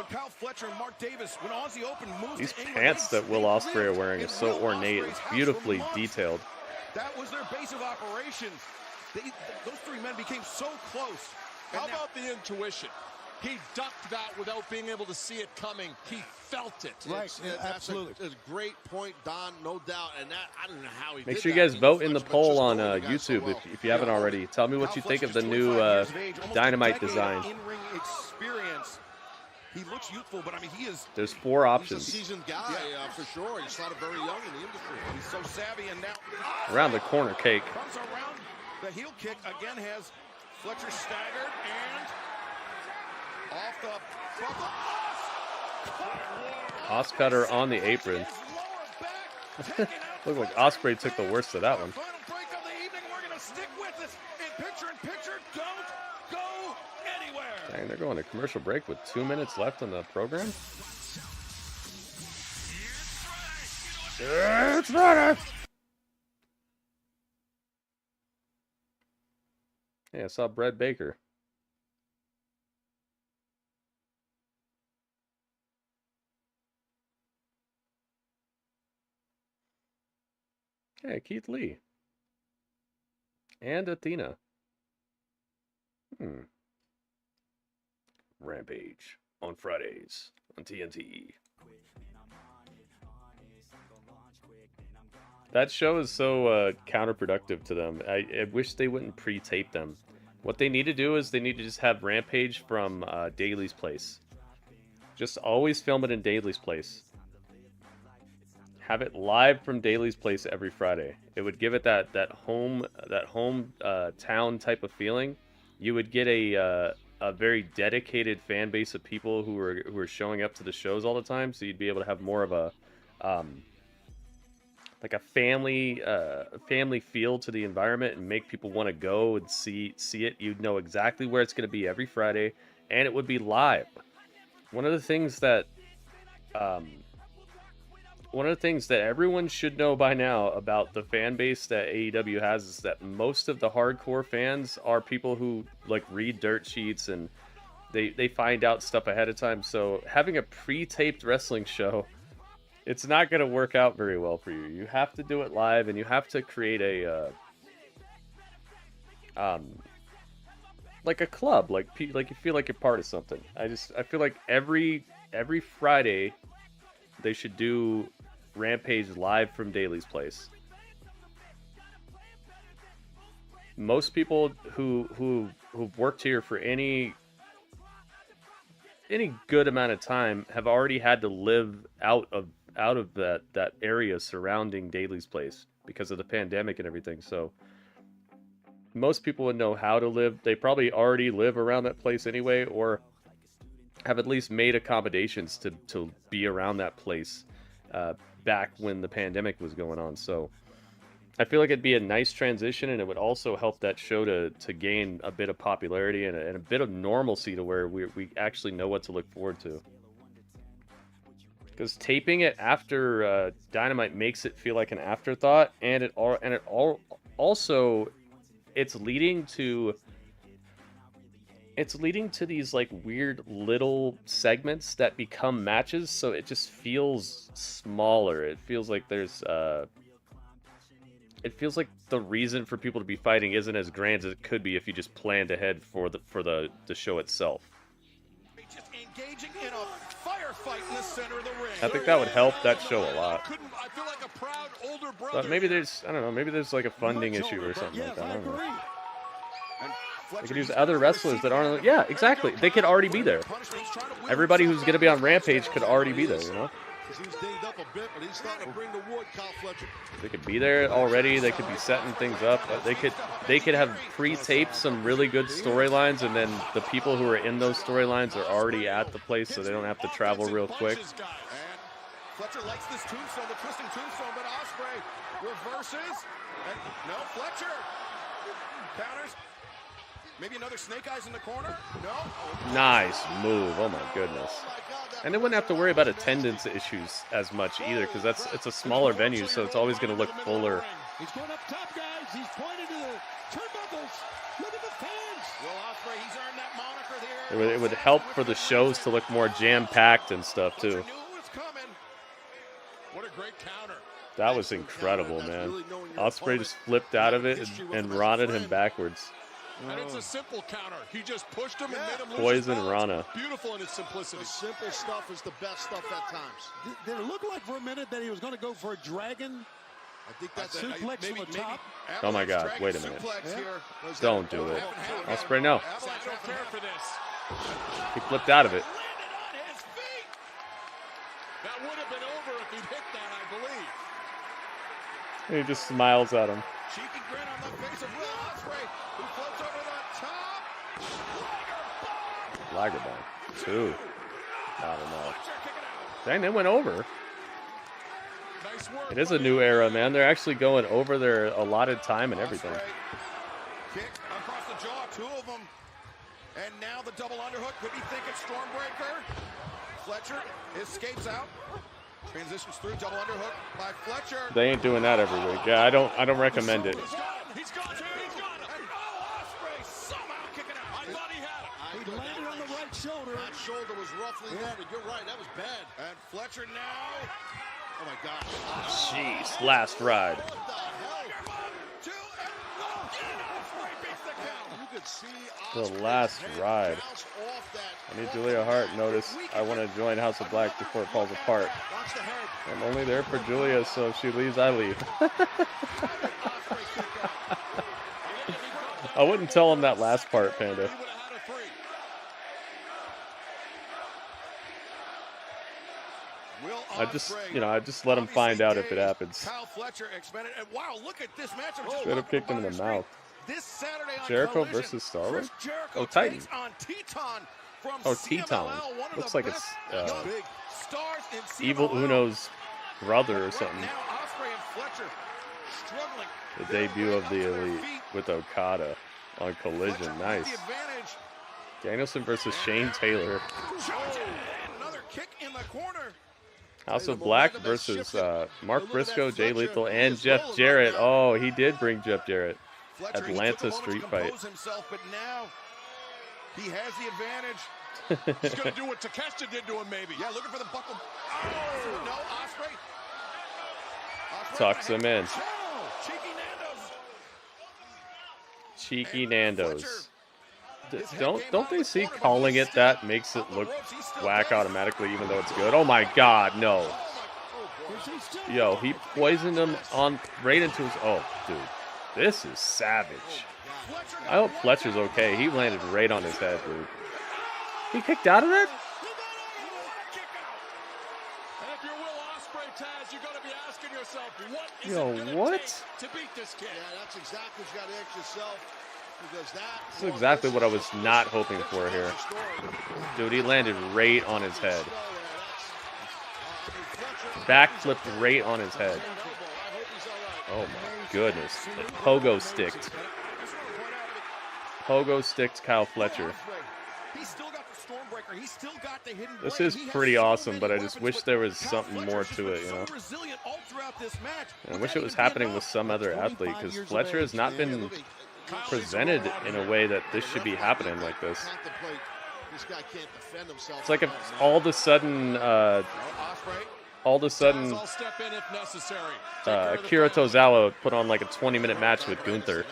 Kyle Fletcher and Mark Davis, when Aussie Open moves These to England, pants that Will Osprey are wearing are so ornate. It's beautifully detailed. That was their base of operations. Those three men became so close. How about the intuition? He ducked that without being able to see it coming. He felt it. Right, absolutely. That's a great point, Don, no doubt. And that, I don't know how he did Make sure you that. guys vote in the poll on YouTube if you haven't already. Tell me what you think of the new Dynamite design. In-ring experience. He looks youthful, but I mean, he is. There's 4 options. He's a seasoned guy, for sure. He's not a very young in the industry. He's so savvy, and now Around the corner cake. comes around. The heel kick again has Fletcher staggered and off the buckle. Oscutter on the apron. Looked like Osprey took the worst of that one. Final break of the evening. We're going to stick with this. In picture, don't go anywhere. Dang, they're going to commercial break with 2 minutes left on the program. It's Friday. Hey, I saw Brett Baker. Hey, Keith Lee. And Athena. Rampage on Fridays on TNT. That show is so counterproductive to them. I wish they wouldn't pre-tape them. What they need to do is they need to just have Rampage from Daly's place. Just always film it in Daly's place. Have it live from Daly's place every Friday. It would give it that home town type of feeling. You would get a very dedicated fan base of people who are showing up to the shows all the time. So you'd be able to have more of a like a family feel to the environment and make people want to go and see it. You'd know exactly where it's going to be every Friday, and it would be live. One of the things that everyone should know by now about the fan base that AEW has is that most of the hardcore fans are people who like read dirt sheets and they find out stuff ahead of time. So having a pre-taped wrestling show, it's not going to work out very well for you. You have to do it live, and you have to create a like a club, like you feel like you're part of something. I feel like every Friday they should do Rampage live from Daly's place. Most people who've worked here for any good amount of time have already had to live out of that area surrounding Daly's place because of the pandemic and everything. So most people would know how to live. They probably already live around that place anyway, or have at least made accommodations to be around that place back when the pandemic was going on. So I feel like it'd be a nice transition, and it would also help that show to gain a bit of popularity and a bit of normalcy to where we actually know what to look forward to. Because taping it after Dynamite makes it feel like an afterthought, and it also it's leading to these like weird little segments that become matches, so it just feels smaller. It feels like there's it feels like the reason for people to be fighting isn't as grand as it could be if you just planned ahead for the show itself. Just engaging in a firefight in the center of the ring. I think that would help that show a lot. I feel like a proud older brother. But maybe there's, I don't know, maybe there's like a funding issue or something like that. I don't know. They could use other wrestlers that aren't. Yeah, exactly. They could already be there. Everybody who's going to be on Rampage could already be there, you know? They could be there already. They could be setting things up. They could have pre-taped some really good storylines, and then the people who are in those storylines are already at the place, so they don't have to travel real quick. Fletcher likes this tombstone, the twisting tombstone, but Osprey reverses. And no, Fletcher counters. Maybe another snake eyes in the corner. No. Nice move. Oh my goodness. And they wouldn't have to worry about attendance issues as much either, because it's a smaller venue, so it's always going to look fuller. He's going up top, guys. He's pointing to the turnbuckles. Look at the fans. Will Osprey, he's earned that moniker here. It would help for the shows to look more jam-packed and stuff too. What a great counter. That was incredible, man. Osprey just flipped out of it and rotted him backwards. And it's a simple counter. He just pushed him and made him lose Poison his Rana. Beautiful in its simplicity. The simple stuff is the best stuff at times. Did it look like for a minute that he was going to go for a dragon? I think that's suplex from the top. Oh my God! Wait a minute! Don't do it, Osprey. No. He flipped out of it. That would have been over if he'd hit that, I believe. He just smiles at him. Cheeky grin on the face of Will Osprey, who floats over the top. Lager bomb. 2. I don't know. Dang, they went over. It is a new era, man. They're actually going over their allotted time and everything. Kick across the jaw, 2 of them. And now the double underhook. Could he think it's Stormbreaker? Fletcher escapes out. Transitions through, double underhook by Fletcher. They ain't doing that every week. Yeah, I don't recommend it. He's got it. And Osprey somehow kicking out. I thought he had it. He landed on the right shoulder. That shoulder was roughly landed. You're right, that was bad. And Fletcher now. Oh my gosh. Jeez, last ride. The last ride. I need Julia Hart. Notice I want to join House of Black before it falls apart. I'm only there for Julia, so if she leaves, I leave. I wouldn't tell him that last part, Panda. I just let him find out if it happens. Should have kicked him in the mouth. Jericho versus Starlight? Oh, Titan. Oh, Teton. Looks like it's Evil Uno's brother or something. The debut of the Elite with Okada on Collision. Nice. Danielson versus Shane Taylor. Another kick in the corner. House of Black versus Mark Briscoe, Jay Lethal, and Jeff Jarrett. Oh, he did bring Jeff Jarrett. Atlanta street fight. Himself, but now he has the advantage. He's going to do what Takeshita did to him, maybe. Yeah, looking for the buckle. Oh, no, Osprey. Tucks him in. Cheeky Cheeky Nando's. Don't they see calling it that makes it look whack automatically, even though it's good? Oh my God, no. Yo, he poisoned him right into his. Oh, dude. This is savage. I hope Fletcher's okay. He landed right on his head, dude. He kicked out of that? And if you're Will Osprey, Taz, you got to be asking yourself, what is Yo, it gonna what? take to beat this kid? Yeah, that's exactly what you got to ask yourself. Because This is exactly what I was not hoping for here. Dude, he landed right on his head. Backflipped right on his head. Oh my goodness. Pogo sticked. Pogo sticked Kyle Fletcher. This is pretty awesome, but I just wish there was something more to it, you know? I wish it was happening with some other athlete, because Fletcher has not been presented in a way that this should be happening like this. It's like if all of a sudden, Akira Tozawa put on like a 20-minute match with Gunther.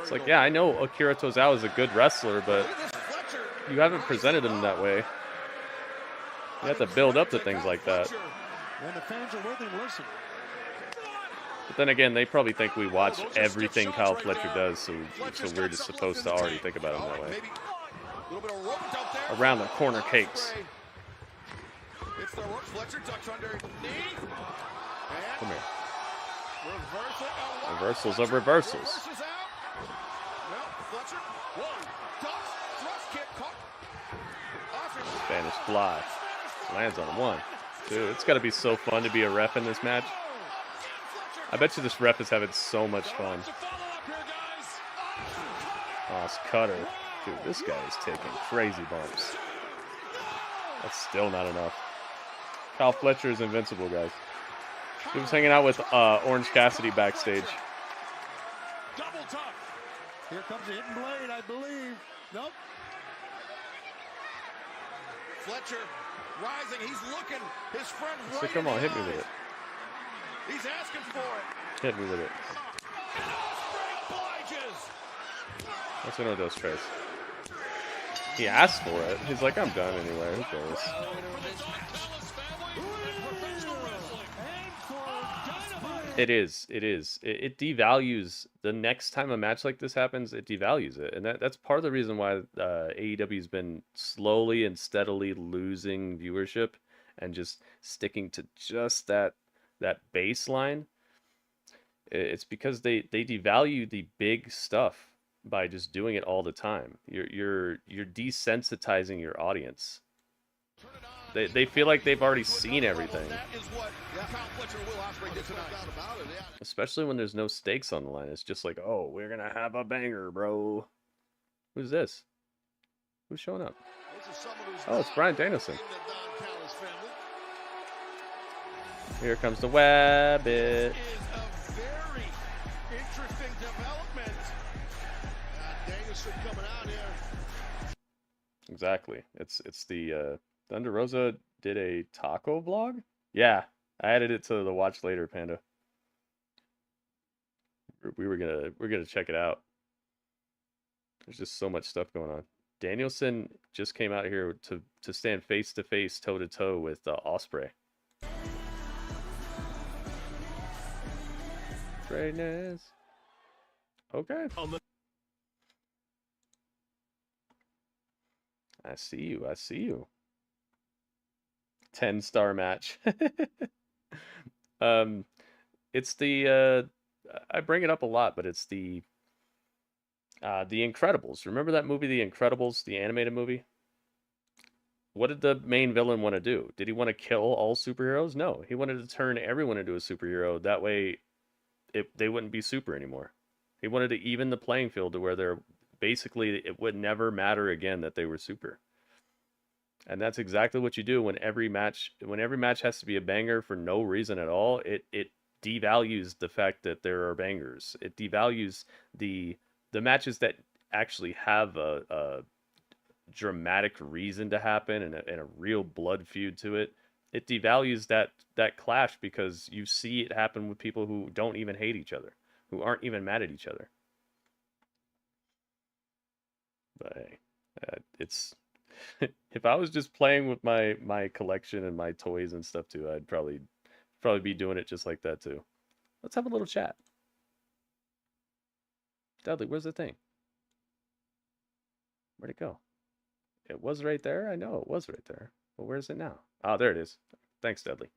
It's like, yeah, I know Akira Tozawa is a good wrestler, but you haven't presented him that way. You have to build up to things like that. And the fans are with him, listen. But then again, they probably think we watch everything Kyle Fletcher does, so we're just supposed to already think about him that way. Around the corner cakes. Come here. Reversals of reversals. Spanish fly. Lands on one. Dude, it's got to be so fun to be a ref in this match. I bet you this ref is having so much fun. Moss cutter. Dude, this guy is taking crazy bumps. That's still not enough. Kyle Fletcher is invincible, guys. He was hanging out with Orange Cassidy backstage. Double tough. Here comes the hidden blade, I believe. Nope. Fletcher rising. He's looking. His friend right. So come on, hit me with it. He's asking for it. Hit me with it. That's one of those tries. He asked for it. He's like, I'm done anyway. Who cares? It is. It is. It devalues the next time a match like this happens. It devalues it, and that's part of the reason why AEW's been slowly and steadily losing viewership and just sticking to just that baseline. It's because they devalue the big stuff by just doing it all the time. You're desensitizing your audience. They feel like they've already seen everything. Especially when there's no stakes on the line. It's just like, oh, we're gonna have a banger, bro. Who's this? Who's showing up? Oh, it's Bryan Danielson. Here comes the Wabbit. Interesting development. Danielson coming out here. Exactly. It's the Thunder Rosa did a taco vlog? Yeah, I added it to the watch later, Panda. We're gonna check it out. There's just so much stuff going on. Danielson just came out here to stand face to face, toe to toe with Osprey. Greatness. Okay. I see you. I see you. 10-star match. It's the I bring it up a lot, but it's the Incredibles. Remember that movie, The Incredibles, the animated movie? What did the main villain want to do? Did he want to kill all superheroes? No, he wanted to turn everyone into a superhero. That way, they wouldn't be super anymore. He wanted to even the playing field to where it would never matter again that they were super. And that's exactly what you do when every match has to be a banger for no reason at all. It devalues the fact that there are bangers. It devalues the matches that actually have a dramatic reason to happen and a real blood feud to it. It devalues that clash because you see it happen with people who don't even hate each other, who aren't even mad at each other. But hey, it's if I was just playing with my collection and my toys and stuff too, I'd probably be doing it just like that too. Let's have a little chat. Dudley, where's the thing? Where'd it go? It was right there? I know it was right there. But where's it now? Oh, there it is. Thanks, Dudley.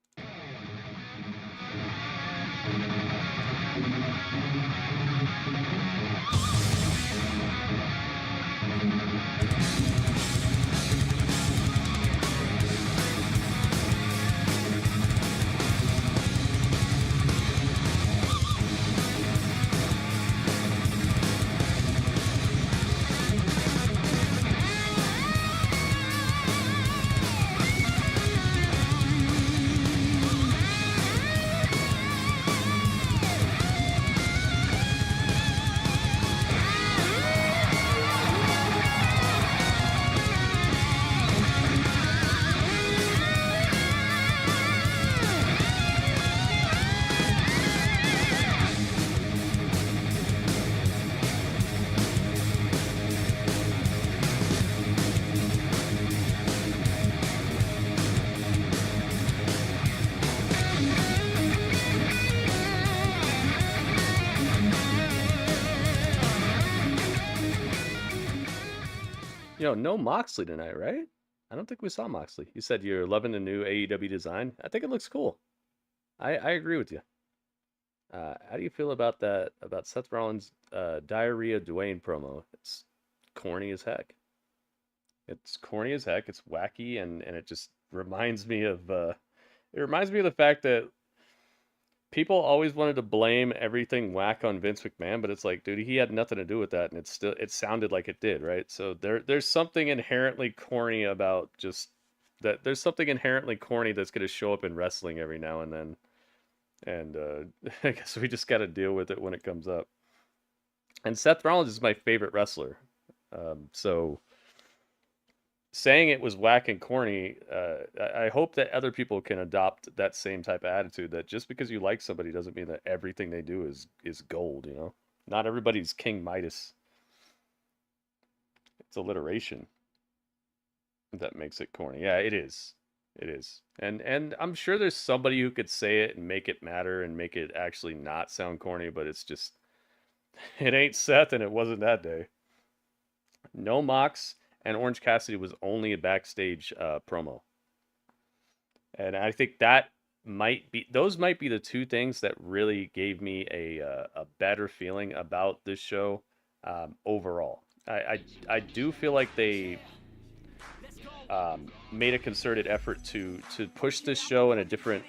no Moxley tonight, right? I don't think we saw Moxley. You said you're loving the new AEW design. I think it looks cool. I agree with you. How do you feel about that? About Seth Rollins' diarrhea Dwayne promo? It's corny as heck. It's corny as heck. It's wacky, and it just reminds me of it reminds me of the fact that people always wanted to blame everything whack on Vince McMahon, but it's like, dude, he had nothing to do with that, and it sounded like it did, right? So there's something inherently corny about just that. There's something inherently corny that's going to show up in wrestling every now and then, and I guess we just got to deal with it when it comes up. And Seth Rollins is my favorite wrestler, so saying it was whack and corny, I hope that other people can adopt that same type of attitude, that just because you like somebody doesn't mean that everything they do is gold, Not everybody's King Midas. It's alliteration that makes it corny. Yeah, it is. It is. And I'm sure there's somebody who could say it and make it matter and make it actually not sound corny, but it's just, it ain't Seth, and it wasn't that day. No Mox and Orange Cassidy was only a backstage promo. And I think those might be the two things that really gave me a better feeling about this show overall. I do feel like they made a concerted effort to push this show in a different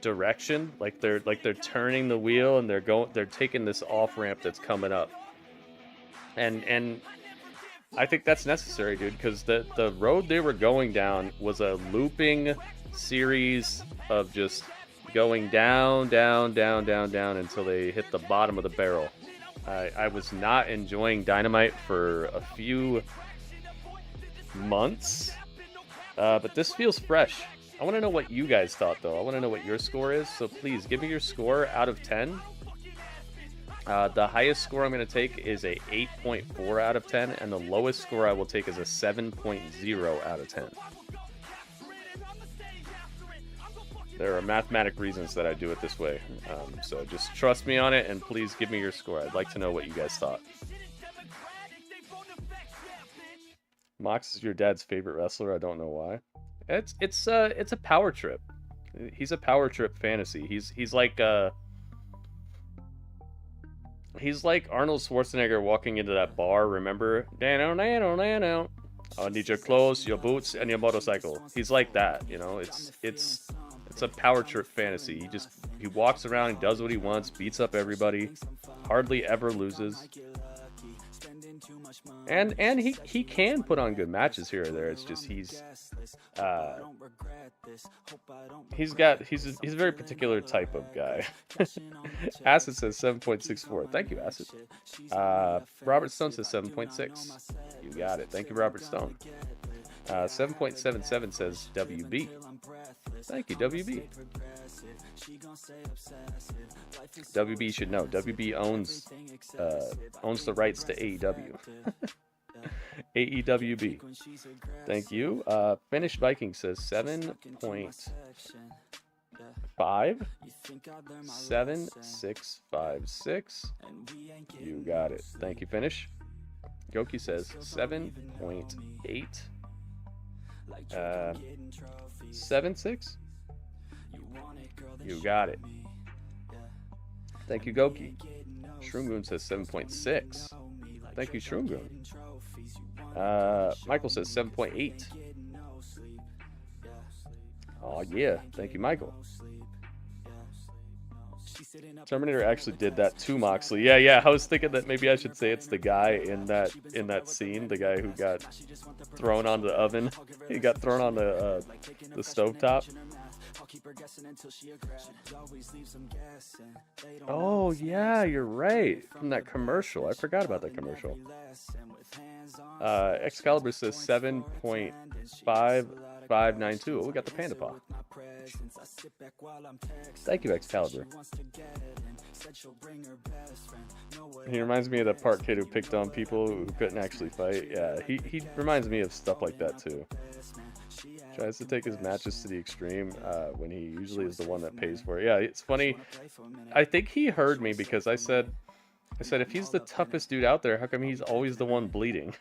direction. Like they're turning the wheel, and they're taking this off ramp that's coming up. And I think that's necessary, dude, because the road they were going down was a looping series of just going down, down, down, down, down until they hit the bottom of the barrel. I was not enjoying Dynamite for a few months, but this feels fresh. I want to know what you guys thought, though. I want to know what your score is, so please give me your score out of 10. The highest score I'm going to take is a 8.4 out of 10, and the lowest score I will take is a 7.0 out of 10. There are mathematic reasons that I do it this way, so just trust me on it, and please give me your score. I'd like to know what you guys thought. Mox is your dad's favorite wrestler. I don't know why. It's a power trip. He's a power trip fantasy. He's like Arnold Schwarzenegger walking into that bar, remember? I need your clothes, your boots, and your motorcycle. He's like that, It's a power trip fantasy. He walks around, he does what he wants, beats up everybody, hardly ever loses. And he can put on good matches here or there. It's just he's a very particular type of guy. Acid says 7.64. Thank you, Acid. Robert Stone says 7.6. You got it. Thank you, Robert Stone. 7.77 says WB. Thank you, WB. WB should know. WB owns the rights to AEW. AEWB. Thank you. Finished Viking says 7.5. 7656. You got it. Thank you, Finish. Goki says 7.8. 7.6. You got it. Thank you, Goki. Shroomgoon says 7.6. Thank you, Shroomgoon. Michael says 7.8. Oh yeah, thank you, Michael. Terminator actually did that to Moxley. Yeah. I was thinking that maybe I should say it's the guy in that scene, the guy who got thrown on the oven. He got thrown on the stovetop. Oh yeah, you're right. From that commercial. I forgot about that commercial. Excalibur says 7.5592. Oh, we got the Panda Paw. Thank you, Excalibur. He reminds me of that part kid who picked on people who couldn't actually fight. Yeah, he reminds me of stuff like that too. Tries to take his matches to the extreme when he usually is the one that pays for it. Yeah, it's funny. I think he heard me because I said if he's the toughest dude out there, how come he's always the one bleeding?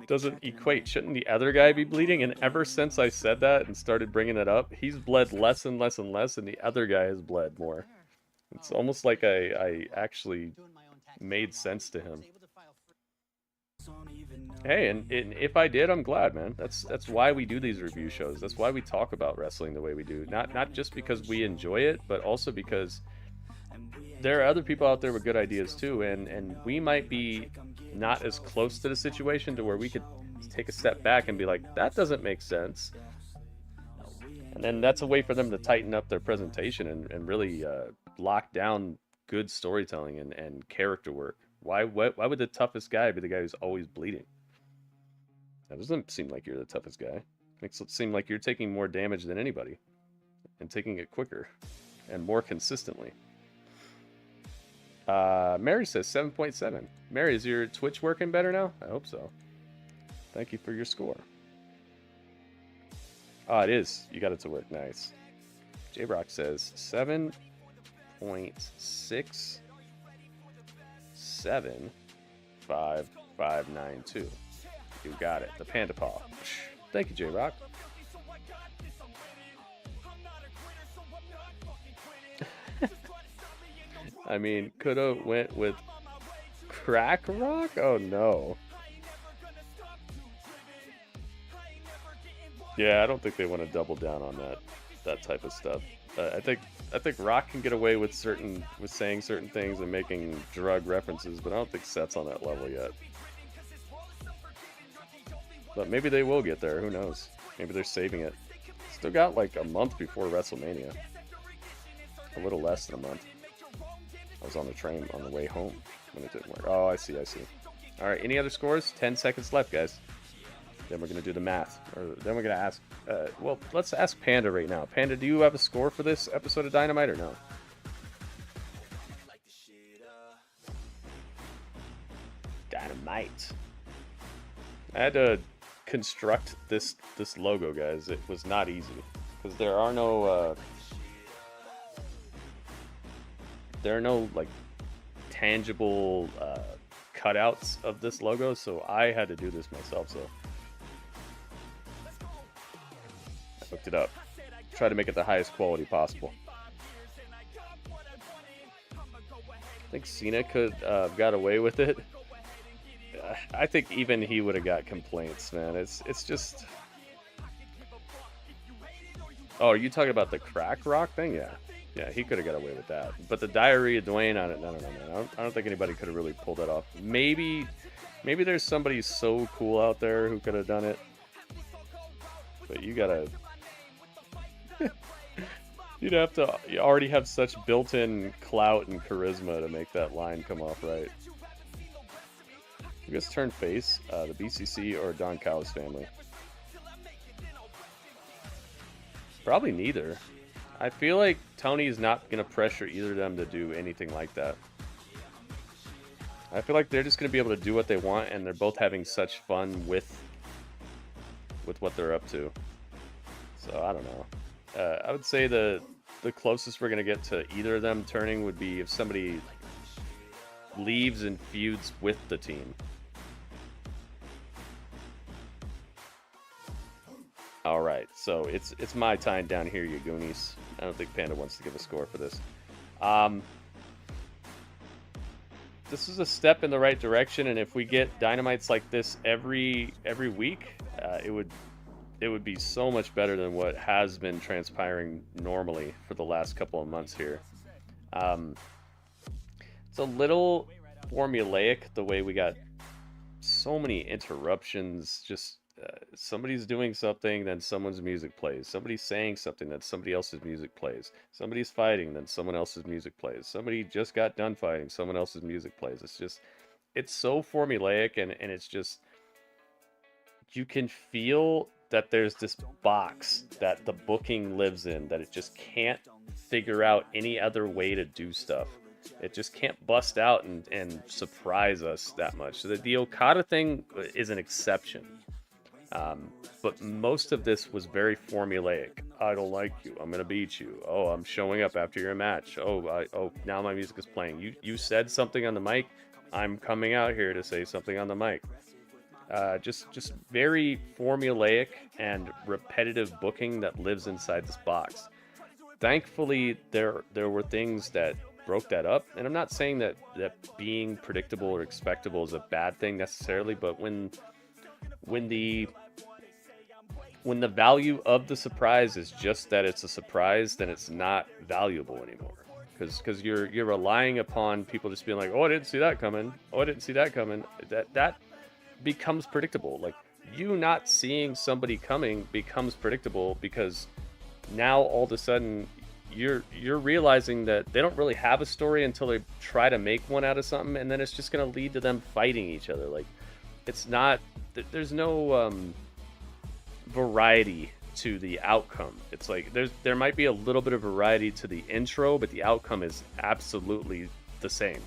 doesn't equate. Shouldn't the other guy be bleeding? And ever since I said that and started bringing it up, he's bled less and less and less, and the other guy has bled more. It's almost like I actually made sense to him. Hey, and if I did, I'm glad, man. That's why we do these review shows. That's why we talk about wrestling the way we do. Not just because we enjoy it, but also because there are other people out there with good ideas too, and we might be not as close to the situation to where we could take a step back and be like, that doesn't make sense. And then that's a way for them to tighten up their presentation and really lock down good storytelling and character work. Why would the toughest guy be the guy who's always bleeding? That doesn't seem like you're the toughest guy. It makes it seem like you're taking more damage than anybody and taking it quicker and more consistently. Mary says 7.7. Mary, is your Twitch working better now? I hope so. Thank you for your score. Oh, it is. You got it to work. Nice. J-Brock says 7.6755592. You got it. The Panda Paw. Thank you, J-Rock. I mean, coulda went with Crack Rock? Oh no. Yeah, I don't think they want to double down on that type of stuff. I think Rock can get away with saying certain things and making drug references, but I don't think Seth's on that level yet. But maybe they will get there. Who knows? Maybe they're saving it. Still got like a month before WrestleMania. A little less than a month. I was on the train on the way home when it didn't work. Oh, I see. All right, any other scores? 10 seconds left, guys. Then we're going to do the math. Then we're going to ask... well, let's ask Panda right now. Panda, do you have a score for this episode of Dynamite or no? Dynamite. I had to construct this logo, guys. It was not easy. Because there are no... there are no, like, tangible cutouts of this logo, so I had to do this myself, so... I looked it up. Try to make it the highest quality possible. I think Cena could have got away with it. I think even he would have got complaints, man. It's just... Oh, are you talking about the Crack Rock thing? Yeah. Yeah, he could have got away with that. But the Diarrhea Dwayne on it, no, man. I don't think anybody could have really pulled that off. Maybe there's somebody so cool out there who could have done it. But you gotta... You'd have to already have such built-in clout and charisma to make that line come off right. You guys turn face, the BCC or Don Callis family? Probably neither. I feel like Tony's not going to pressure either of them to do anything like that. I feel like they're just going to be able to do what they want, and they're both having such fun with what they're up to. So, I don't know. I would say the closest we're going to get to either of them turning would be if somebody leaves and feuds with the team. Alright, so it's my time down here, you goonies. I don't think Panda wants to give a score for this. This is a step in the right direction, and if we get Dynamites like this every week, it would be so much better than what has been transpiring normally for the last couple of months here. It's a little formulaic the way we got so many interruptions, just somebody's doing something, then someone's music plays. Somebody's saying something, then somebody else's music plays. Somebody's fighting, then someone else's music plays. Somebody just got done fighting, someone else's music plays. It's so formulaic, and it's just, you can feel that there's this box that the booking lives in, that it just can't figure out any other way to do stuff. It just can't bust out and surprise us that much. So the Okada thing is an exception. But most of this was very formulaic. I don't like you. I'm gonna beat you. Oh, I'm showing up after your match. Oh, now my music is playing. You said something on the mic. I'm coming out here to say something on the mic. Just very formulaic and repetitive booking that lives inside this box. Thankfully, there were things that broke that up, and I'm not saying that being predictable or expectable is a bad thing necessarily, but when the value of the surprise is just that it's a surprise, then it's not valuable anymore. Because you're relying upon people just being like, oh, I didn't see that coming. Oh, I didn't see that coming. That becomes predictable. Like, you not seeing somebody coming becomes predictable, because now all of a sudden you're realizing that they don't really have a story until they try to make one out of something, and then it's just going to lead to them fighting each other. Like, it's not, there's no variety to the outcome. It's like there might be a little bit of variety to the intro, but the outcome is absolutely the same.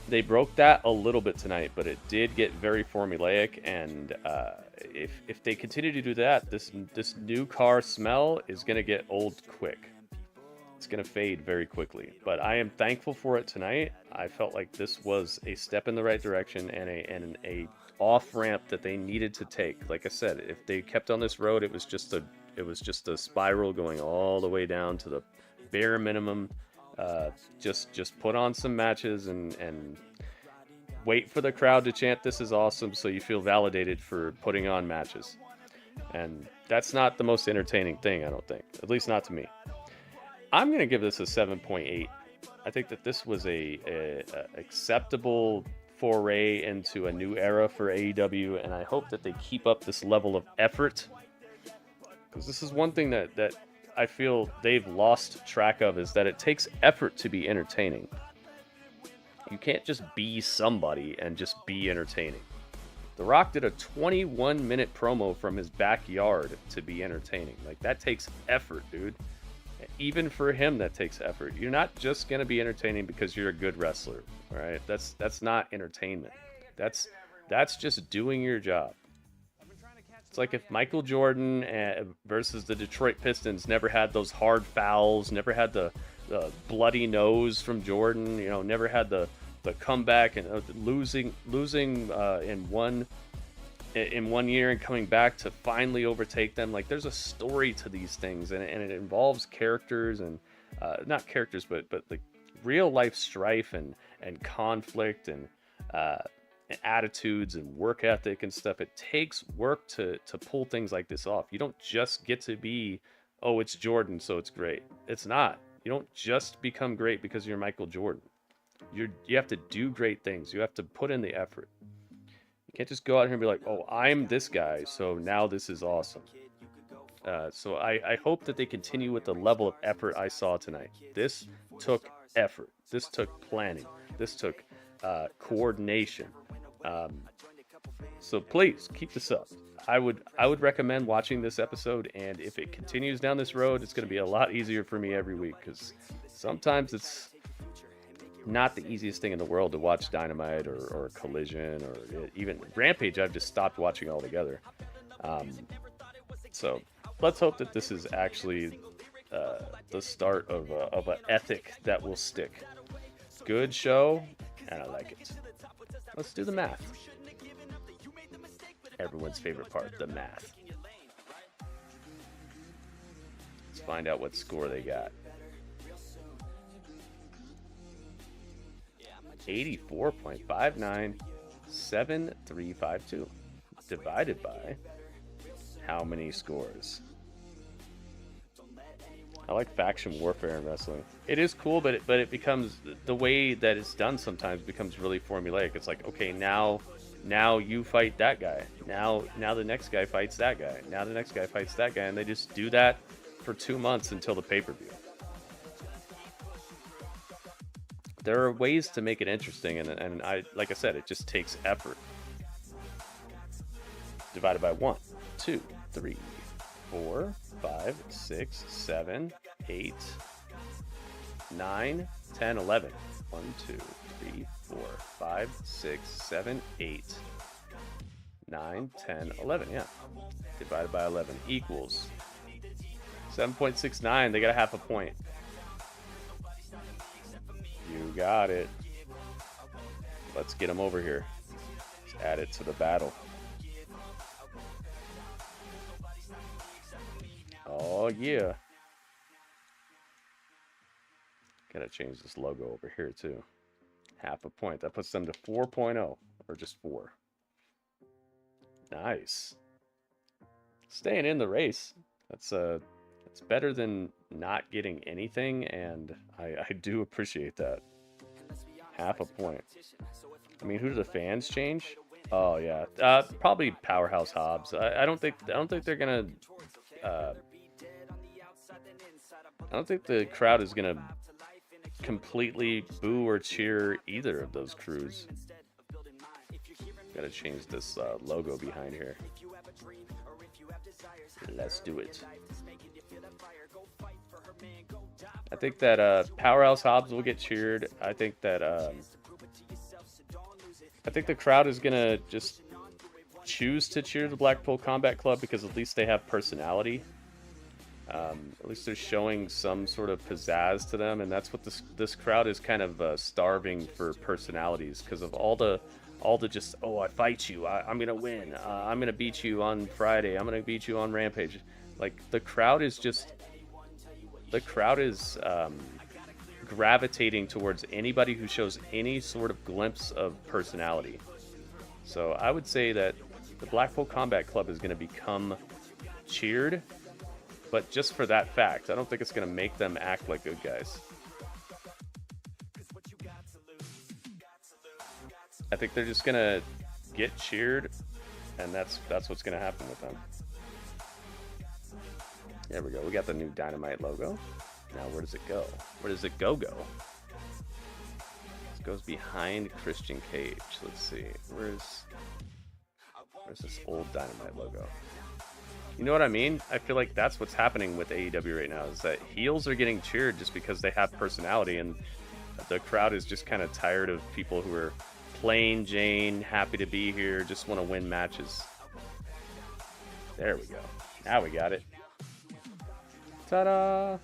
They broke that a little bit tonight, but it did get very formulaic, and if they continue to do that, this new car smell is going to get old quick. It's going to fade very quickly. But I am thankful for it tonight. I felt like this was a step in the right direction and a off ramp that they needed to take. Like I said, if they kept on this road, it was just a spiral going all the way down to the bare minimum. Just put on some matches and wait for the crowd to chant "This is awesome," so you feel validated for putting on matches. And that's not the most entertaining thing, I don't think. At least not to me. I'm gonna give this a 7.8. I think that this was a acceptable foray into a new era for AEW, and I hope that they keep up this level of effort, because this is one thing that I feel they've lost track of, is that it takes effort to be entertaining. You can't just be somebody and just be entertaining. The Rock did a 21-minute promo from his backyard to be entertaining. Like, that takes effort, dude. Even for him, that takes effort. You're not just going to be entertaining because you're a good wrestler, all right? That's not entertainment. That's just doing your job. It's like if Michael Jordan versus the Detroit Pistons never had those hard fouls, never had the bloody nose from Jordan, never had the comeback and losing in one year and coming back to finally overtake them. Like, there's a story to these things, and it involves characters and not characters, but like real life strife and conflict and attitudes and work ethic and stuff. It takes work to pull things like this off. You don't just get to be, oh, it's Jordan, so it's great. It's not. You don't just become great because you're Michael Jordan. You have to do great things. You have to put in the effort. You can't just go out here and be like, oh, I'm this guy, so now this is awesome. So I hope that they continue with the level of effort I saw tonight. This took effort. This took planning. This took coordination. So please keep this up. I would recommend watching this episode, and if it continues down this road, it's going to be a lot easier for me every week, because sometimes it's not the easiest thing in the world to watch Dynamite or Collision or even Rampage. I've just stopped watching altogether. So let's hope that this is actually the start of an ethic that will stick. Good show, and I like it. Let's do the math. Everyone's favorite part, the math. Let's find out what score they got. 84.59 7352 divided by how many scores? I like faction warfare in wrestling. It is cool, but it becomes, the way that it's done sometimes becomes really formulaic. It's like, okay, now you fight that guy. Now the next guy fights that guy. Now the next guy fights that guy, and they just do that for 2 months until the pay-per-view. There are ways to make it interesting, and like I said, it just takes effort. Divided by 1, 2, 3, 4, 5, 6, 7, 8, 9, 10, 11. 1, 2, 3, 4, 5, 6, 7, 8, 9, 10, 11. Yeah. Divided by 11 equals 7.69. They got a half a point. You got it. Let's get them over here. Let's add it to the battle. Oh, yeah. Gotta change this logo over here, too. Half a point. That puts them to 4.0. Or just 4. Nice. Staying in the race. That's better than not getting anything, and I do appreciate that. Half a point. I mean, who do the fans change? Oh yeah, probably Powerhouse Hobbs. I don't think they're gonna. I don't think the crowd is gonna completely boo or cheer either of those crews. Gotta change this logo behind here. Let's do it. I think that Powerhouse Hobbs will get cheered. I think that the crowd is gonna just choose to cheer the Blackpool Combat Club because at least they have personality. At least they're showing some sort of pizzazz to them, and that's what this crowd is kind of starving for personalities because of all the just, oh, I fight you, I'm gonna win, I'm gonna beat you on Friday, I'm gonna beat you on Rampage. Like the crowd is gravitating towards anybody who shows any sort of glimpse of personality. So I would say that the Blackpool Combat Club is going to become cheered, but just for that fact. I don't think it's going to make them act like good guys. I think they're just going to get cheered, and that's what's going to happen with them. There we go. We got the new Dynamite logo. Now where does it go? Where does it go? It goes behind Christian Cage. Let's see. Where's this old Dynamite logo? You know what I mean? I feel like that's what's happening with AEW right now, is that heels are getting cheered just because they have personality, and the crowd is just kind of tired of people who are plain Jane, happy to be here, just want to win matches. There we go. Now we got it. Ta-da!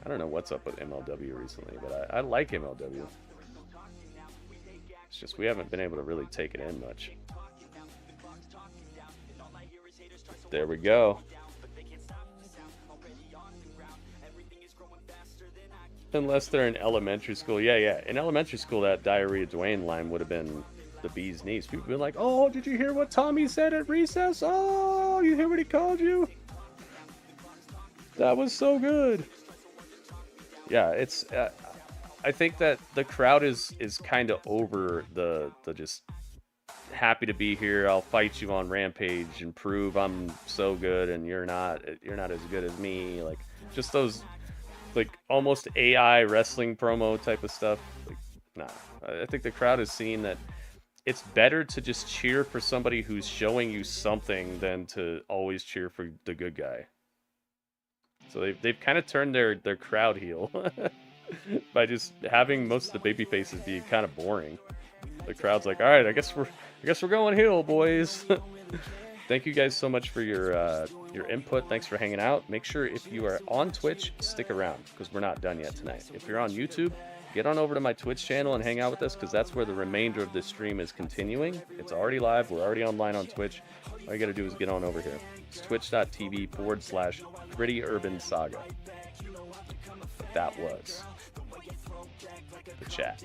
I don't know what's up with MLW recently, but I like MLW. It's just we haven't been able to really take it in much. There we go. Unless they're in elementary school. Yeah. In elementary school, that Diarrhea Dwayne line would have been the bee's knees. People would be like, oh, did you hear what Tommy said at recess? Oh, you hear what he called you? That was so good. Yeah, it's. I think that the crowd is kind of over the just happy to be here. I'll fight you on Rampage and prove I'm so good, and you're not as good as me. Like just those, like almost AI wrestling promo type of stuff. Like, nah, I think the crowd is seeing that it's better to just cheer for somebody who's showing you something than to always cheer for the good guy. So they've kind of turned their crowd heel by just having most of the baby faces be kind of boring. The crowd's like, all right, I guess we're going heel, boys. Thank you guys so much for your input. Thanks for hanging out. Make sure if you are on Twitch, stick around because we're not done yet tonight. If you're on YouTube, get on over to my Twitch channel and hang out with us because that's where the remainder of this stream is continuing. It's already live. We're already online on Twitch. All you got to do is get on over here. It's twitch.tv/GrittyUrbanSaga. But that was the chat.